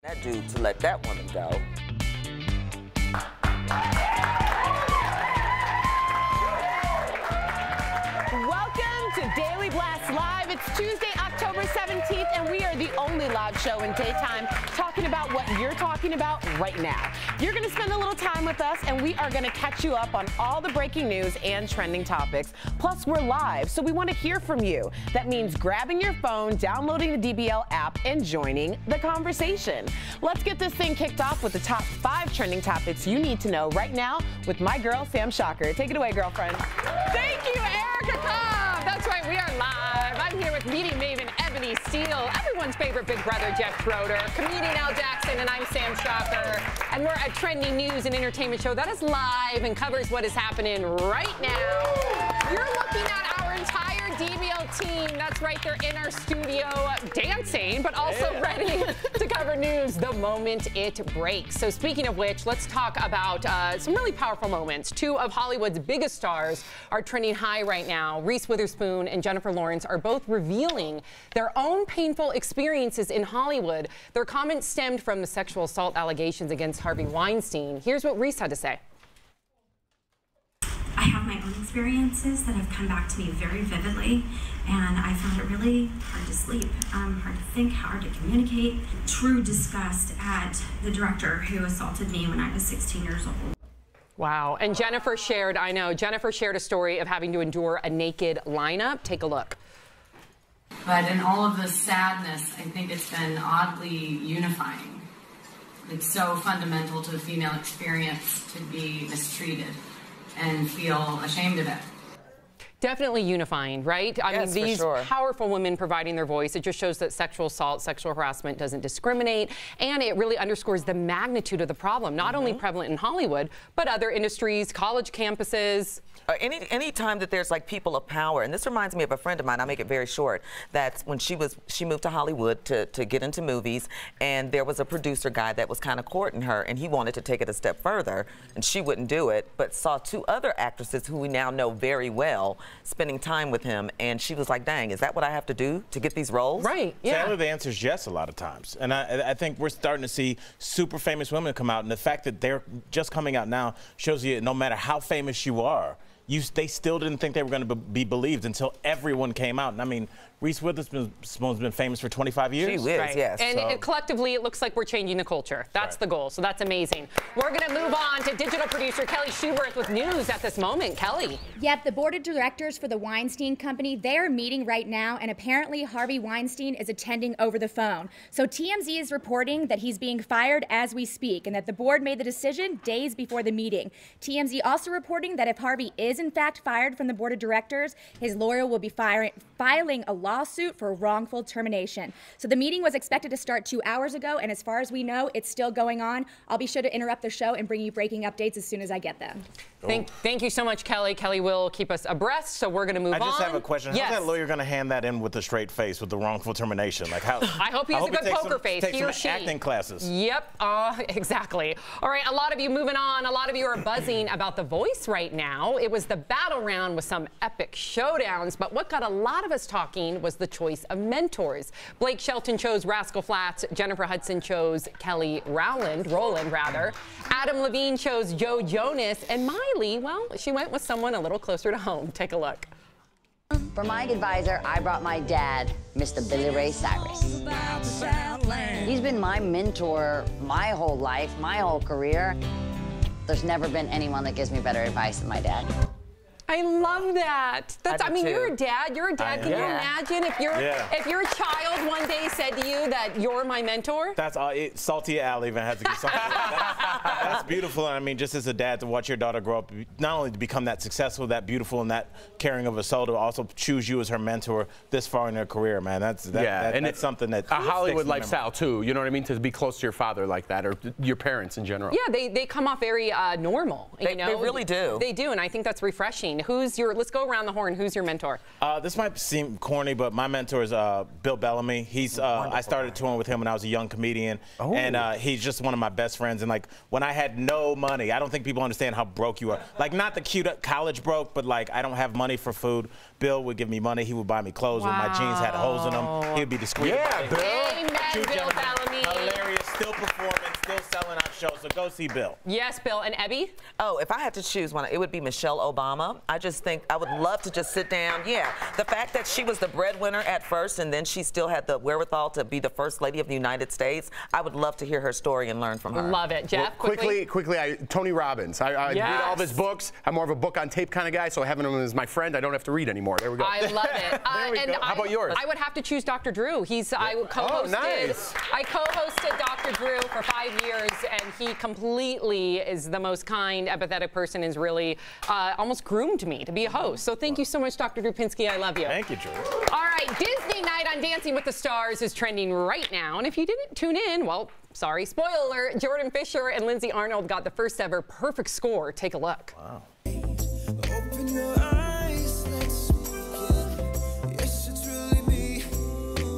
That dude to let that woman go. Welcome to Daily Blast Live. It's Tuesday, October 17th, and we are the only live show in daytime talking about what you're talking about right now. You're going to spend a little time with us, and we are going to catch you up on all the breaking news and trending topics. Plus, we're live, so we want to hear from you. That means grabbing your phone, downloading the DBL app, and joining the conversation. Let's get this thing kicked off with the top 5 trending topics you need to know right now with my girl, Sam Shocker. Take it away, girlfriend. Thank you, Erica Cobb. That's right, we are live. I'm here with media maven Ebony Steele, everyone's favorite Big Brother Jeff Schroeder, comedian Al Jackson, and I'm Sam Shocker. And we're a trending news and entertainment show that is live and covers what is happening right now. You're looking at our entire DBL team. That's right, they're in our studio dancing, but also ready to cover news the moment it breaks. So speaking of which, let's talk about some really powerful moments. 2 of Hollywood's biggest stars are trending high right now. Reese Witherspoon and Jennifer Lawrence are both revealing their own painful experiences in Hollywood. Their comments stemmed from the sexual assault allegations against Harvey Weinstein. Here's what Reese had to say. I have my own experiences that have come back to me very vividly, and I found it really hard to sleep, hard to think, hard to communicate. True disgust at the director who assaulted me when I was 16 years old. Wow. And Jennifer shared, Jennifer shared a story of having to endure a naked lineup. Take a look. But in all of the sadness, I think it's been oddly unifying. It's so fundamental to the female experience to be mistreated and feel ashamed of it. Definitely unifying, right? I mean, these powerful women providing their voice. It just shows that sexual assault, sexual harassment doesn't discriminate, and it really underscores the magnitude of the problem, not only prevalent in Hollywood, but other industries, college campuses. Any time that there's like people of power, and this reminds me of a friend of mine, I'll make it very short, that's when she moved to Hollywood to get into movies, and there was a producer guy that was kind of courting her, and he wanted to take it a step further, and she wouldn't do it, but saw 2 other actresses who we now know very well spending time with him, and she was like, dang, is that what I have to do to get these roles? Right, yeah. Sadly, the answer is yes a lot of times. And I think we're starting to see super famous women come out, and the fact that they're just coming out now shows you no matter how famous you are, they still didn't think they were going to be believed until everyone came out. And I mean, Reese Witherspoon's been famous for 25 years. She is, right. yes. And collectively, it looks like we're changing the culture. That's the goal, so that's amazing. We're going to move on to digital producer Kelly Schubert with news at this moment. Kelly. Yep, the board of directors for the Weinstein Company, they're meeting right now, and apparently Harvey Weinstein is attending over the phone. So TMZ is reporting that he's being fired as we speak, and that the board made the decision days before the meeting. TMZ also reporting that if Harvey is in fact fired from the board of directors, his lawyer will be filing a lawsuit for wrongful termination. So the meeting was expected to start 2 hours ago, and as far as we know, it's still going on. I'll be sure to interrupt the show and bring you breaking updates as soon as I get them. Thank you so much, Kelly. Kelly will keep us abreast, so we're going to move on. I just have a question. Yes. How's that lawyer going to hand that in with a straight face with the wrongful termination? Like how? I hope he has a good poker face. Take some acting classes. Yep, exactly. All right, a lot of you moving on. A lot of you are buzzing about The Voice right now. It was the battle round with some epic showdowns, but what got a lot of us talking was the choice of mentors. Blake Shelton chose Rascal Flatts. Jennifer Hudson chose Kelly Rowland. Adam Levine chose Joe Jonas, and Miley, well, she went with someone a little closer to home. Take a look. For my advisor, I brought my dad, Mr. Billy Ray Cyrus. He's been my mentor my whole life, my whole career. There's never been anyone that gives me better advice than my dad. I love that. I mean, you're a dad. You're a dad. Can you imagine if your child one day said to you that you're my mentor? That's all. Salty Al even had to get something like that. That's beautiful. And I mean, just as a dad, to watch your daughter grow up, not only to become that successful, that beautiful, and that caring of a soul, to also choose you as her mentor this far in her career, man. That's something that a Hollywood lifestyle too. You know what I mean? To be close to your father like that, or your parents in general. Yeah, they come off very normal. They really do. They do, and I think that's refreshing. Let's go around the horn. Who's your mentor? This might seem corny, but my mentor is Bill Bellamy. He's I started touring with him when I was a young comedian, and he's just one of my best friends. And like when I had no money, I don't think people understand how broke you are. Like not the cute college broke, but like I don't have money for food. Bill would give me money. He would buy me clothes when my jeans had holes in them. He would be discreet. Yeah, Bill. Amen, Bill Bellamy. Hilarious. Still performing, still selling out shows. So go see Bill. Yes, Bill. And Ebby? Oh, if I had to choose one, it would be Michelle Obama. I just think I would love to just sit down. Yeah, the fact that she was the breadwinner at first and then she still had the wherewithal to be the first lady of the United States, I would love to hear her story and learn from her. Love it. Jeff, well, quickly, Tony Robbins. I Yes. read all of his books. I'm more of a book on tape kind of guy, so having him as my friend, I don't have to read anymore. There we go. I love it. How about yours? I would have to choose Dr. Drew. I co-hosted. Oh, nice. I co-hosted Dr. Drew for 5 years, and he completely is the most kind, empathetic person. Is really almost groomed me to be a host. So thank you so much, Dr. Drew Pinsky. I love you. Thank you, Drew. All right, Disney Night on Dancing with the Stars is trending right now, and if you didn't tune in, well, sorry, spoiler alert, Jordan Fisher and Lindsay Arnold got the first ever perfect score. Take a look. Wow. Open your eyes, let's begin. Yes, it's really me.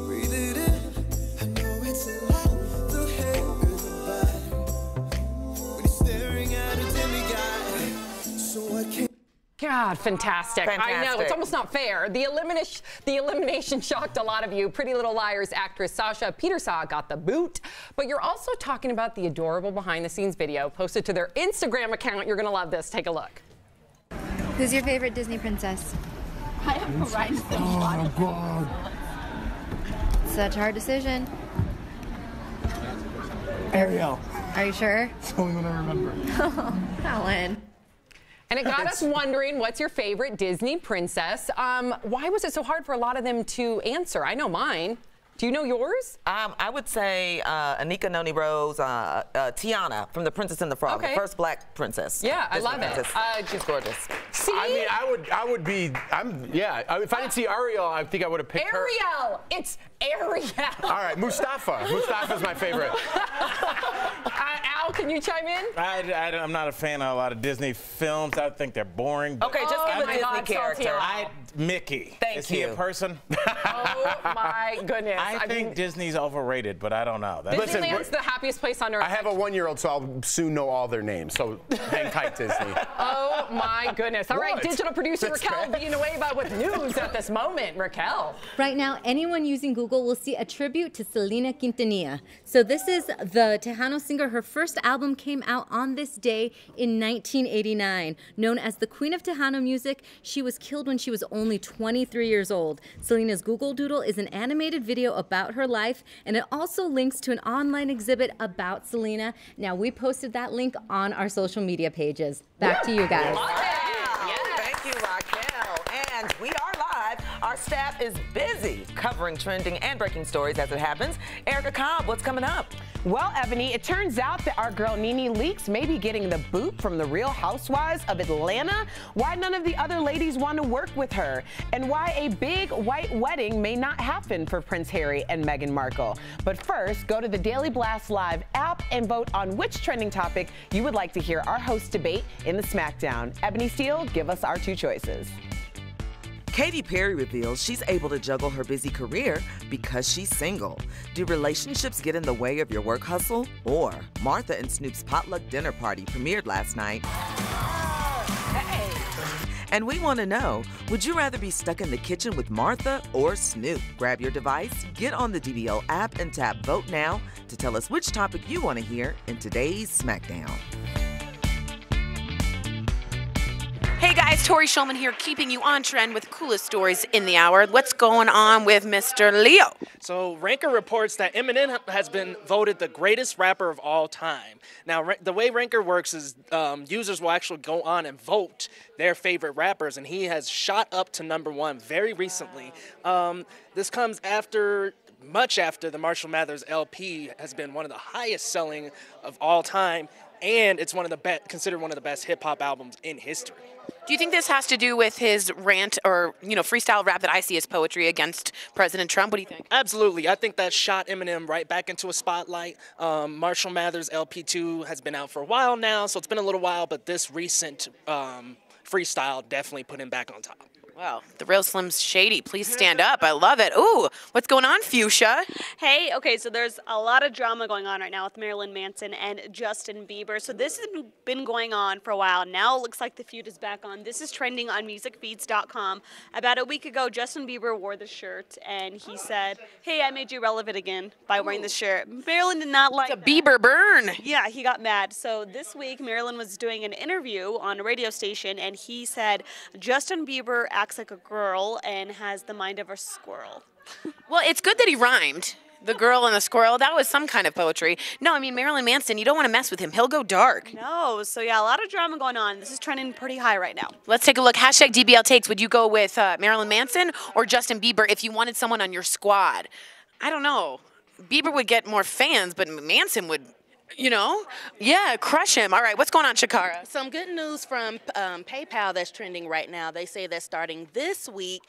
Breathe it in. I know it's a lot. The hair, the body. When you're staring at a demigod. So what can God, fantastic. I know, Fantastic. it's almost not fair. The elimination shocked a lot of you. Pretty Little Liars actress Sasha Petersaw got the boot. But you're also talking about the adorable behind-the-scenes video posted to their Instagram account. You're going to love this. Take a look. Who's your favorite Disney princess? I have no right to say. Oh, God. Such a hard decision. Ariel. Are you sure? It's the only one I remember. Alan. And it got us wondering, what's your favorite Disney princess? Why was it so hard for a lot of them to answer? I know mine. Do you know yours? I would say Anika Noni Rose, Tiana from The Princess and the Frog, Okay. the first black princess. Yeah, I Disney love it. princess. She's gorgeous. See? I mean, I would be, if I didn't see Ariel, I think I would have picked her. Ariel! It's Ariel! All right, Mustafa. Mustafa's my favorite. Al, can you chime in? I'm not a fan of a lot of Disney films. I think they're boring. Okay, just give a my Disney God, character. Salty. Mickey. Thank Is he you. a person? Oh my goodness. I think Disney's overrated, but I don't know. Disneyland's the happiest place on earth. I have a 1-year-old, so I'll soon know all their names. So hang tight, Disney. Oh my goodness. All right, What? digital producer That's Raquel bad. Villanueva with news at this moment. Raquel. Right now, anyone using Google will see a tribute to Selena Quintanilla. So this is the Tejano singer. Her first album came out on this day in 1989. Known as the Queen of Tejano music, she was killed when she was only 23 years old. Selena's Google Doodle is an animated video about her life, and it also links to an online exhibit about Selena. Now, we posted that link on our social media pages. Back to you guys. Thank you, Raquel. And we are live. Our staff is busy covering trending and breaking stories as it happens. Erica Cobb, what's coming up? Well, Ebony, it turns out that our girl Nene Leakes may be getting the boot from the Real Housewives of Atlanta. Why none of the other ladies want to work with her, and why a big white wedding may not happen for Prince Harry and Meghan Markle. But first, go to the Daily Blast Live app and vote on which trending topic you would like to hear our hosts debate in the Smackdown. Ebony Steele, give us our two choices. Katy Perry reveals she's able to juggle her busy career because she's single. Do relationships get in the way of your work hustle? Or Martha and Snoop's potluck dinner party premiered last night. And we want to know, would you rather be stuck in the kitchen with Martha or Snoop? Grab your device, get on the DBL app, and tap Vote Now to tell us which topic you want to hear in today's Smackdown. Hey guys, Tori Shulman here, keeping you on trend with the coolest stories in the hour. What's going on with Mr. Leo? So Ranker reports that Eminem has been voted the greatest rapper of all time. Now, the way Ranker works is users will actually go on and vote their favorite rappers, and he has shot up to #1 very recently. This comes much after the Marshall Mathers LP has been one of the highest selling of all time, and it's considered one of the best hip-hop albums in history. Do you think this has to do with his rant or, freestyle rap that I see as poetry against President Trump? What do you think? Absolutely. I think that shot Eminem right back into a spotlight. Marshall Mathers LP2 has been out for a while now, so it's been a little while, but this recent freestyle definitely put him back on top. Well, the real Slim Shady, please stand up. I love it. Ooh, what's going on, Fuchsia? Hey, okay, so there's a lot of drama going on right now with Marilyn Manson and Justin Bieber. So this has been going on for a while. Now it looks like the feud is back on. This is trending on musicfeeds.com. About a week ago, Justin Bieber wore the shirt and he said, hey, I made you relevant again by wearing this shirt. Marilyn did not like It's a Bieber burn. Yeah, he got mad. So this week, Marilyn was doing an interview on a radio station and he said, Justin Bieber acts like a girl and has the mind of a squirrel. Well, it's good that he rhymed. The girl and the squirrel, that was some kind of poetry. No, I mean, Marilyn Manson, you don't want to mess with him. He'll go dark. No, so yeah, a lot of drama going on. This is trending pretty high right now. Let's take a look. Hashtag DBL Takes. Would you go with Marilyn Manson or Justin Bieber if you wanted someone on your squad? I don't know. Bieber would get more fans, but Manson would... You know? Yeah, crush him. All right, what's going on, Shakara? Some good news from PayPal that's trending right now. They say that starting this week,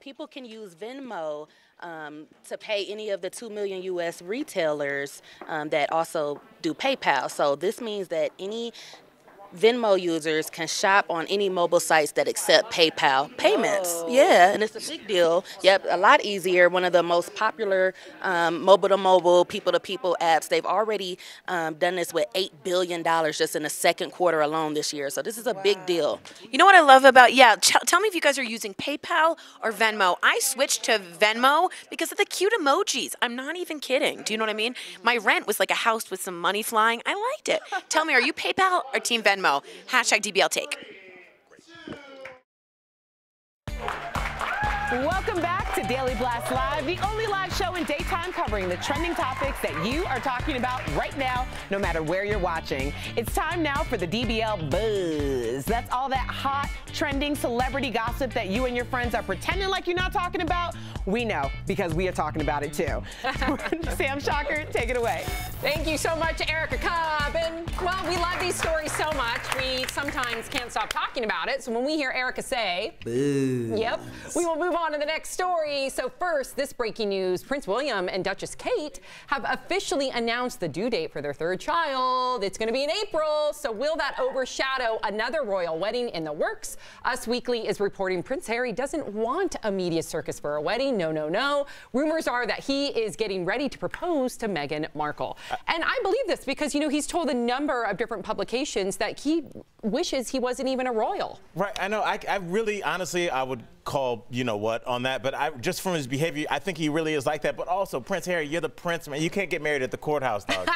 people can use Venmo to pay any of the 2 million U.S. retailers that also do PayPal. So this means that any Venmo users can shop on any mobile sites that accept PayPal payments. Oh. Yeah, and it's a big deal. Yep, a lot easier. One of the most popular mobile-to-mobile, people-to-people apps. They've already done this with $8 billion just in the second quarter alone this year. So this is a big deal. You know what I love about, tell me if you guys are using PayPal or Venmo. I switched to Venmo because of the cute emojis. I'm not even kidding. Do you know what I mean? My rent was like a house with some money flying. I liked it. Tell me, are you PayPal or Team Venmo? Hashtag DBL Take. Welcome back to Daily Blast Live, the only live show in daytime covering the trending topics that you are talking about right now, no matter where you're watching. It's time now for the DBL Buzz. That's all that hot, trending celebrity gossip that you and your friends are pretending like you're not talking about. We know, because we are talking about it too. Sam Shocker, take it away. Thank you so much, Erica Cobb. And, well, we love these stories so much, we sometimes can't stop talking about it. So when we hear Erica say, boo, yep, we will move on to the next story. So first, this breaking news, Prince William and Duchess Kate have officially announced the due date for their third child. It's going to be in April. So will that overshadow another royal wedding in the works? Us Weekly is reporting Prince Harry doesn't want a media circus for a wedding. No, no, no. Rumors are that he is getting ready to propose to Meghan Markle. And I believe this because, you know, he's told a number of different publications that he wishes he wasn't even a royal. Right, I know. I really, honestly, I would call, you know what, on that. But just from his behavior, I think he really is like that. But also, Prince Harry, you're the prince, man. You can't get married at the courthouse, dog.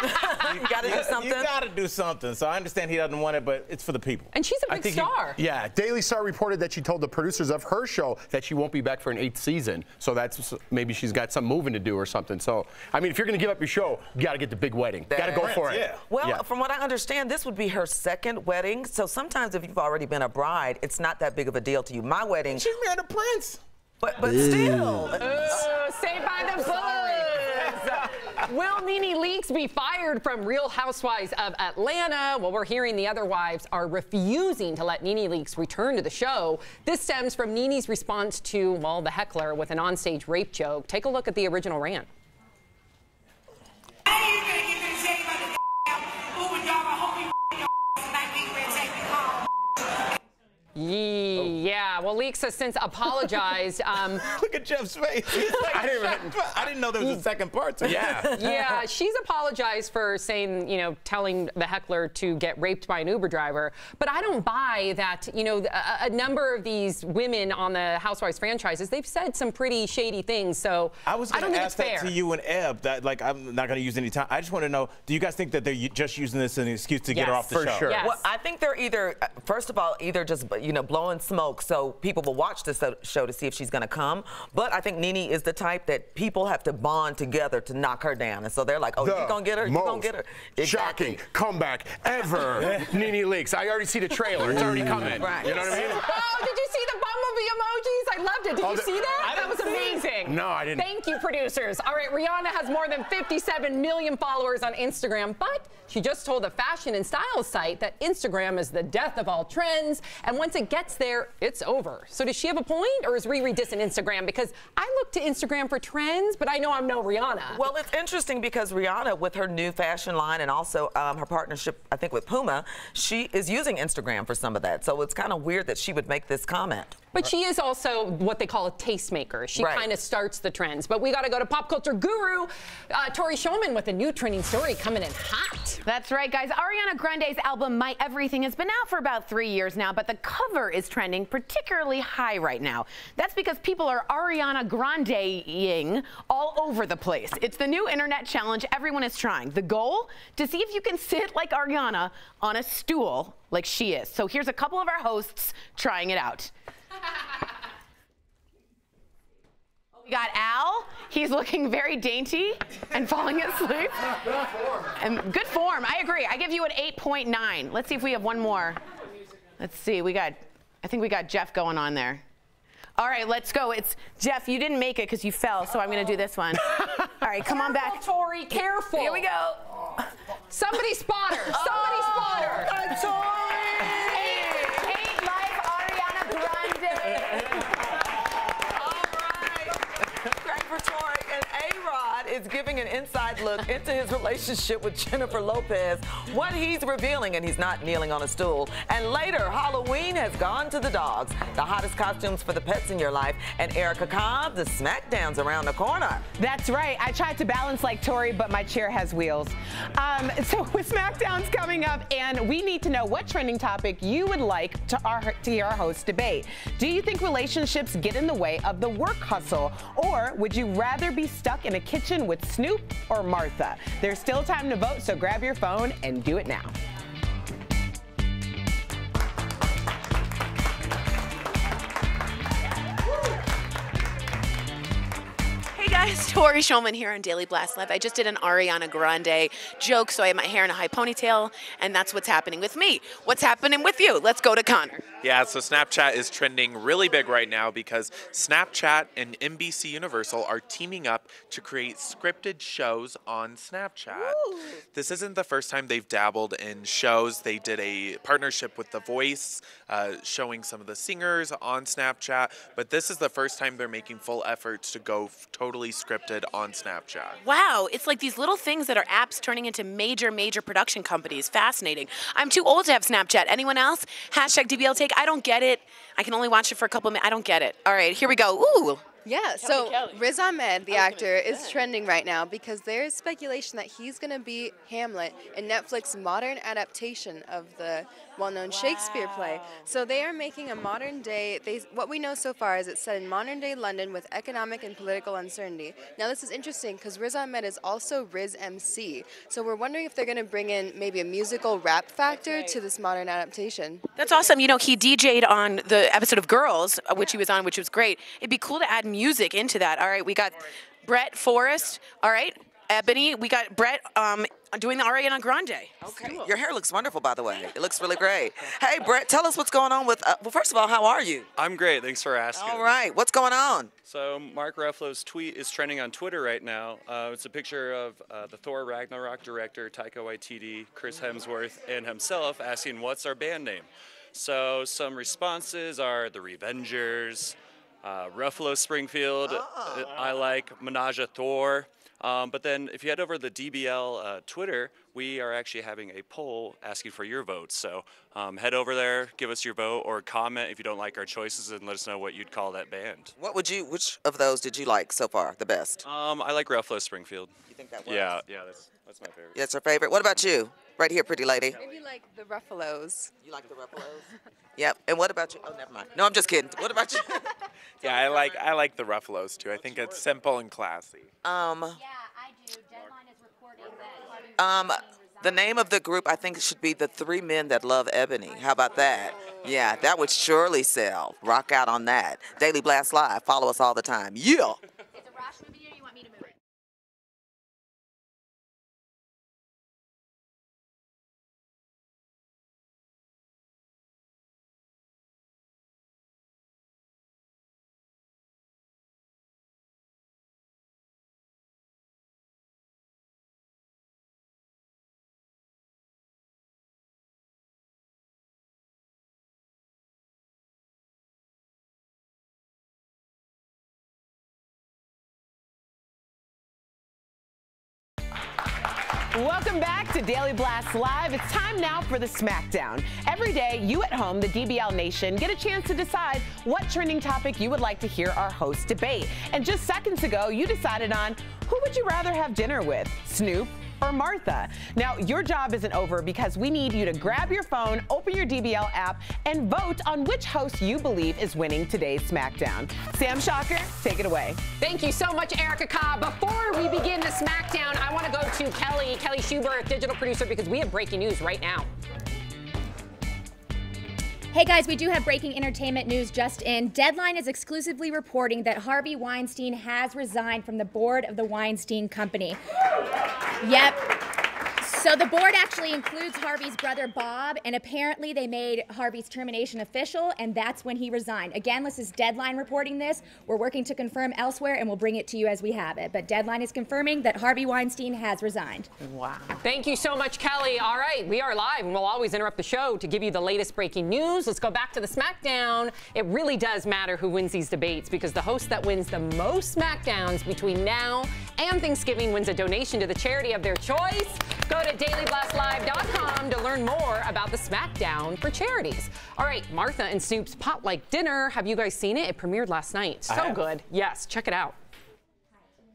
You got to do something. You got to do something. So I understand he doesn't want it, but it's for the people. And she's a big star. Yeah, Daily Star reported that she told the producers of her show that she won't be back for an 8th season. So that's maybe she's got some moving to do or something. So, I mean, if you're going to give up your show, you got to get the big wedding. Got to go for it. Yeah. Well, from what I understand, this would be her second wedding. So sometimes if you've already been a bride, it's not that big of a deal to you. My wedding. She's married a prince. But still. Saved by the Buzz. Will NeNe Leakes be fired from Real Housewives of Atlanta? Well, we're hearing the other wives are refusing to let NeNe Leakes return to the show. This stems from NeNe's response to, well, the heckler with an onstage rape joke. Take a look at the original rant. Yeah, well, Leakes has since apologized. Look at Jeff's face. Like, I didn't know there was a second part to it. Yeah. Yeah, she's apologized for saying, you know, telling the heckler to get raped by an Uber driver. But I don't buy that, you know, a number of these women on the Housewives franchises, they've said some pretty shady things. So I was going to ask that to you and Eb. That, like, I'm not going to use any time. I just want to know, do you guys think that they're just using this as an excuse to get her off the show? For sure. Yes. Well, I think they're either, first of all, either just, you know, blowing smoke so people will watch this show to see if she's going to come. But I think NeNe is the type that people have to bond together to knock her down. And so they're like, oh, you going to get her? You going to get her? Shocking comeback ever. NeNe Leakes. I already see the trailer. It's already coming. Right. You know what I mean? Oh, did you see the bumblebee emojis? I loved it. Did you see that? That was amazing. No, I didn't. Thank you, producers. All right, Rihanna has more than 57 million followers on Instagram, but she just told a fashion and style site that Instagram is the death of all trends, and once it gets there, it's over. So does she have a point, or is Riri dissing Instagram? Because I look to Instagram for trends, but I know I'm no Rihanna. Well, it's interesting because Rihanna, with her new fashion line and also her partnership, I think, with Puma, she is using Instagram for some of that. So it's kind of weird that she would make this comment. But she is also what they call a tastemaker. She Right. kind of starts the trends. But we got to go to pop culture guru Tori Shulman with a new trending story coming in hot. That's right, guys. Ariana Grande's album My Everything has been out for about 3 years now, but the cover is trending particularly high right now. That's because people are Ariana Grande-ing all over the place. It's the new internet challenge everyone is trying. The goal? To see if you can sit like Ariana on a stool like she is. So here's a couple of our hosts trying it out. We got Al. He's looking very dainty and falling asleep. And good form. I agree. I give you an 8.9. Let's see if we have one more. Let's see. I think we got Jeff going on there. All right, let's go. It's Jeff. You didn't make it because you fell, so I'm going to do this one. All right, come on back. Tori, careful. Here we go. Somebody spot her. Somebody spot her. I'm sorry. Hate life, Ariana Grande. Great for Tori. And A-Rod is giving an inside look into his relationship with Jennifer Lopez, what he's revealing, and he's not kneeling on a stool. And later, Halloween has gone to the dogs. The hottest costumes for the pets in your life. And Erica Cobb, the SmackDown's around the corner. That's right. I tried to balance like Tori, but my chair has wheels. So with SmackDown's coming up, and we need to know what trending topic you would like to hear our host debate. Do you think relationships get in the way of the work hustle? Or would you rather be stuck in a kitchen with Snoop or Martha? There's still time to vote, so grab your phone and do it now. Hey guys, Tori Shulman here on Daily Blast Live. I just did an Ariana Grande joke, so I have my hair in a high ponytail, and that's what's happening with me. What's happening with you? Let's go to Connor. Yeah, so Snapchat is trending really big right now because Snapchat and NBC Universal are teaming up to create scripted shows on Snapchat. Ooh. This isn't the first time they've dabbled in shows. They did a partnership with The Voice, showing some of the singers on Snapchat, but this is the first time they're making full efforts to go totally scripted on Snapchat. Wow, it's like these little things that are apps turning into major production companies. Fascinating. I'm too old to have Snapchat. Anyone else? Hashtag DBL Take. I don't get it. I can only watch it for a couple of minutes. I don't get it. All right, here we go. Ooh. Yeah, so Riz Ahmed, the actor, is trending right now because there is speculation that he's going to be Hamlet in Netflix's modern adaptation of the well-known Shakespeare play. So they are making a modern day, what we know so far is it's set in modern day London with economic and political uncertainty. Now this is interesting because Riz Ahmed is also Riz MC. So we're wondering if they're going to bring in maybe a musical rap factor to this modern adaptation. That's awesome. You know, he DJ'd on the episode of Girls, which he was on, which was great. It'd be cool to add music into that. All right, we got Brett Forrest. All right, Ebony. We got Brett doing the Ariana Grande. Okay, your hair looks wonderful, by the way. It looks really great. Hey, Brett, tell us what's going on with, well, first of all, how are you? I'm great, thanks for asking. All right, what's going on? So Mark Ruffalo's tweet is trending on Twitter right now. It's a picture of the Thor Ragnarok director, Taika Waititi, Chris Hemsworth, and himself asking, what's our band name? So some responses are The Revengers, Ruffalo Springfield, I like Menage a Thor. But then if you head over to the DBL Twitter, we are actually having a poll asking for your votes. So head over there, give us your vote, or comment if you don't like our choices and let us know what you'd call that band. Which of those did you like so far the best? I like Ruffalo Springfield. You think that works? Yeah, that's my favorite. That's her favorite. What about you? Right here, pretty lady. Maybe like the Ruffalos. You like the Ruffalos? Yep. And what about you? Oh, never mind. No, I'm just kidding. What about you? Yeah, I like the Ruffalos too. I think it's simple and classy. Yeah, I do. Deadline is reporting that. The name of the group I think should be The Three Men That Love Ebony. How about that? Yeah, that would surely sell. Rock out on that. Daily Blast Live. Follow us all the time. Yeah. Welcome back to Daily Blast Live. It's time now for the Smackdown. Every day, you at home, the DBL Nation, get a chance to decide what trending topic you would like to hear our host debate. And just seconds ago, you decided on who would you rather have dinner with, Snoop or Martha? Now, your job isn't over because we need you to grab your phone, open your DBL app, and vote on which host you believe is winning today's Smackdown. Sam Shocker, take it away. Thank you so much, Erica Cobb. Before we begin the Smackdown, I want to go to Kelly Schubert, digital producer, because we have breaking news right now. Hey guys, we do have breaking entertainment news just in. Deadline is exclusively reporting that Harvey Weinstein has resigned from the board of the Weinstein Company. Yep. So the board actually includes Harvey's brother Bob, and apparently they made Harvey's termination official, and that's when he resigned. Again, this is Deadline reporting this. We're working to confirm elsewhere, and we'll bring it to you as we have it. But Deadline is confirming that Harvey Weinstein has resigned. Wow. Thank you so much, Kelly. All right, we are live, and we'll always interrupt the show to give you the latest breaking news. Let's go back to the Smackdown. It really does matter who wins these debates, because the host that wins the most Smackdowns between now and Thanksgiving wins a donation to the charity of their choice. Go to DailyBlastLive.com to learn more about the Smackdown for charities. All right, Martha and Snoop's Pot-Like Dinner. Have you guys seen it? It premiered last night. So good. Yes, check it out.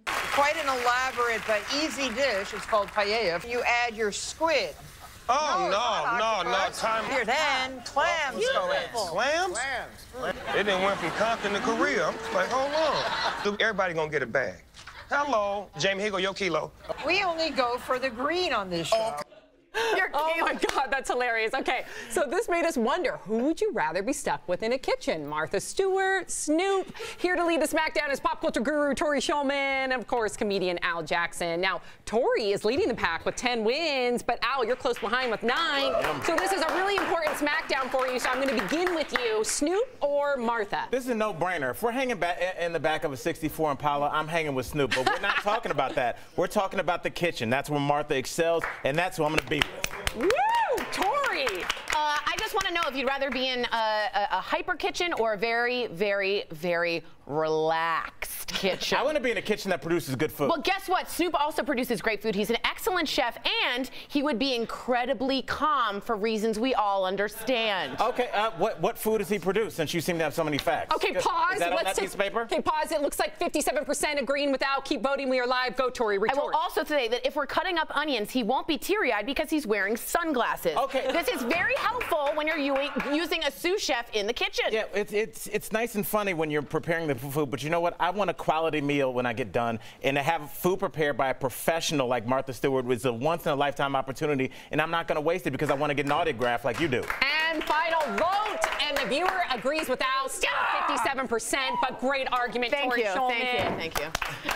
Quite an elaborate but easy dish. It's called paella. You add your squid. Oh, no, time. Here, then clams go in. Clams? They didn't went from Compton to Korea. I'm just like, hold on. Everybody gonna get a bag. Hello, Jamie, here go your kilo. We only go for the green on this show. Oh my God, that's hilarious. Okay, so this made us wonder, who would you rather be stuck with in a kitchen? Martha Stewart, Snoop. Here to lead the Smackdown is pop culture guru Tori Shulman, and of course, comedian Al Jackson. Now, Tori is leading the pack with 10 wins, but Al, you're close behind with 9. So this is a really important Smackdown for you, so I'm going to begin with you. Snoop or Martha? This is a no-brainer. If we're hanging back in the back of a 64 Impala, I'm hanging with Snoop, but we're not talking about that. We're talking about the kitchen. That's where Martha excels, and that's who I'm going to be with. Woo! Tori! I just want to know if you'd rather be in a hyper kitchen or a very, very, very relaxed kitchen. I want to be in a kitchen that produces good food. Well, guess what? Snoop also produces great food. He's an excellent chef, and he would be incredibly calm for reasons we all understand. Okay, what food does he produce, since you seem to have so many facts? Okay, pause. Is that on that piece of paper? Okay, pause. It looks like 57% agreeing with Al. Keep voting. We are live. Go, Tori. Retort. I will also say that if we're cutting up onions, he won't be teary-eyed because he's wearing sunglasses. Okay. This is very helpful when you're using a sous chef in the kitchen. Yeah, it's nice and funny when you're preparing the food, but you know what? I want a quality meal when I get done, and to have food prepared by a professional like Martha Stewart was a once-in-a-lifetime opportunity, and I'm not going to waste it because I want to get an autograph like you do. And final vote, and the viewer agrees with Al, still 57%, but great argument, Tori Shulman. Thank you.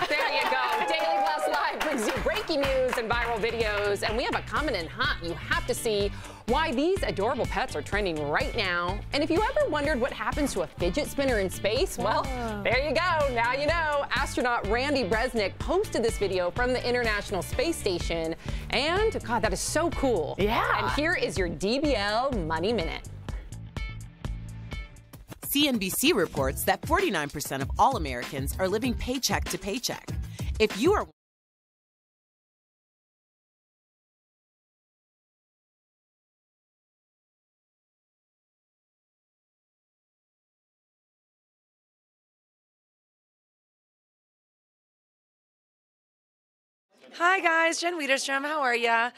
There you go. Daily Blast Live brings you breaking news and viral videos, and we have a comment in hot you have to see why these adorable pets are trending right now. And if you ever wondered what happens to a fidget spinner in space, well, there you go. Now you know. Astronaut Randy Bresnik posted this video from the International Space Station, and God, that is so cool. Yeah. And here is your DBL Money Minute. CNBC reports that 49% of all Americans are living paycheck to paycheck. If you are Hi guys, Jen Wiederstrom, how are ya?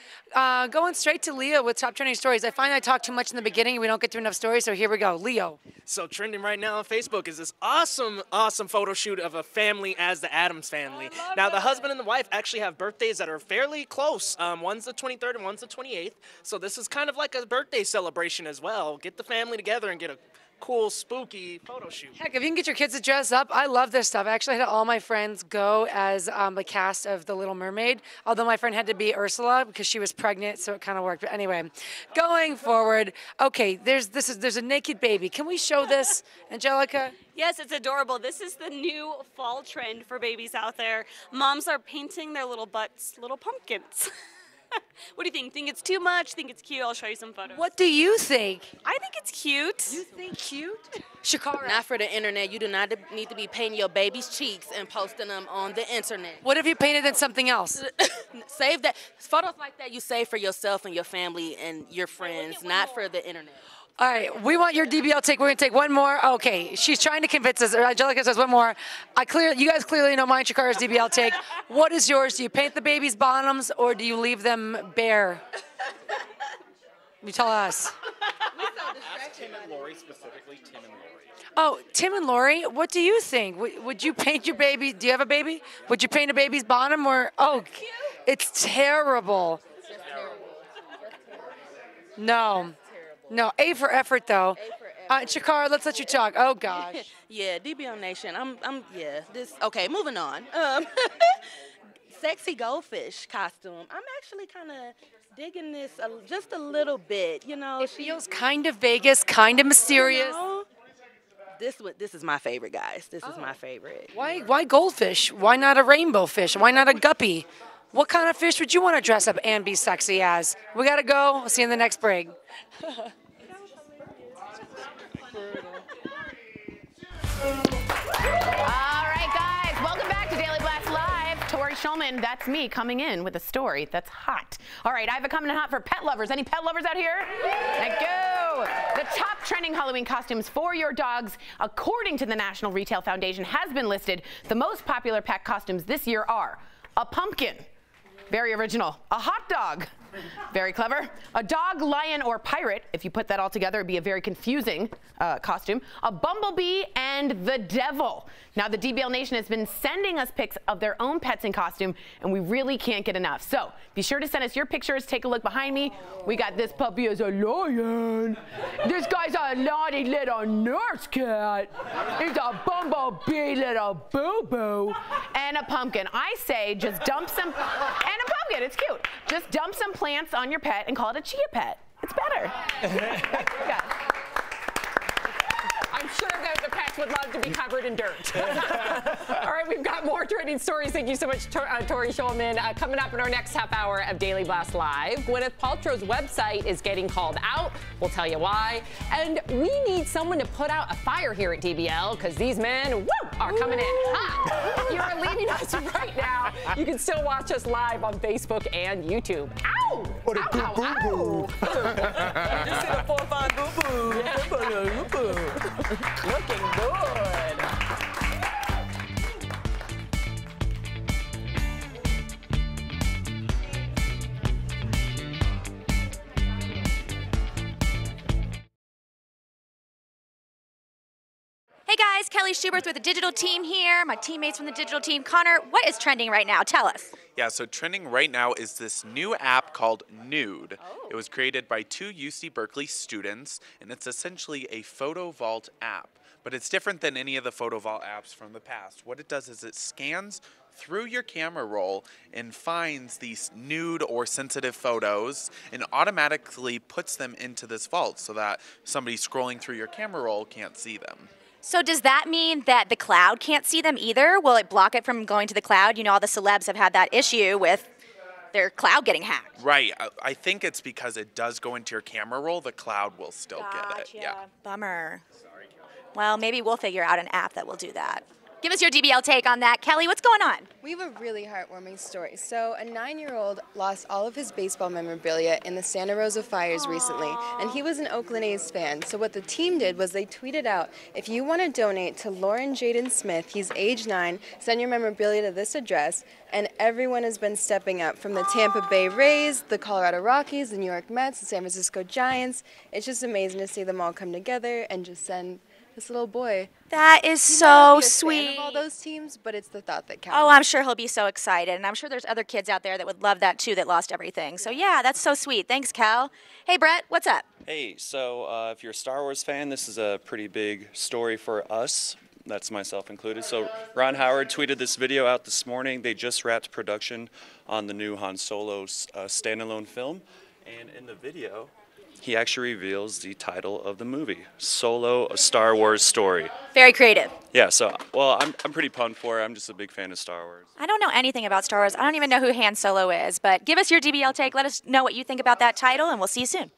Going straight to Leo with top trending stories. I find I talk too much in the beginning and we don't get through enough stories, so here we go. Leo. So trending right now on Facebook is this awesome photo shoot of a family as the Addams family. Now the husband and the wife actually have birthdays that are fairly close. One's the 23rd and one's the 28th. So this is kind of like a birthday celebration as well. Get the family together and get a cool, spooky photo shoot. Heck, if you can get your kids to dress up, I love this stuff. I actually had all my friends go as the cast of The Little Mermaid, although my friend had to be Ursula because she was pregnant, so it kind of worked. But anyway, going forward, okay, there's a naked baby. Can we show this, Angelica? Yes, it's adorable. This is the new fall trend for babies out there. Moms are painting their little butts little pumpkins. What do you think? Think it's too much? Think it's cute? I'll show you some photos. What do you think? I think it's cute. You think cute? Shakara. Not for the internet. You do not need to be painting your baby's cheeks and posting them on the internet. What if you painted in something else? Save that. Photos like that you save for yourself and your family and your friends, not for the internet. All right, we want your DBL take. We're gonna take one more. Okay, she's trying to convince us. Angelica says one more. You guys clearly know mine. Shakara's DBL take. What is yours? Do you paint the baby's bottoms or do you leave them bare? You tell us. Tim and Lori specifically. Tim and Lori. Oh, Tim and Lori, what do you think? Would you paint your baby? Do you have a baby? Would you paint a baby's bottom or? Oh, it's terrible. No. No, A for effort though. Shakara, let's let you talk. Oh gosh. Yeah, DBL Nation. Yeah. Okay, moving on. Sexy goldfish costume. I'm actually kind of digging this just a little bit. You know, it feels kind of Vegas, kind of mysterious. You know, this is my favorite, guys. This is my favorite. Why goldfish? Why not a rainbow fish? Why not a guppy? What kind of fish would you want to dress up and be sexy as? We gotta go. We'll see you in the next break. All right, guys, welcome back to Daily Blast Live. Tori Schulman, that's me coming in with a story that's hot. All right, I have a coming in hot for pet lovers. Any pet lovers out here? Thank you. The top trending Halloween costumes for your dogs, according to the National Retail Foundation, has been listed. The most popular pet costumes this year are a pumpkin. Very original. A hot dog. Very clever. A dog, lion, or pirate. If you put that all together, it'd be a very confusing costume. A bumblebee and the devil. Now, the DBL Nation has been sending us pics of their own pets in costume, and we really can't get enough. So be sure to send us your pictures. Take a look behind me. We got this puppy as a lion. This guy's a naughty little nurse cat. He's a bumblebee little boo-boo. And a pumpkin. I say just dump some, and a pumpkin, it's cute. Just dump some plants on your pet and call it a chia pet. It's better. I'm sure that the pets would love to be covered in dirt. All right, we've got more trending stories. Thank you so much, Tori Schulman. Coming up in our next half hour of Daily Blast Live, Gwyneth Paltrow's website is getting called out. We'll tell you why. And we need someone to put out a fire here at DBL because these men, are coming in hot. You are leaving us right now. You can still watch us live on Facebook and YouTube. Ow! What a Ow, ow, ow. Just did a 4-5 boo-boo. Looking good. Hey guys, Kelly Schubert with the digital team here. My teammates from the digital team. Connor, what is trending right now? Tell us. Yeah, so trending right now is this new app called Nude. It was created by 2 UC Berkeley students, and it's essentially a photo vault app. But it's different than any of the photo vault apps from the past. What it does is it scans through your camera roll and finds these nude or sensitive photos and automatically puts them into this vault so that somebody scrolling through your camera roll can't see them. So does that mean that the cloud can't see them either? Will it block it from going to the cloud? You know, all the celebs have had that issue with their cloud getting hacked. Right. I think it's because it does go into your camera roll. The cloud will still get it. Yeah. Bummer. Well, maybe we'll figure out an app that will do that. Give us your DBL take on that. Kelly, what's going on? We have a really heartwarming story. So a 9-year-old lost all of his baseball memorabilia in the Santa Rosa fires recently, and he was an Oakland A's fan. So what the team did was they tweeted out, if you want to donate to Lauren Jaden Smith, he's age 9, send your memorabilia to this address, and everyone has been stepping up, from the Tampa Bay Rays, the Colorado Rockies, the New York Mets, the San Francisco Giants. It's just amazing to see them all come together and just send this little boy. That is so He might not be a sweet. fan of all those teams, but it's the thought that counts. Oh, I'm sure he'll be so excited. And I'm sure there's other kids out there that would love that too that lost everything. So yeah, that's so sweet. Thanks, Cal. Hey, Brett, what's up? Hey, so if you're a Star Wars fan, this is a pretty big story for us. That's myself included. So Ron Howard tweeted this video out this morning. They just wrapped production on the new Han Solo standalone film. And in the video, he actually reveals the title of the movie, Solo: A Star Wars Story. Very creative. Yeah, so, well, I'm pretty pumped for it. I'm just a big fan of Star Wars. I don't know anything about Star Wars. I don't even know who Han Solo is, but give us your DBL take. Let us know what you think about that title, and we'll see you soon.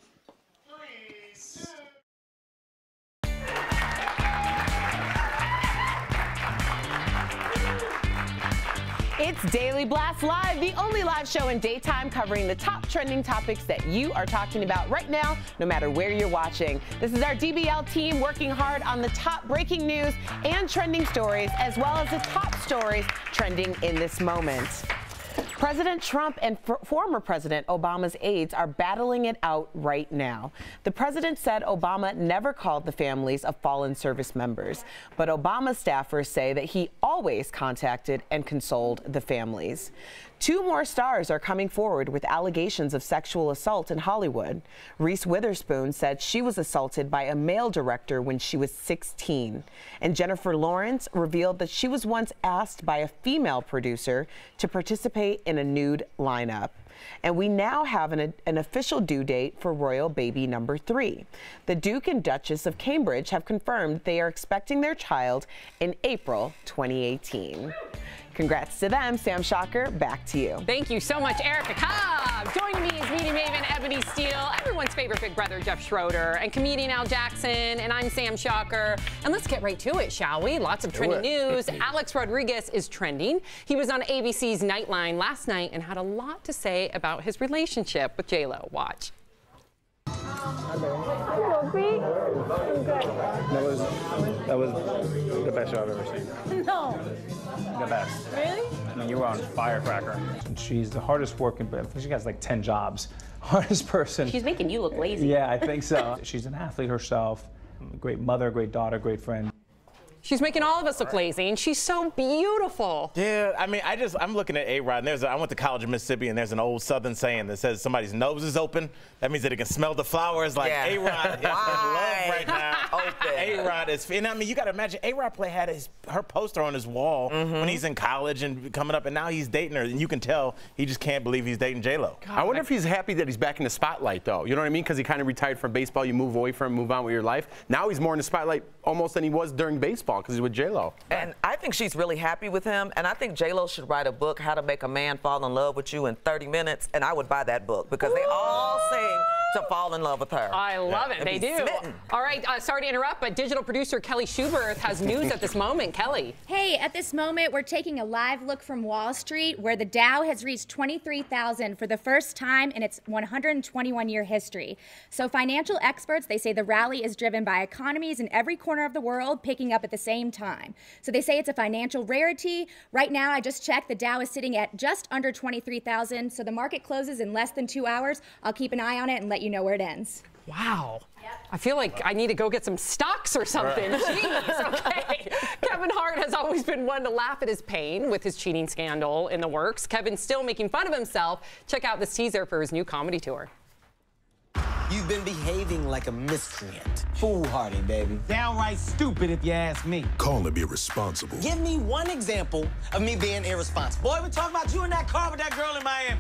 It's Daily Blast Live, the only live show in daytime covering the top trending topics that you are talking about right now, no matter where you're watching. This is our DBL team working hard on the top breaking news and trending stories, as well as the top stories trending in this moment. President Trump and former President Obama's aides are battling it out right now. The president said Obama never called the families of fallen service members, but Obama staffers say that he always contacted and consoled the families. 2 more stars are coming forward with allegations of sexual assault in Hollywood. Reese Witherspoon said she was assaulted by a male director when she was 16. And Jennifer Lawrence revealed that she was once asked by a female producer to participate in a nude lineup. And we now have an official due date for royal baby number 3. The Duke and Duchess of Cambridge have confirmed they are expecting their child in April 2018. Congrats to them. Sam Shocker, back to you. Thank you so much, Erica Cobb. Joining me is media maven Ebony Steele, everyone's favorite big brother Jeff Schroeder, and comedian Al Jackson, and I'm Sam Shocker. And let's get right to it, shall we? Lots of trending news. Alex Rodriguez is trending. He was on ABC's Nightline last night and had a lot to say about his relationship with J-Lo. Watch. Hello, Pete. I'm good. That was the best show I've ever seen. No. The best. Really? I mean, you were on Firecracker. And she's the hardest working, but I think she has like 10 jobs. Hardest person. She's making you look lazy. Yeah, I think so. She's an athlete herself, a great mother, great daughter, great friend. She's making all of us look lazy, and she's so beautiful. Yeah, I mean, I'm looking at A-Rod, and I went to college in Mississippi, and there's an old Southern saying that says somebody's nose is open. That means that it can smell the flowers. Like A-Rod is in love right now. A-Rod is, and I mean, you got to imagine, A-Rod had her poster on his wall when he's in college and coming up, and now he's dating her, and you can tell he just can't believe he's dating J-Lo. I wonder if he's happy that he's back in the spotlight, though. You know what I mean? Because he kind of retired from baseball. You move away from him, move on with your life. Now he's more in the spotlight almost than he was during baseball because he's with J-Lo. And I think she's really happy with him, and I think J-Lo should write a book, How to Make a Man Fall in Love with You in 30 Minutes, and I would buy that book because they all seem to fall in love with her. I love it. They do. Smitten. All right, sorry to interrupt, but digital producer Kelly Schuberth has news at this moment. Kelly. Hey, at this moment, we're taking a live look from Wall Street where the Dow has reached 23,000 for the first time in its 121-year history. So financial experts, they say the rally is driven by economies in every corner of the world picking up at the same time. So they say it's a financial rarity. Right now, I just checked, the Dow is sitting at just under 23,000. So the market closes in less than 2 hours. I'll keep an eye on it and let you know where it ends. Wow. I feel like I need to go get some stocks or something. Jeez, okay. Kevin Hart has always been one to laugh at his pain with his cheating scandal in the works. Kevin's still making fun of himself. Check out this teaser for his new comedy tour. You've been behaving like a miscreant. Foolhardy, baby. Downright stupid if you ask me. Call him irresponsible. Give me one example of me being irresponsible. Boy, we're talking about you in that car with that girl in Miami.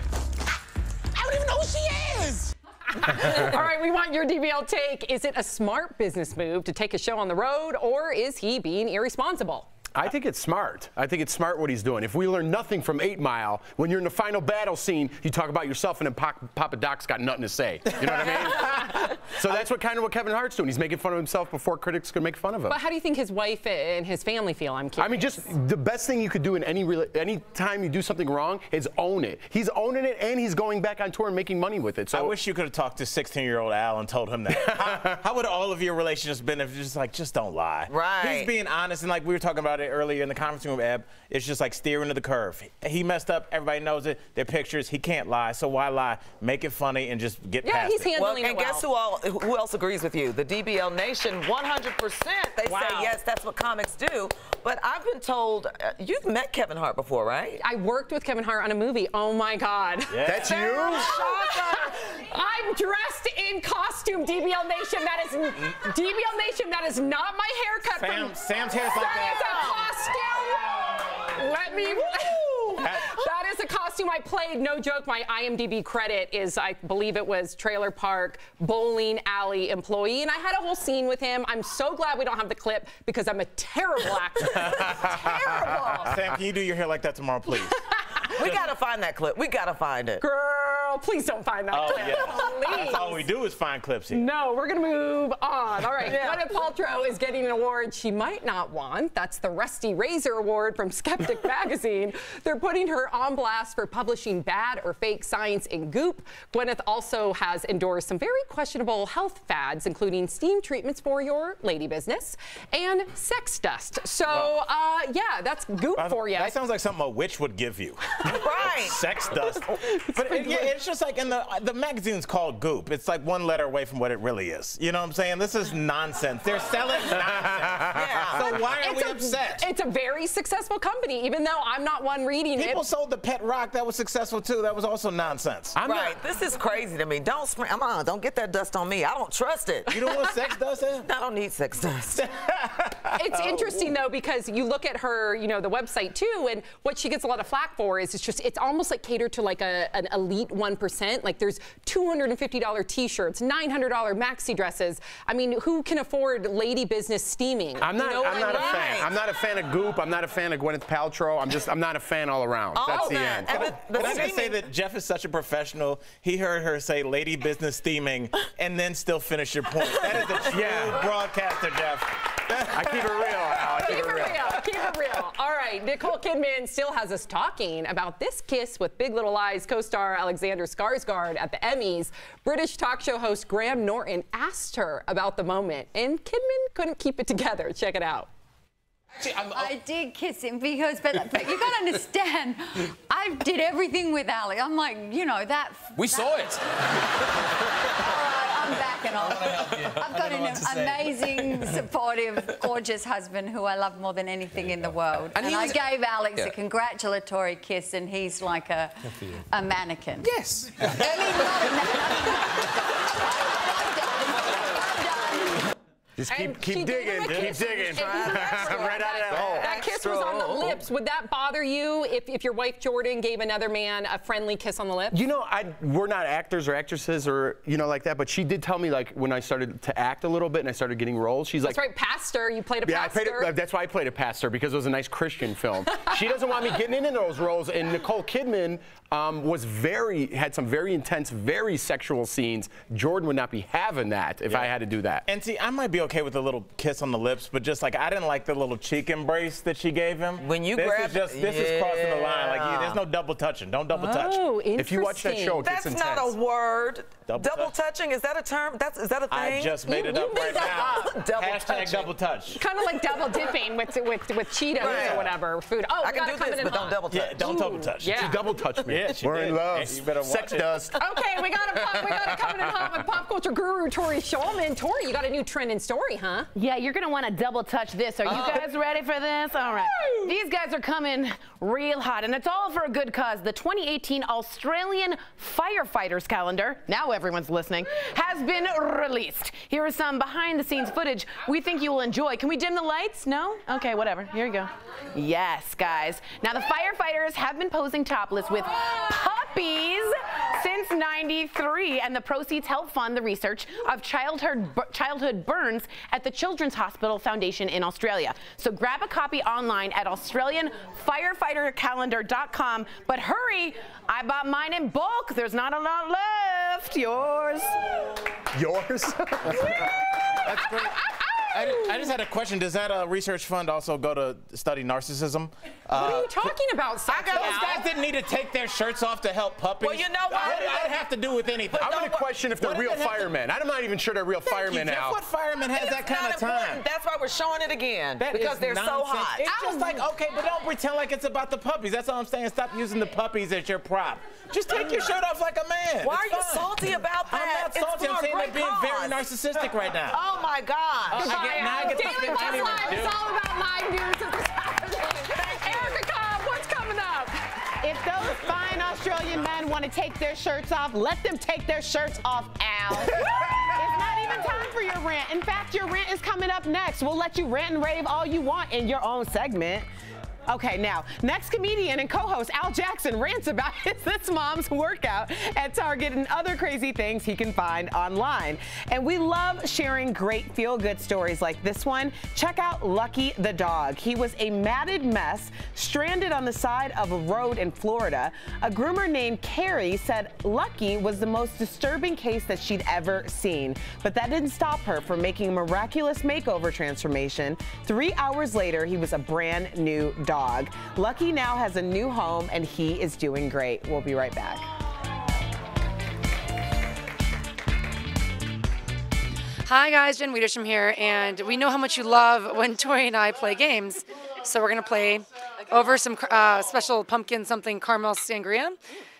I don't even know who she is. All right, we want your DBL take. Is it a smart business move to take a show on the road, or is he being irresponsible? I think it's smart. I think it's smart what he's doing. If we learn nothing from 8 Mile, when you're in the final battle scene, you talk about yourself and then Papa Doc's got nothing to say. You know what I mean? So that's what Kevin Hart's doing. He's making fun of himself before critics can make fun of him. But how do you think his wife and his family feel? I'm curious. I mean, just the best thing you could do in any time you do something wrong is own it. He's owning it, and he's going back on tour and making money with it. So I wish you could have talked to 16-year-old Al and told him that. How would all of your relationships been if just like, just don't lie? Right. He's being honest, and like we were talking about it earlier in the conference room, Eb, it's just like steering to the curve. He messed up. Everybody knows it. They're pictures. He can't lie. So why lie? Make it funny and just get past it. He's handling it well. And guess who else agrees with you? The DBL Nation, 100%. They say, yes, that's what comics do. But I've been told, you've met Kevin Hart before, right? I worked with Kevin Hart on a movie. Oh, my God. Yeah. That's you? I'm dressed in costume, DBL Nation. That is DBL Nation. That is not my haircut. Sam's hair's like that. That is a costume. Let me. That is a costume costume I played, no joke, my IMDb credit is, I believe it was Trailer Park Bowling Alley employee, and I had a whole scene with him. I'm so glad we don't have the clip because I'm a terrible actress. Terrible. Sam, can you do your hair like that tomorrow, please? We gotta find that clip. We gotta find it. Girl, please don't find that clip. Yeah. Please. That's all we do is find clips here. No, we're going to move on. All right, Gwyneth Paltrow is getting an award she might not want. That's the Rusty Razor Award from Skeptic Magazine. They're putting her on blast for publishing bad or fake science in Goop. Gwyneth also has endorsed some very questionable health fads, including steam treatments for your lady business and sex dust. So, yeah, that's Goop for you. That sounds like something a witch would give you. Right. Sex dust. But it's just like in the magazine's called Goop. It's like one letter away from what it really is. You know what I'm saying? This is nonsense. They're selling nonsense. Yeah. So why are we upset? It's a very successful company, even though I'm not one reading it. People sold the Pet Rock. That was successful too. That was also nonsense. This is crazy to me. Don't get that dust on me. I don't trust it. You don't want sex dust? I don't need sex dust. It's interesting though because you look at her, the website too, and what she gets a lot of flack for is it's almost like catered to like an elite 1%. Like there's $250 t-shirts, $900 maxi dresses. I mean, who can afford lady business steaming? I'm not a fan. I'm not a fan of Goop. I'm not a fan of Gwyneth Paltrow. I'm not a fan all around. That's the end. Can I just say that Jeff is such a professional? He heard her say lady business steaming and then still finish your point. That is a true broadcaster, Jeff. I keep it real, Al. Keep it real. Keep it real. All right, Nicole Kidman still has us talking about this kiss with Big Little Lies co-star Alexander Skarsgård at the Emmys. British talk show host Graham Norton asked her about the moment, and Kidman couldn't keep it together. Check it out. I did kiss him because, but you got to understand, I did everything with Ali. I'm like, that. We saw it. I'm backing off. I've got an amazing, supportive, gorgeous husband who I love more than anything in the world. And I gave Alex a congratulatory kiss, and he's like a mannequin. Yes. Just keep digging. Keep digging. Right out of that hole. That kiss was on the lips. Would that bother you if your wife Jordan gave another man a friendly kiss on the lips? We're not actors or actresses or like that, but she did tell me like when I started to act a little bit and I started getting roles, she's like, that's right, pastor. You played a pastor. Yeah, that's why I played a pastor, because it was a nice Christian film. She doesn't want me getting into those roles, and Nicole Kidman had some very intense, very sexual scenes. Jordan would not be having that if I had to do that. And see, I might be okay with a little kiss on the lips, but just like I didn't like the little cheek embrace that she gave him. When you grab, this is crossing the line. Like there's no double touching. Don't double touch. Oh, interesting. If you watch that show, it gets intense. That's not a word. Double touching, is that a term? Is that a thing? I just made it up right now. Hashtag double touch. Kind of like double dipping with Cheetos or whatever food. Oh, I can do this, but don't double touch. Yeah, don't double touch. Yeah. She double touched me. Yeah, we're in love. You better watch Sex dust. Okay, we got to come in hot with pop culture guru Tori Shulman. Tori, you got a new trending story, huh? Yeah, you're gonna want to double touch this. Are you guys ready for this? All right. These guys are coming real hot, and it's all for a good cause. The 2018 Australian Firefighters Calendar, now everyone's listening, has been released. Here is some behind-the-scenes footage we think you will enjoy. Can we dim the lights? No? Okay, whatever. Here you go. Yes, guys. Now, the firefighters have been posing topless with puppies since '93, and the proceeds help fund the research of childhood burns at the Children's Hospital Foundation in Australia. So grab a copy online at AustralianFirefighterCalendar.com. But hurry, I bought mine in bulk. There's not a lot left. Yours. Yours? That's great. I just had a question. Does that research fund also go to study narcissism? What are you talking about, Those guys didn't need to take their shirts off to help puppies. Well, you know what? What did that have to do with anything? I'm going to question if they're real firemen. I'm not even sure they're real firemen now. What fireman has that kind of time? That's why we're showing it again. Because they're so hot. It's just like, okay, but don't pretend like it's about the puppies. That's all I'm saying. Stop using the puppies as your prop. Just take your shirt off like a man. Why are you salty about that? I'm not salty. I'm saying they're being very narcissistic right now. Oh, my God. Daily Blast Live. It's all about live news of this happening. Erica Cobb, what's coming up? If those fine Australian men want to take their shirts off, let them take their shirts off, Al. It's not even time for your rant. In fact, your rant is coming up next. We'll let you rant and rave all you want in your own segment. Okay, now, next comedian and co-host Al Jackson rants about this mom's workout at Target and other crazy things he can find online. And we love sharing great feel-good stories like this one. Check out Lucky the dog. He was a matted mess stranded on the side of a road in Florida. A groomer named Carrie said Lucky was the most disturbing case that she'd ever seen. But that didn't stop her from making a miraculous makeover transformation. 3 hours later, he was a brand new dog. Lucky now has a new home and he is doing great. We'll be right back. Hi guys, Jen Wiedersham here, and we know how much you love when Tori and I play games, so we're going to play over some special pumpkin something caramel sangria.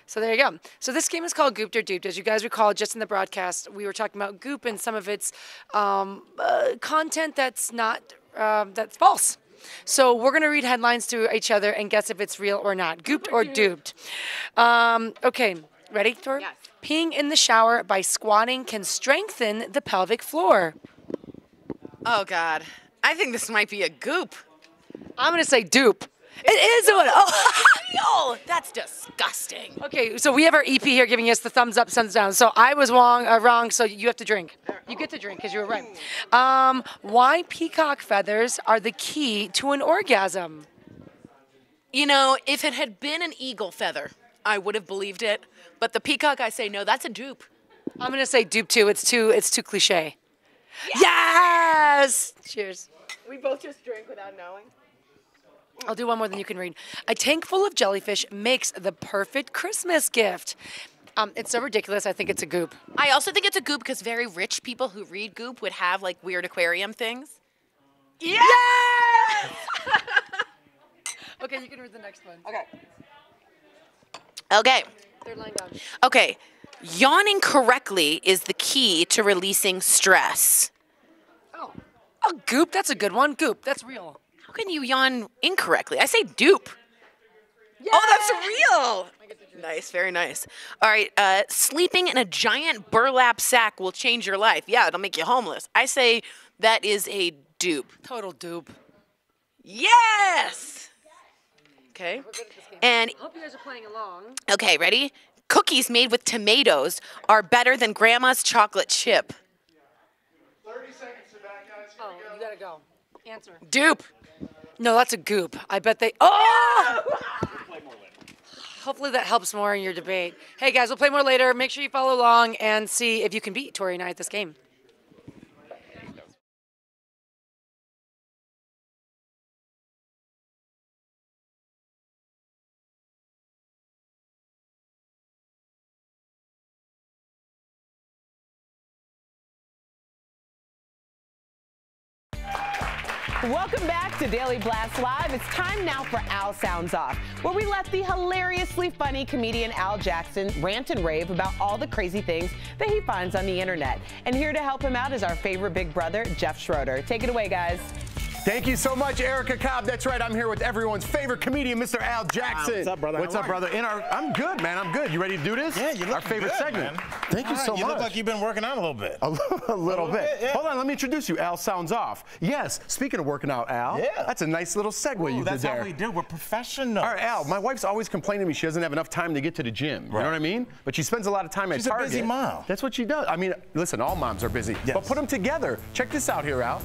So there you go. So this game is called Gooped or Duped. As you guys recall, just in the broadcast, we were talking about Goop and some of its content that's false. So we're going to read headlines to each other and guess if it's real or not. Gooped or duped. Okay, ready, Tori? Yes. Peeing in the shower by squatting can strengthen the pelvic floor. Oh, God. I think this might be a goop. I'm going to say dupe. It is one. Oh, that's disgusting. Okay, so we have our EP here giving us the thumbs up, thumbs down. So I was wrong, so you have to drink. You get to drink because you were right. Why peacock feathers are the key to an orgasm? You know, if it had been an eagle feather, I would have believed it. But the peacock, I say no, that's a dupe. I'm going to say dupe too. It's too cliche. Yes! Cheers. We both just drank without knowing. I'll do one more than you can read. A tank full of jellyfish makes the perfect Christmas gift. It's so ridiculous, I think it's a goop. I also think it's a goop because very rich people who read goop would have, like, weird aquarium things. Yes! Okay, you can read the next one. Okay. Third line down. Okay. Yawning correctly is the key to releasing stress. Oh, goop, that's a good one. Goop, that's real. How can you yawn incorrectly? I say dupe. Yay! Oh, that's real. Nice, very nice. All right, sleeping in a giant burlap sack will change your life. Yeah, it'll make you homeless. I say that is a dupe. Total dupe. Yes! Okay. And I hope you guys are playing along. okay, ready? Cookies made with tomatoes are better than Grandma's chocolate chip. 30 seconds to back, guys. Oh, you gotta go. Answer. Dupe. No, that's a goop. I bet they. Oh! Hopefully that helps more in your debate. Hey guys, we'll play more later. Make sure you follow along and see if you can beat Tori and I at this game. Welcome back to Daily Blast Live. It's time now for Al Sounds Off, where we let the hilariously funny comedian Al Jackson rant and rave about all the crazy things that he finds on the internet. And here to help him out is our favorite big brother, Jeff Schroeder. Take it away, guys. Thank you so much, Erica Cobb. That's right, I'm here with everyone's favorite comedian, Mr. Al Jackson. What's up, brother? What's up, brother? I'm good, man. I'm good. You ready to do this? Yeah, you look our favorite good, segment. Man. Thank you so much. You look like you've been working out a little bit. A little bit. Yeah. Hold on, let me introduce you. Al Sounds Off. Yes, speaking of working out, Al. Yeah. That's a nice little segue you did there. That's how we do. We're professionals. All right, Al, my wife's always complaining to me she doesn't have enough time to get to the gym. You know what I mean? But she spends a lot of time at Target. She's a busy mom. That's what she does. I mean, listen, all moms are busy. Yes. But put them together. Check this out here, Al.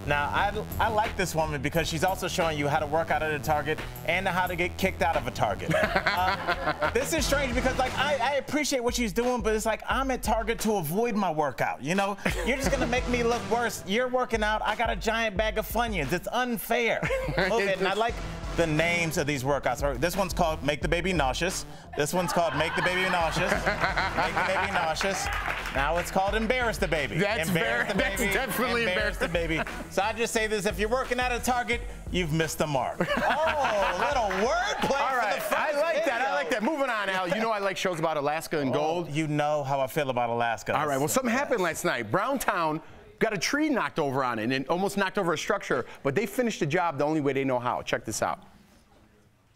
Now, I like this woman because she's also showing you how to work out at a Target and how to get kicked out of a Target. This is strange because, like, I appreciate what she's doing, but it's like I'm at Target to avoid my workout, you know? You're just going to make me look worse. You're working out. I got a giant bag of Funyuns. It's unfair. Okay, and I like the names of these workouts. This one's called Make the Baby Nauseous. This one's called Make the Baby Nauseous. Make the Baby Nauseous. Now it's called Embarrass the Baby. That's definitely Embarrass the Baby. So I just say this, if you're working at a Target, you've missed the mark. Oh, little wordplay. All right, I like that. I like that. Moving on, Al. You know I like shows about Alaska and gold. You know how I feel about Alaska. All right, well, something happened last night. Browntown got a tree knocked over on it and almost knocked over a structure, but they finished the job the only way they know how. Check this out.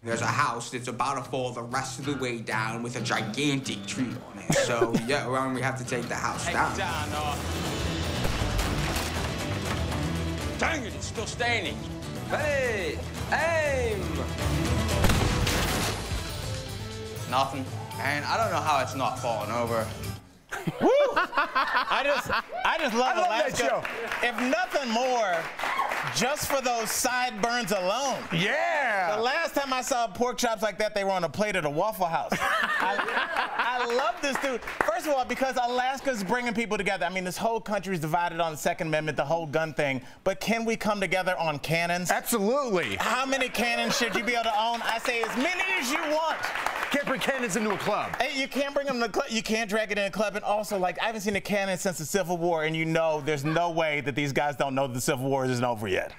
There's a house that's about to fall the rest of the way down with a gigantic tree on it. So, yeah, well, we have to take the house down. Dang it, it's still standing. Ready, aim. Nothing. And I don't know how it's not falling over. Woo! I just love Alaska. If nothing more, just for those sideburns alone. Yeah. The last time I saw pork chops like that, they were on a plate at a Waffle House. I love this dude. First of all, because Alaska's bringing people together. I mean, this whole country is divided on the Second Amendment, the whole gun thing. But can we come together on cannons? Absolutely. How many cannons should you be able to own? I say as many as you want. Can't bring cannons into a club. Hey, you can't bring them to the club. You can't drag it in a club. And also, like, I haven't seen a cannon since the Civil War, and you know there's no way that these guys don't know the Civil War isn't over yet.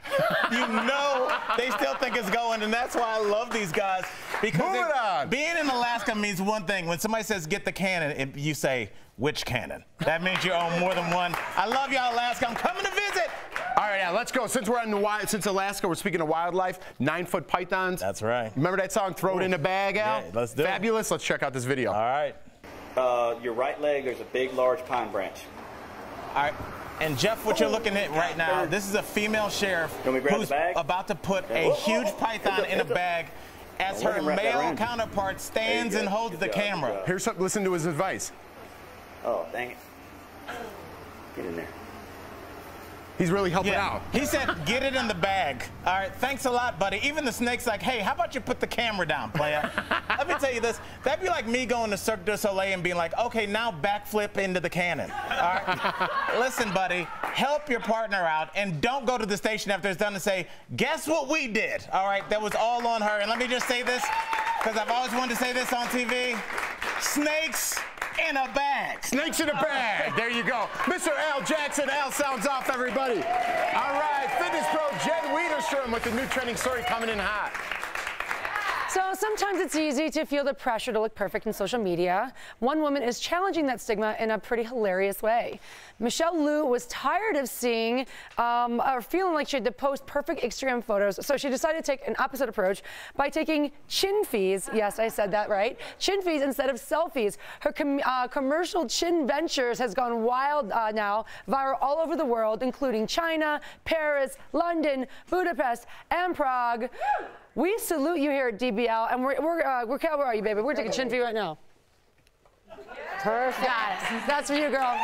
You know they still think it's going, and that's why I love these guys. Because being in Alaska means one thing. When somebody says, get the cannon, you say, which cannon? That means you own more than one. I love y'all, Alaska. I'm coming to visit. All right, now let's go. Since we're on the since Alaska, we're speaking of wildlife. 9-foot pythons. That's right. Remember that song, Throw It in a Bag, Al? Yeah, let's do it. Fabulous. Let's check out this video. All right. Your right leg, there's a big, large pine branch. All right. And Jeff, what you're looking at right now, this is a female sheriff who's about to put a huge python in a bag as her male counterpart stands and holds the camera. Here's something. Listen to his advice. Oh, dang it. Get in there. He's really helping out. He said, get it in the bag. All right, thanks a lot, buddy. Even the snake's like, hey, how about you put the camera down, player? Let me tell you this. That'd be like me going to Cirque du Soleil and being like, okay, now backflip into the cannon. All right? Listen, buddy, help your partner out and don't go to the station after it's done and say, guess what we did? All right, that was all on her. And let me just say this, because I've always wanted to say this on TV. Snakes in a bag. Snakes in a bag. There you go. Mr. Al Jackson. Al sounds off, everybody. All right, fitness pro Jen Wiederstrom with the new trending story coming in hot. So sometimes it's easy to feel the pressure to look perfect in social media. One woman is challenging that stigma in a pretty hilarious way. Michelle Liu was tired of seeing or feeling like she had to post perfect Instagram photos, so she decided to take an opposite approach by taking chin fees. Yes, I said that right. Chin fees instead of selfies. Her commercial chin ventures has gone wild now, viral all over the world, including China, Paris, London, Budapest, and Prague. We salute you here at DBL, and where are you, baby? We're taking chin fee right now. Perfect. Got it. That's for you, girl.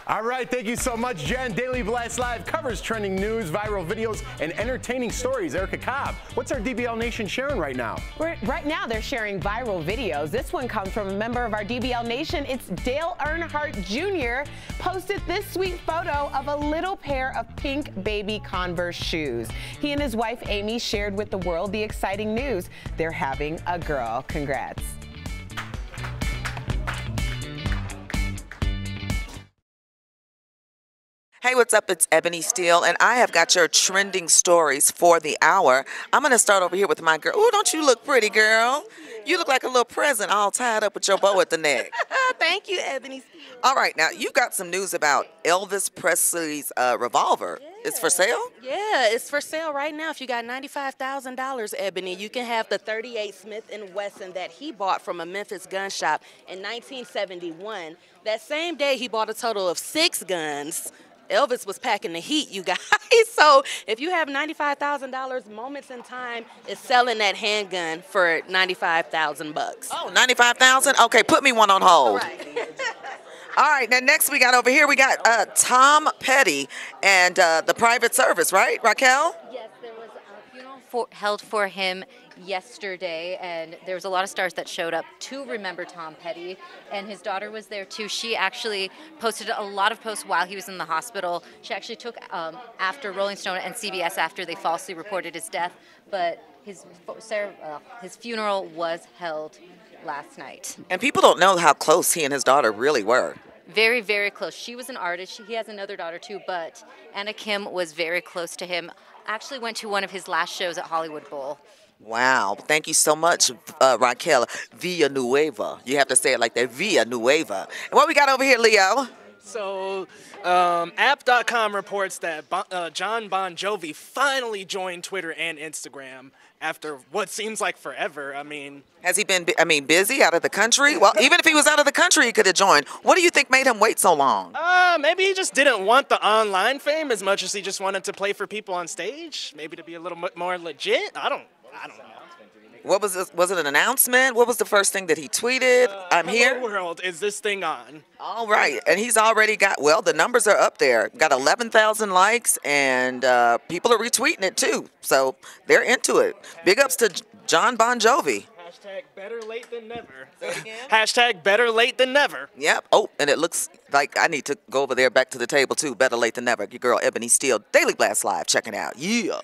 All right, thank you so much, Jen. Daily Blast Live covers trending news, viral videos, and entertaining stories. Erica Cobb, what's our DBL Nation sharing right now? Right now, they're sharing viral videos. This one comes from a member of our DBL Nation. It's Dale Earnhardt Jr. posted this sweet photo of a little pair of pink baby Converse shoes. He and his wife, Amy, shared with the world the exciting news. They're having a girl. Congrats. Hey, what's up? It's Ebony Steele, and I have got your trending stories for the hour. I'm going to start over here with my girl. Ooh, don't you look pretty, girl? You look like a little present all tied up with your bow at the neck. Thank you, Ebony. All right, now, you got some news about Elvis Presley's revolver. It's for sale? Yeah, it's for sale right now. If you got $95,000, Ebony, you can have the .38 Smith & Wesson that he bought from a Memphis gun shop in 1971. That same day, he bought a total of 6 guns. Elvis was packing the heat, you guys. So if you have $95,000, Moments in Time is selling that handgun for $95,000. Oh, $95,000? Okay, put me one on hold. All right. All right, now next we got over here, we got Tom Petty and the Private Service, right, Raquel? Yes, there was a funeral held for him yesterday, and there was a lot of stars that showed up to remember Tom Petty, and his daughter was there too. She actually posted a lot of posts while he was in the hospital. She actually took after Rolling Stone and CBS after they falsely reported his death, but his funeral was held last night. And people don't know how close he and his daughter really were. Very, very close. She was an artist. He has another daughter too, but Anna Kim was very close to him. Actually went to one of his last shows at Hollywood Bowl. Wow. Thank you so much, Raquel Villanueva. You have to say it like that, Villanueva. And what we got over here, Leo? So, App.com reports that Jon Bon Jovi finally joined Twitter and Instagram after what seems like forever. I mean, has he been, busy out of the country? Well, even if he was out of the country, he could have joined. What do you think made him wait so long? Maybe he just didn't want the online fame as much as he just wanted to play for people on stage. Maybe to be a little bit more legit. I don't know. What was this? Was it an announcement? What was the first thing that he tweeted? I'm here. Hello world, is this thing on? All right, and he's already got, well, the numbers are up there. Got 11,000 likes, and people are retweeting it too. So they're into it. Big ups to Jon Bon Jovi. Hashtag better late than never. Hashtag better late than never. Yep. Oh, and it looks like I need to go over there back to the table too. Better late than never. Your girl Ebony Steele, Daily Blast Live, checking out. Yeah.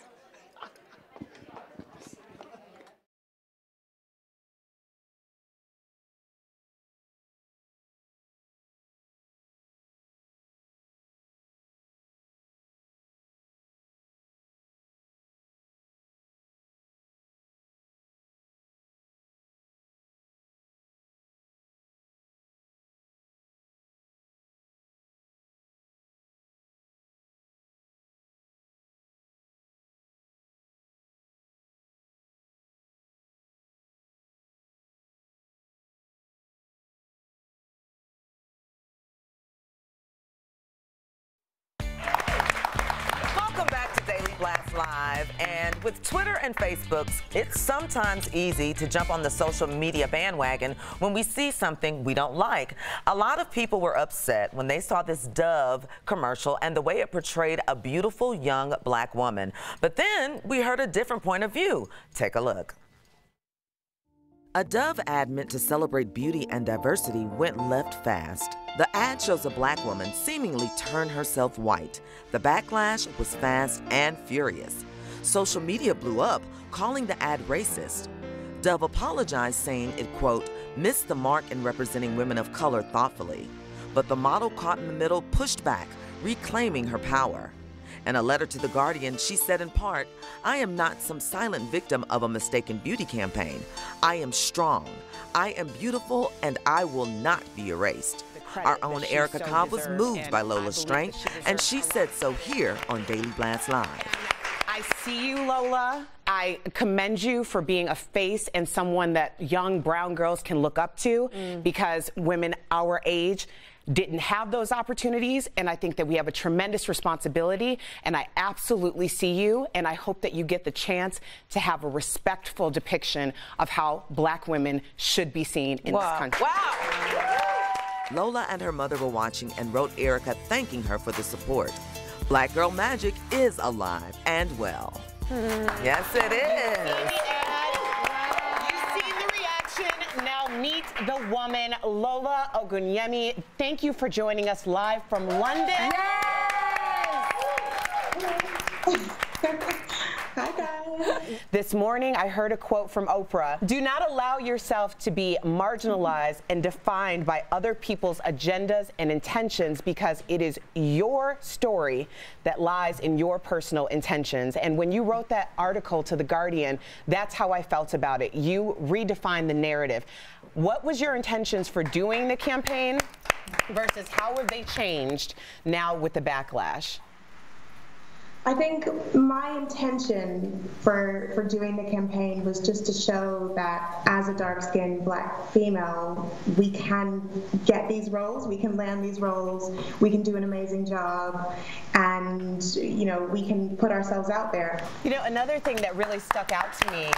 Blast Live, and with Twitter and Facebook, it's sometimes easy to jump on the social media bandwagon when we see something we don't like. A lot of people were upset when they saw this Dove commercial and the way it portrayed a beautiful young black woman. But then we heard a different point of view. Take a look. A Dove ad meant to celebrate beauty and diversity went left fast. The ad shows a black woman seemingly turn herself white. The backlash was fast and furious. Social media blew up, calling the ad racist. Dove apologized, saying it, quote, missed the mark in representing women of color thoughtfully. But the model caught in the middle pushed back, reclaiming her power. In a letter to The Guardian, she said in part, I am not some silent victim of a mistaken beauty campaign. I am strong. I am beautiful, and I will not be erased. Our own Erica Cobb was moved by Lola's strength, and she said so here on Daily Blast Live. I see you, Lola. I commend you for being a face and someone that young brown girls can look up to, because women our age didn't have those opportunities, and I think that we have a tremendous responsibility, and I absolutely see you, and I hope that you get the chance to have a respectful depiction of how black women should be seen in this country. Wow. Lola and her mother were watching and wrote Erica thanking her for the support. Black Girl Magic is alive and well. Yes, it is. You've seen the reaction. Now meet the woman, Lola Ogunyemi. Thank you for joining us live from London. Hi, guys. This morning, I heard a quote from Oprah. Do not allow yourself to be marginalized and defined by other people's agendas and intentions, because it is your story that lies in your personal intentions. And when you wrote that article to The Guardian, that's how I felt about it. You redefined the narrative. What was your intentions for doing the campaign versus how have they changed now with the backlash? I think my intention for doing the campaign was just to show that as a dark-skinned black female, we can get these roles, we can land these roles, we can do an amazing job, and, you know, we can put ourselves out there. You know, another thing that really stuck out to me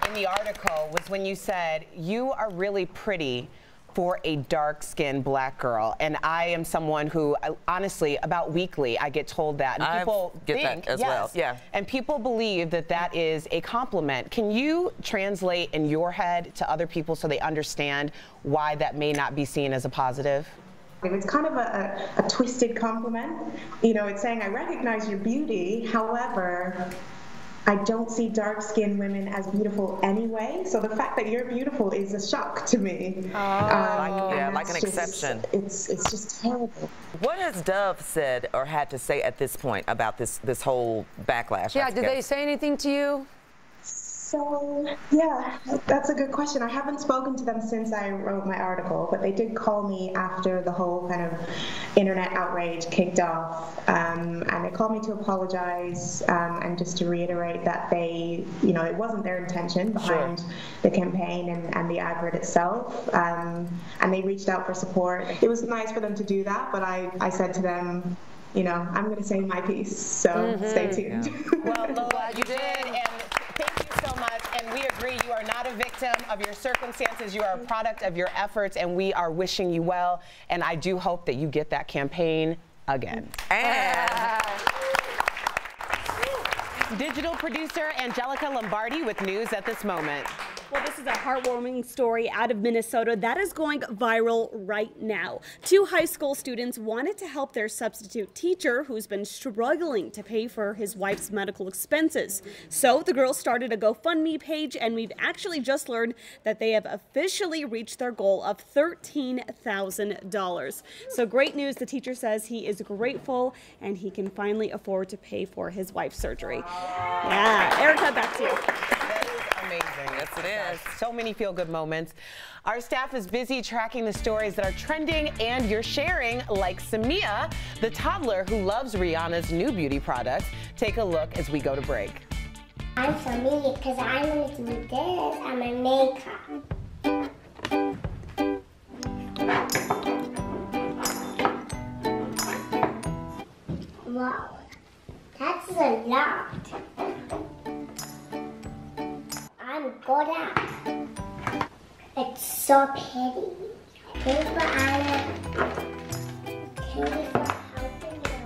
in the article was when you said, you are really pretty for a dark-skinned black girl. And I am someone who, honestly, about weekly, I get told that. And people think, that as well. Yeah. And people believe that that is a compliment. Can you translate in your head to other people so they understand why that may not be seen as a positive? It's kind of a twisted compliment. You know, it's saying, I recognize your beauty, however, I don't see dark-skinned women as beautiful anyway, so the fact that you're beautiful is a shock to me. Like an exception. It's just terrible. What has Dove said or had to say at this point about this whole backlash? Yeah, did they say anything to you? So, yeah, that's a good question. I haven't spoken to them since I wrote my article, but they did call me after the whole kind of internet outrage kicked off. And they called me to apologize and just to reiterate that they, you know, it wasn't their intention behind the campaign and the advert itself. And they reached out for support. It was nice for them to do that, but I said to them, you know, I'm going to say my piece, so stay tuned. Well, Lola, you did, and thank you so much. And we agree, you are not a victim of your circumstances. You are a product of your efforts, and we are wishing you well. And I do hope that you get that campaign again. And digital producer Angelica Lombardi with news at this moment. Well, this is a heartwarming story out of Minnesota that is going viral right now. 2 high school students wanted to help their substitute teacher who's been struggling to pay for his wife's medical expenses. So the girls started a GoFundMe page, and we've actually just learned that they have officially reached their goal of $13,000. So great news. The teacher says he is grateful and he can finally afford to pay for his wife's surgery. Yeah, Erica, back to you. Amazing. Yes, it is. So many feel-good moments. Our staff is busy tracking the stories that are trending and you're sharing, like Samia, the toddler who loves Rihanna's new beauty products. Take a look as we go to break. I'm Samia because I'm going to do this on my makeup. Wow, that's a lot. I'm good at it. It's so pretty. Thanks for Anna.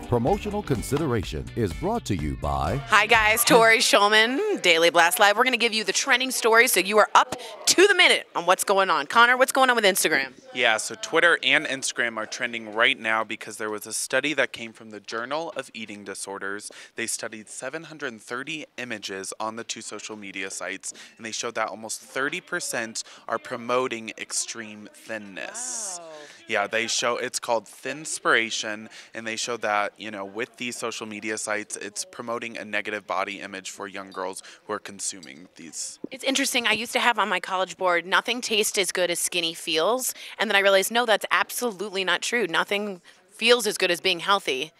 Promotional consideration is brought to you by... Hi guys, Tori Schulman, Daily Blast Live. We're going to give you the trending stories so you are up to the minute on what's going on. Connor, what's going on with Instagram? Yeah, so Twitter and Instagram are trending right now because there was a study that came from the Journal of Eating Disorders. They studied 730 images on the 2 social media sites, and they showed that almost 30% are promoting extreme thinness. Wow. Yeah, they show, it's called Thinspiration, and they show that, you know, with these social media sites, it's promoting a negative body image for young girls who are consuming these. It's interesting. I used to have on my college board, nothing tastes as good as skinny feels. And then I realized, no, that's absolutely not true. Nothing feels as good as being healthy.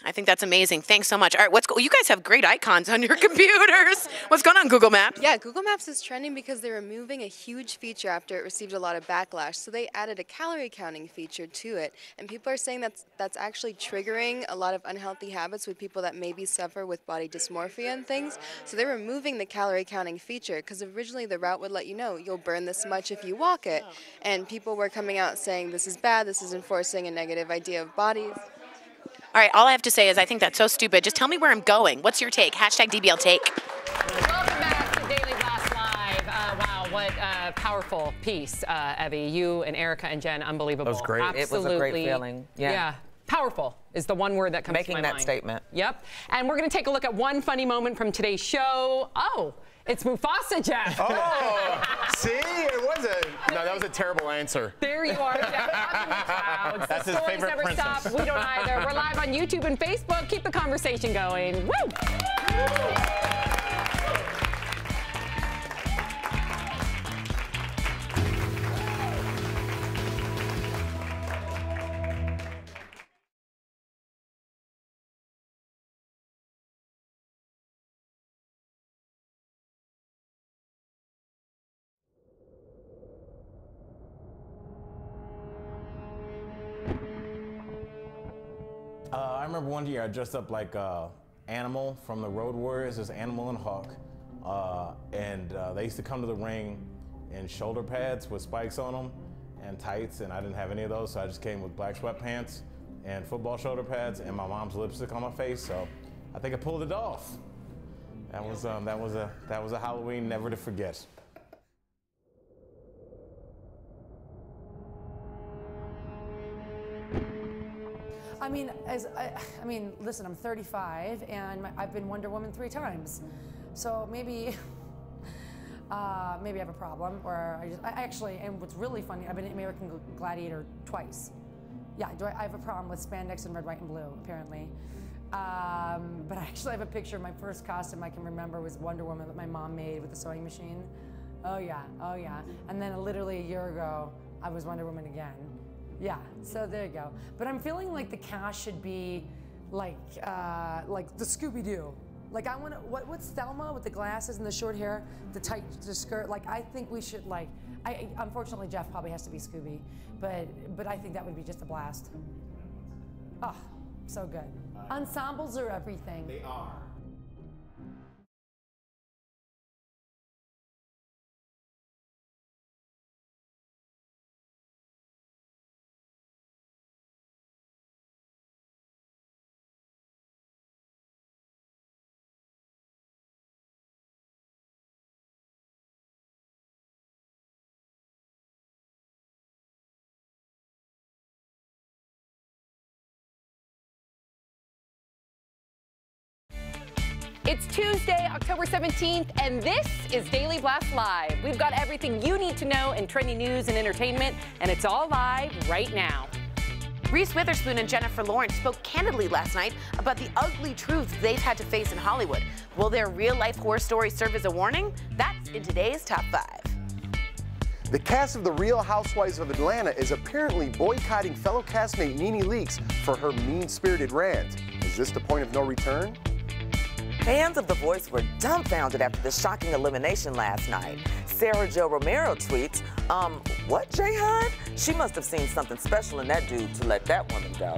I think that's amazing. Thanks so much. All right, you guys have great icons on your computers. What's going on, Google Maps? Yeah, Google Maps is trending because they're removing a huge feature after it received a lot of backlash. So they added a calorie counting feature to it. And people are saying that's actually triggering a lot of unhealthy habits with people that maybe suffer with body dysmorphia and things. So they're removing the calorie counting feature because originally the route would let you know you'll burn this much if you walk it. And people were coming out saying this is bad, this is enforcing a negative idea of bodies. All right, all I have to say is I think that's so stupid. Just tell me where I'm going. What's your take? Hashtag DBL Take. Welcome back to Daily Blast Live. Wow, what a powerful piece, Evie. You and Erica and Jen, unbelievable. That was great. Absolutely. It was a great feeling. Yeah. Powerful is the one word that comes to my mind. Making that statement. Yep. And we're going to take a look at one funny moment from today's show. Oh, it's Mufasa, Jeff. Oh, see? It wasn't. No, that was a terrible answer. There you are, Jeff. That's the his stories favorite never princess. stop. We don't either. We're live on YouTube and Facebook. Keep the conversation going. Woo! I remember one year I dressed up like Animal from the Road Warriors. There's Animal and Hawk. And they used to come to the ring in shoulder pads with spikes on them and tights, and I didn't have any of those, so I just came with black sweatpants and football shoulder pads and my mom's lipstick on my face, so I think I pulled it off. That was a Halloween never to forget. I mean, listen, I'm 35 and I've been Wonder Woman 3 times. So maybe I have a problem, or I actually, and what's really funny, I've been an American Gladiator twice. Yeah, I have a problem with spandex and red, white, and blue, apparently. But I actually have a picture of my first costume I can remember was Wonder Woman that my mom made with the sewing machine. Oh yeah, oh yeah. And then literally a year ago, I was Wonder Woman again. Yeah, so there you go. But I'm feeling like the cast should be like the Scooby-Doo. Like I want to, what's Thelma with the glasses and the short hair, the skirt? Like I think we should unfortunately Jeff probably has to be Scooby, but I think that would be just a blast. Oh, so good. Ensembles are everything. They are. It's Tuesday, October 17th, and this is Daily Blast Live. We've got everything you need to know in trending news and entertainment, and it's all live right now. Reese Witherspoon and Jennifer Lawrence spoke candidly last night about the ugly truths they've had to face in Hollywood. Will their real-life horror stories serve as a warning? That's in today's Top 5. The cast of The Real Housewives of Atlanta is apparently boycotting fellow castmate Nene Leakes for her mean-spirited rant. Is this the point of no return? Fans of The Voice were dumbfounded after the shocking elimination last night. Sarah Jo Romero tweets, what, Jayhan? She must have seen something special in that dude to let that woman go.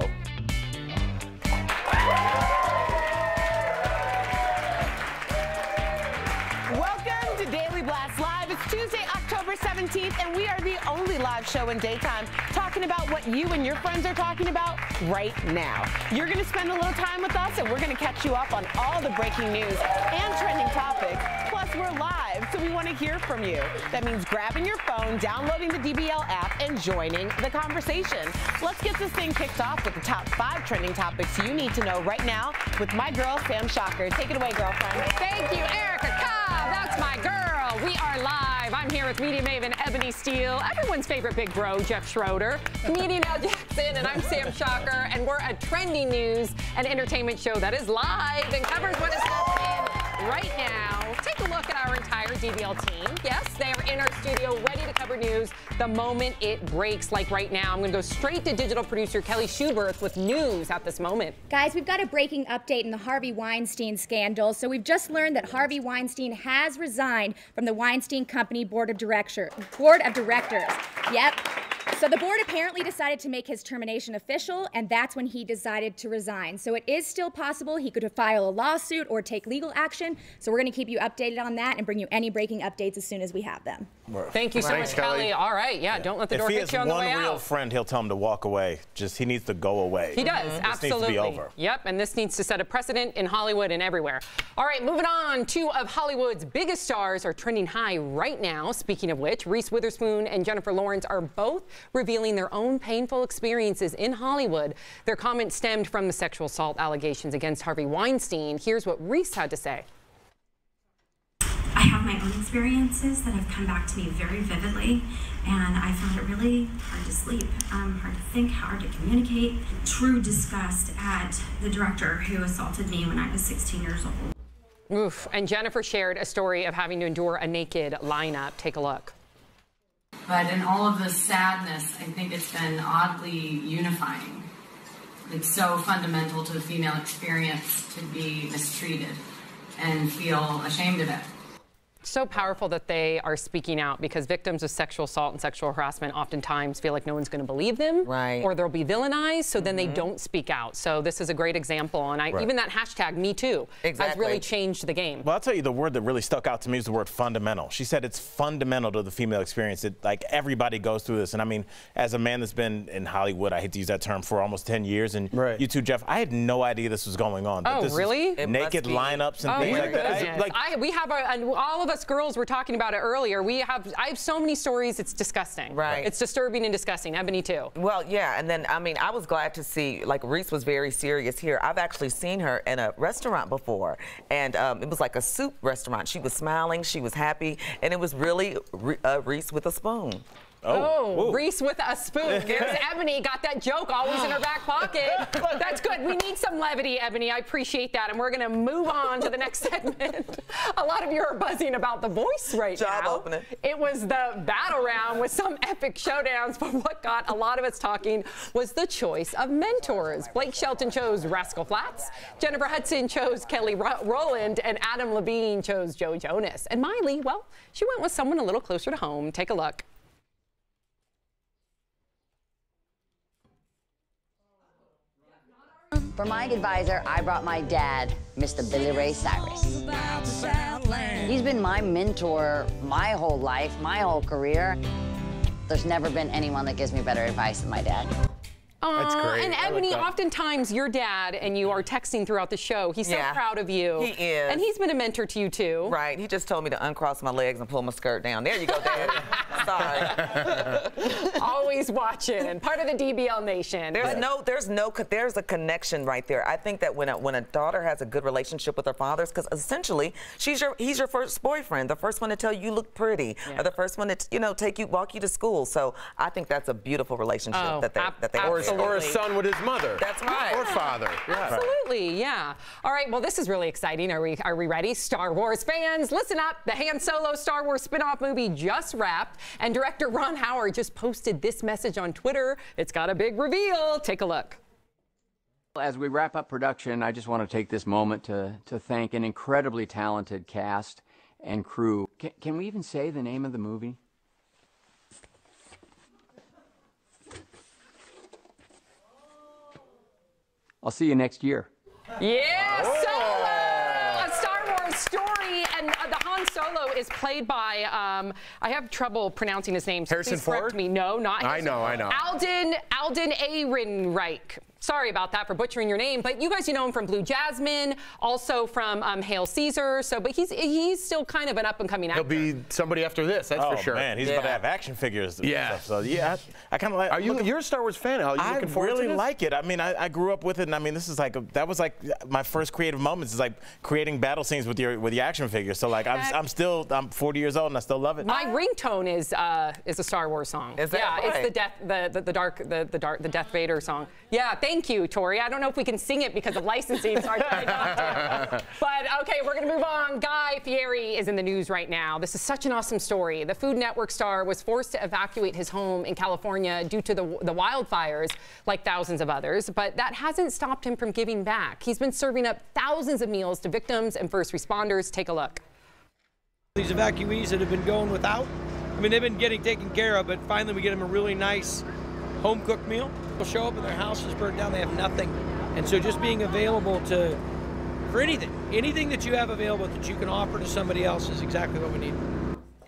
Welcome to Daily Blast Live. It's Tuesday, October 17th, and we are the only live show in daytime talking about what you and your friends are talking about right now. You're going to spend a little time with us, and we're going to catch you up on all the breaking news and trending topics. Plus, we're live, so we want to hear from you. That means grabbing your phone, downloading the DBL app, and joining the conversation. Let's get this thing kicked off with the top 5 trending topics you need to know right now with my girl, Sam Shocker. Take it away, girlfriend. Thank you, Erica Cobb. That's my girl. We are live. I'm here with media maven Ebony Steele, everyone's favorite big bro, Jeff Schroeder, comedian Al Jackson, and I'm Sam Shocker, and we're a trending news and entertainment show that is live and covers what is happening right now. Take a look at our entire DBL team. Yes, they are in our studio ready to cover news the moment it breaks, like right now. I'm going to go straight to digital producer Kelly Schuberth with news at this moment. Guys, we've got a breaking update in the Harvey Weinstein scandal. So we've just learned that Harvey Weinstein has resigned from the Weinstein Company Board of Directors. Yep. So the board apparently decided to make his termination official, and that's when he decided to resign. So it is still possible he could file a lawsuit or take legal action. So we're going to keep you updated on that and bring you any breaking updates as soon as we have them. Thank you so much, Kelly. All right, yeah, don't let the door hit you on the way out. If he has one real friend, he'll tell him to walk away. He needs to go away. He does, absolutely. This needs to be over. Yep, and this needs to set a precedent in Hollywood and everywhere. All right, moving on. 2 of Hollywood's biggest stars are trending high right now. Speaking of which, Reese Witherspoon and Jennifer Lawrence are both revealing their own painful experiences in Hollywood. Their comments stemmed from the sexual assault allegations against Harvey Weinstein. Here's what Reese had to say. I have my own experiences that have come back to me very vividly, and I found it really hard to sleep, hard to think, hard to communicate. True disgust at the director who assaulted me when I was 16 years old. Oof. And Jennifer shared a story of having to endure a naked lineup. Take a look. But in all of the sadness, I think it's been oddly unifying. It's so fundamental to the female experience to be mistreated and feel ashamed of it. So powerful that they are speaking out, because victims of sexual assault and sexual harassment oftentimes feel like no one's going to believe them, or they'll be villainized, so then they don't speak out. So this is a great example, and even that hashtag Me Too has really changed the game. Well, I'll tell you, the word that really stuck out to me is the word fundamental. She said it's fundamental to the female experience. Like, everybody goes through this, and I mean, as a man that's been in Hollywood, I hate to use that term, for almost 10 years, and you too, Jeff, I had no idea this was going on. But this really? Naked lineups and things like that. We have all of us girls were talking about it earlier. I have so many stories. It's disgusting. It's disturbing and disgusting. Ebony too. Well, yeah, and then I mean, I was glad to see, like, Reese was very serious here. I've actually seen her in a restaurant before, and it was like a soup restaurant. She was smiling, she was happy, and it was really Reese with a spoon. Oh, Reese with a spoon. There's Ebony, got that joke always in her back pocket. That's good. We need some levity, Ebony. I appreciate that. And we're going to move on to the next segment. A lot of you are buzzing about The Voice right now. Job opening. It was the battle round with some epic showdowns, but what got a lot of us talking was the choice of mentors. Blake Shelton chose Rascal Flatts, Jennifer Hudson chose Kelly Rowland, and Adam Levine chose Joe Jonas. And Miley, well, she went with someone a little closer to home. Take a look. For my advisor, I brought my dad, Mr. Billy Ray Cyrus. He's been my mentor my whole life, my whole career. There's never been anyone that gives me better advice than my dad. That's great. And Ebony, oftentimes your dad and you are texting throughout the show. He's so proud of you. He is. And he's been a mentor to you too. Right. He just told me to uncross my legs and pull my skirt down. There you go, Dad. Sorry. Always watching. Part of the DBL Nation. There's a connection right there. I think that when a daughter has a good relationship with her father, because essentially he's your first boyfriend, the first one to tell you look pretty, or the first one to walk you to school. So I think that's a beautiful relationship that they or a son with his mother. That's right. Or father. Yeah. Absolutely, yeah. All right, well, this is really exciting. Are we ready? Star Wars fans, listen up. The Han Solo Star Wars spin-off movie just wrapped, and director Ron Howard just posted this message on Twitter. It's got a big reveal. Take a look. As we wrap up production, I just want to take this moment to thank an incredibly talented cast and crew. Can we even say the name of the movie? I'll see you next year. Yeah, Solo! A Star Wars story, and the Han Solo is played by, I have trouble pronouncing his name, so Harrison please correct Ford? me. No, not Harrison. I know. Alden Ehrenreich. Sorry about that for butchering your name, but you guys, know him from Blue Jasmine, also from Hail Caesar. So, but he's still kind of an up-and-coming actor. He'll be somebody after this, that's for sure. Oh man, he's about to have action figures. Yeah. So yeah, I kind of like. You're a Star Wars fan? Are you looking forward to this? I really like it. I mean, I grew up with it, and I mean, this is that was like my first creative moments. Is like creating battle scenes with your action figures. So like, I'm 40 years old, and I still love it. My ringtone is a Star Wars song. Is that right? It's the Death Vader song. Yeah, thank you, Tori. I don't know if we can sing it because of licensing, so I tried not to. But okay, we're going to move on. Guy Fieri is in the news right now. This is such an awesome story. The Food Network star was forced to evacuate his home in California due to the wildfires, like thousands of others. But that hasn't stopped him from giving back. He's been serving up thousands of meals to victims and first responders. Take a look. These evacuees that have been going without, I mean, they've been getting taken care of, but finally we get them a really nice home-cooked meal. They'll show up and their house is burnt down, they have nothing. And so just being available for anything that you have available that you can offer to somebody else is exactly what we need.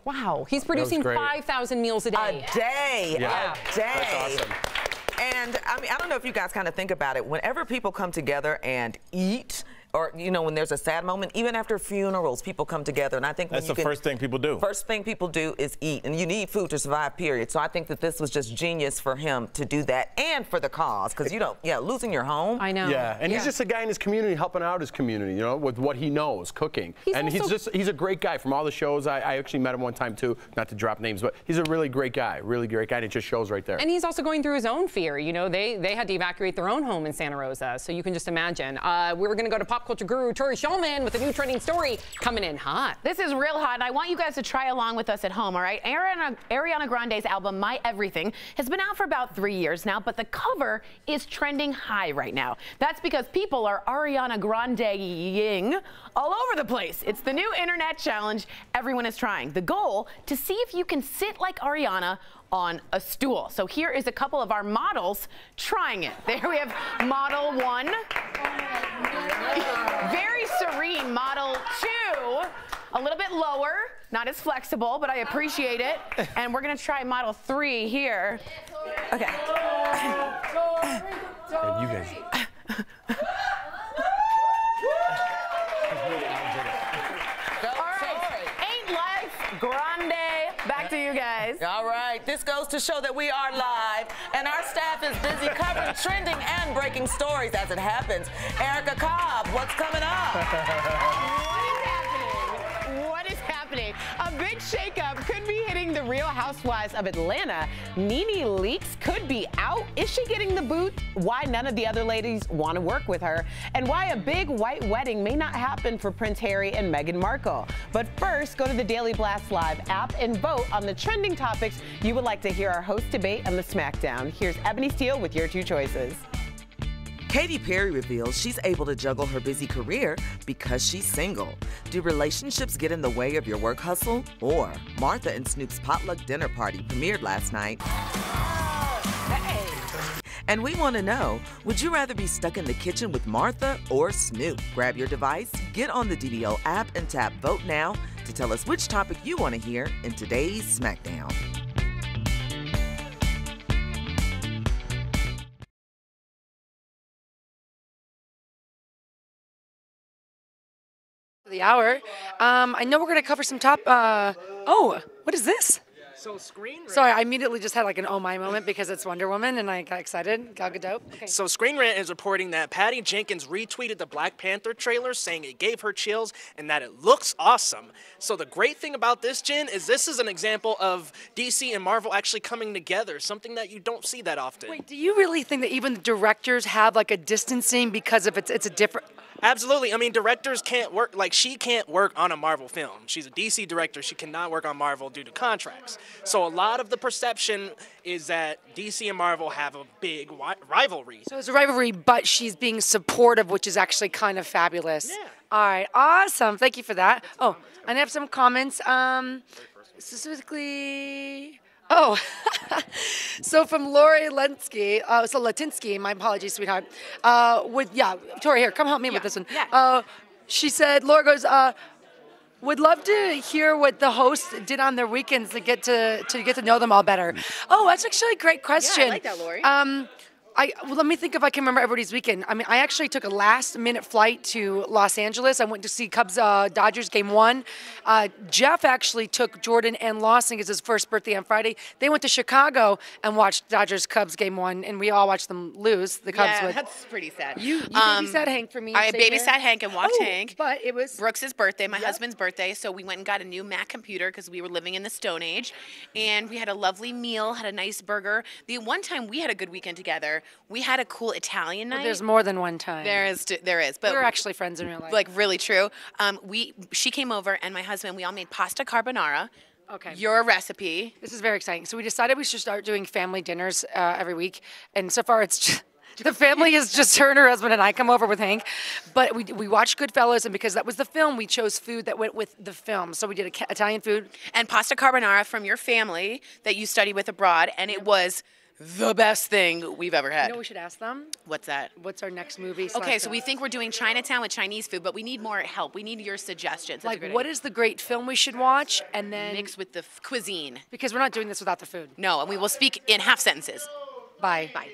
Wow, he's producing 5,000 meals a day. A day. Yeah. A day. That's awesome. And I mean, I don't know if you guys kind of think about it. Whenever people come together and eat, or when there's a sad moment, even after funerals, people come together, and I think that's the first thing people do. First thing people do is eat, and you need food to survive. Period. So I think that this was just genius for him to do that, and for the cause, because losing your home. I know. Yeah, and he's just a guy in his community helping out his community, with what he knows, cooking. He's a great guy from all the shows. I actually met him one time too, not to drop names, but he's a really great guy, and it just shows right there. And he's also going through his own fear. They had to evacuate their own home in Santa Rosa, so you can just imagine. We're going to go to pop culture guru Tori Shulman with a new trending story coming in hot. This is real hot, and I want you guys to try along with us at home, all right? Ariana Grande's album, My Everything, has been out for about 3 years now, but the cover is trending high right now. That's because people are Ariana Grande-ing all over the place. It's the new internet challenge everyone is trying. The goal, to see if you can sit like Ariana on a stool. So here is a couple of our models trying it. There we have model 1. Very serene. Model 2, a little bit lower, not as flexible, but I appreciate it. And we're gonna try model 3 here. Okay. And you guys. Grande, back to you guys. All right, this goes to show that we are live, and our staff is busy covering trending and breaking stories as it happens. Erica Cobb, what's coming up? What is happening? A big shakeup could be hitting Covering the Real Housewives of Atlanta, NeNe Leakes could be out. Is she getting the boot? Why none of the other ladies want to work with her? And why a big white wedding may not happen for Prince Harry and Meghan Markle. But first, go to the Daily Blast Live app and vote on the trending topics you would like to hear our host debate on the Smackdown. Here's Ebony Steele with your 2 choices. Katy Perry reveals she's able to juggle her busy career because she's single. Do relationships get in the way of your work hustle? Or Martha and Snoop's potluck dinner party premiered last night. Hey. And we want to know, would you rather be stuck in the kitchen with Martha or Snoop? Grab your device, get on the DBL app, and tap Vote Now to tell us which topic you want to hear in today's Smackdown. The hour. I know we're going to cover some oh, what is this? So Screen Rant. Sorry, I immediately just had like an oh my moment because it's Wonder Woman and I got excited. Gal Gadot. Okay. So Screen Rant is reporting that Patty Jenkins retweeted the Black Panther trailer saying it gave her chills and that it looks awesome. So the great thing about this, Jen, is this is an example of DC and Marvel actually coming together, something that you don't see that often. Wait, do you really think that even the directors have like a distancing because of it's a different... Absolutely. I mean, directors can't work, like she can't work on a Marvel film. She's a DC director. She cannot work on Marvel due to contracts. So a lot of the perception is that DC and Marvel have a big rivalry. So it's a rivalry, but she's being supportive, which is actually kind of fabulous. Yeah. All right, awesome. Thank you for that. Oh, and I have some comments. Specifically... Oh, so from Lori Letinsky, my apologies, sweetheart. Tori, here, come help me with this one. Yeah. She said, Laura goes, would love to hear what the host did on their weekends to get to know them all better. Oh, that's actually a great question. Yeah, I like that, Lori. Let me think if I can remember everybody's weekend. I mean, I actually took a last-minute flight to Los Angeles. I went to see Cubs-Dodgers Game 1. Jeff actually took Jordan and Lawson as his first birthday on Friday. They went to Chicago and watched Dodgers-Cubs Game 1, and we all watched them lose. The Cubs would. That's pretty sad. You babysat Hank for me. I babysat Hank and walked Hank. But it was Brooks' birthday, my husband's birthday, so we went and got a new Mac computer because we were living in the Stone Age, and we had a lovely meal, had a nice burger. The one time we had a good weekend together, we had a cool Italian night. But there's more than one time. There is. But we're actually friends in real life. Like really true. She came over and my husband, we all made pasta carbonara. Okay. Your recipe. This is very exciting. So we decided we should start doing family dinners every week, and so far it's just, the family is just her and her husband, and I come over with Hank. But we watched Goodfellas, and because that was the film, we chose food that went with the film. So we did Italian food and pasta carbonara from your family that you studied with abroad, and it was the best thing we've ever had. You know what we should ask them? What's that? What's our next movie? Okay, so we think we're doing Chinatown with Chinese food, but we need more help. We need your suggestions. Like, what is the great film we should watch? And then mix with the cuisine. Because we're not doing this without the food. No, and we will speak in half sentences. Bye. Bye.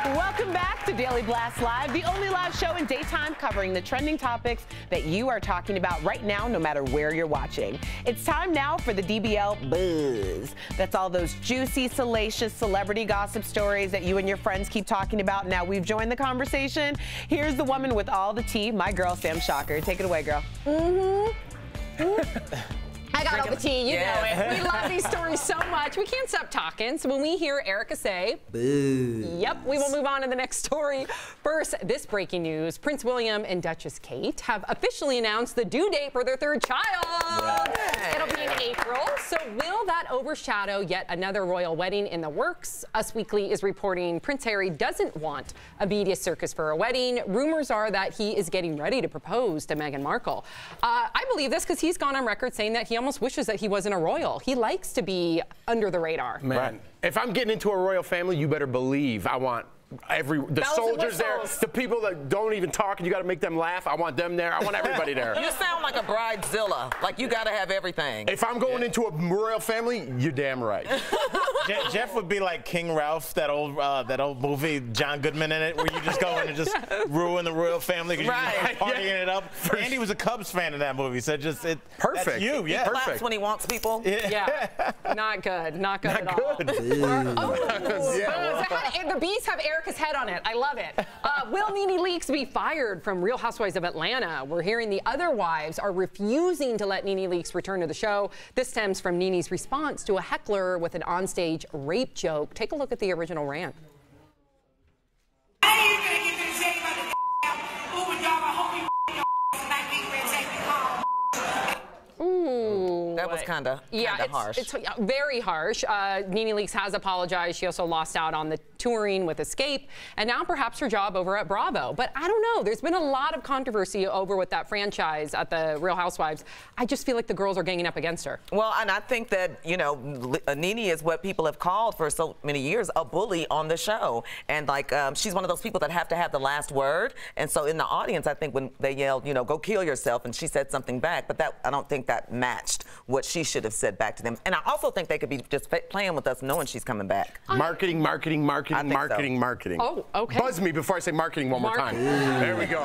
Welcome back to Daily Blast Live, the only live show in daytime covering the trending topics that you are talking about right now, no matter where you're watching. It's time now for the DBL Buzz. That's all those juicy, salacious celebrity gossip stories that you and your friends keep talking about. Now we've joined the conversation. Here's the woman with all the tea, my girl, Sam Shocker. Take it away, girl. I got all the tea, you know it. We love these stories so much. We can't stop talking. So when we hear Erica say, boo. Yep, we will move on to the next story. First, this breaking news. Prince William and Duchess Kate have officially announced the due date for their third child. Yeah. It'll be in April. So will that overshadow yet another royal wedding in the works? Us Weekly is reporting Prince Harry doesn't want a media circus for a wedding. Rumors are that he is getting ready to propose to Meghan Markle. I believe this because he's gone on record saying that he almost wishes that he wasn't a royal. He likes to be under the radar. Man, if I'm getting into a royal family, you better believe I want the soldiers there, the people that don't even talk, and you got to make them laugh. I want them there. I want everybody there. You sound like a bridezilla. Like you got to have everything. If I'm going into a royal family, you're damn right. Jeff would be like King Ralph, that old movie, John Goodman in it, where you just go in and just ruin the royal family because you're just partying it up. Andy was a Cubs fan in that movie, so perfect. That's you, yeah. He claps when he wants people. Yeah. Not good. Not good at all. Good. The Bees have Erica Erica's head on it. I love it. Will Nene Leakes be fired from Real Housewives of Atlanta? We're hearing the other wives are refusing to let Nene Leakes return to the show. This stems from Nene's response to a heckler with an onstage rape joke. Take a look at the original rant. Ooh, that was kind of harsh. It's very harsh. Nene Leakes has apologized. She also lost out on the touring with Escape, and now perhaps her job over at Bravo. But I don't know. There's been a lot of controversy over with that franchise at the Real Housewives. I just feel like the girls are ganging up against her. Well, and I think that, you know, Nene is what people have called for so many years a bully on the show. And, like, she's one of those people that have to have the last word. And so in the audience, I think when they yelled, you know, go kill yourself, and she said something back, but that I don't think that matched what she should have said back to them. And I also think they could be just playing with us knowing she's coming back. Marketing. Oh, okay. Buzz me before I say marketing one more time. There we go.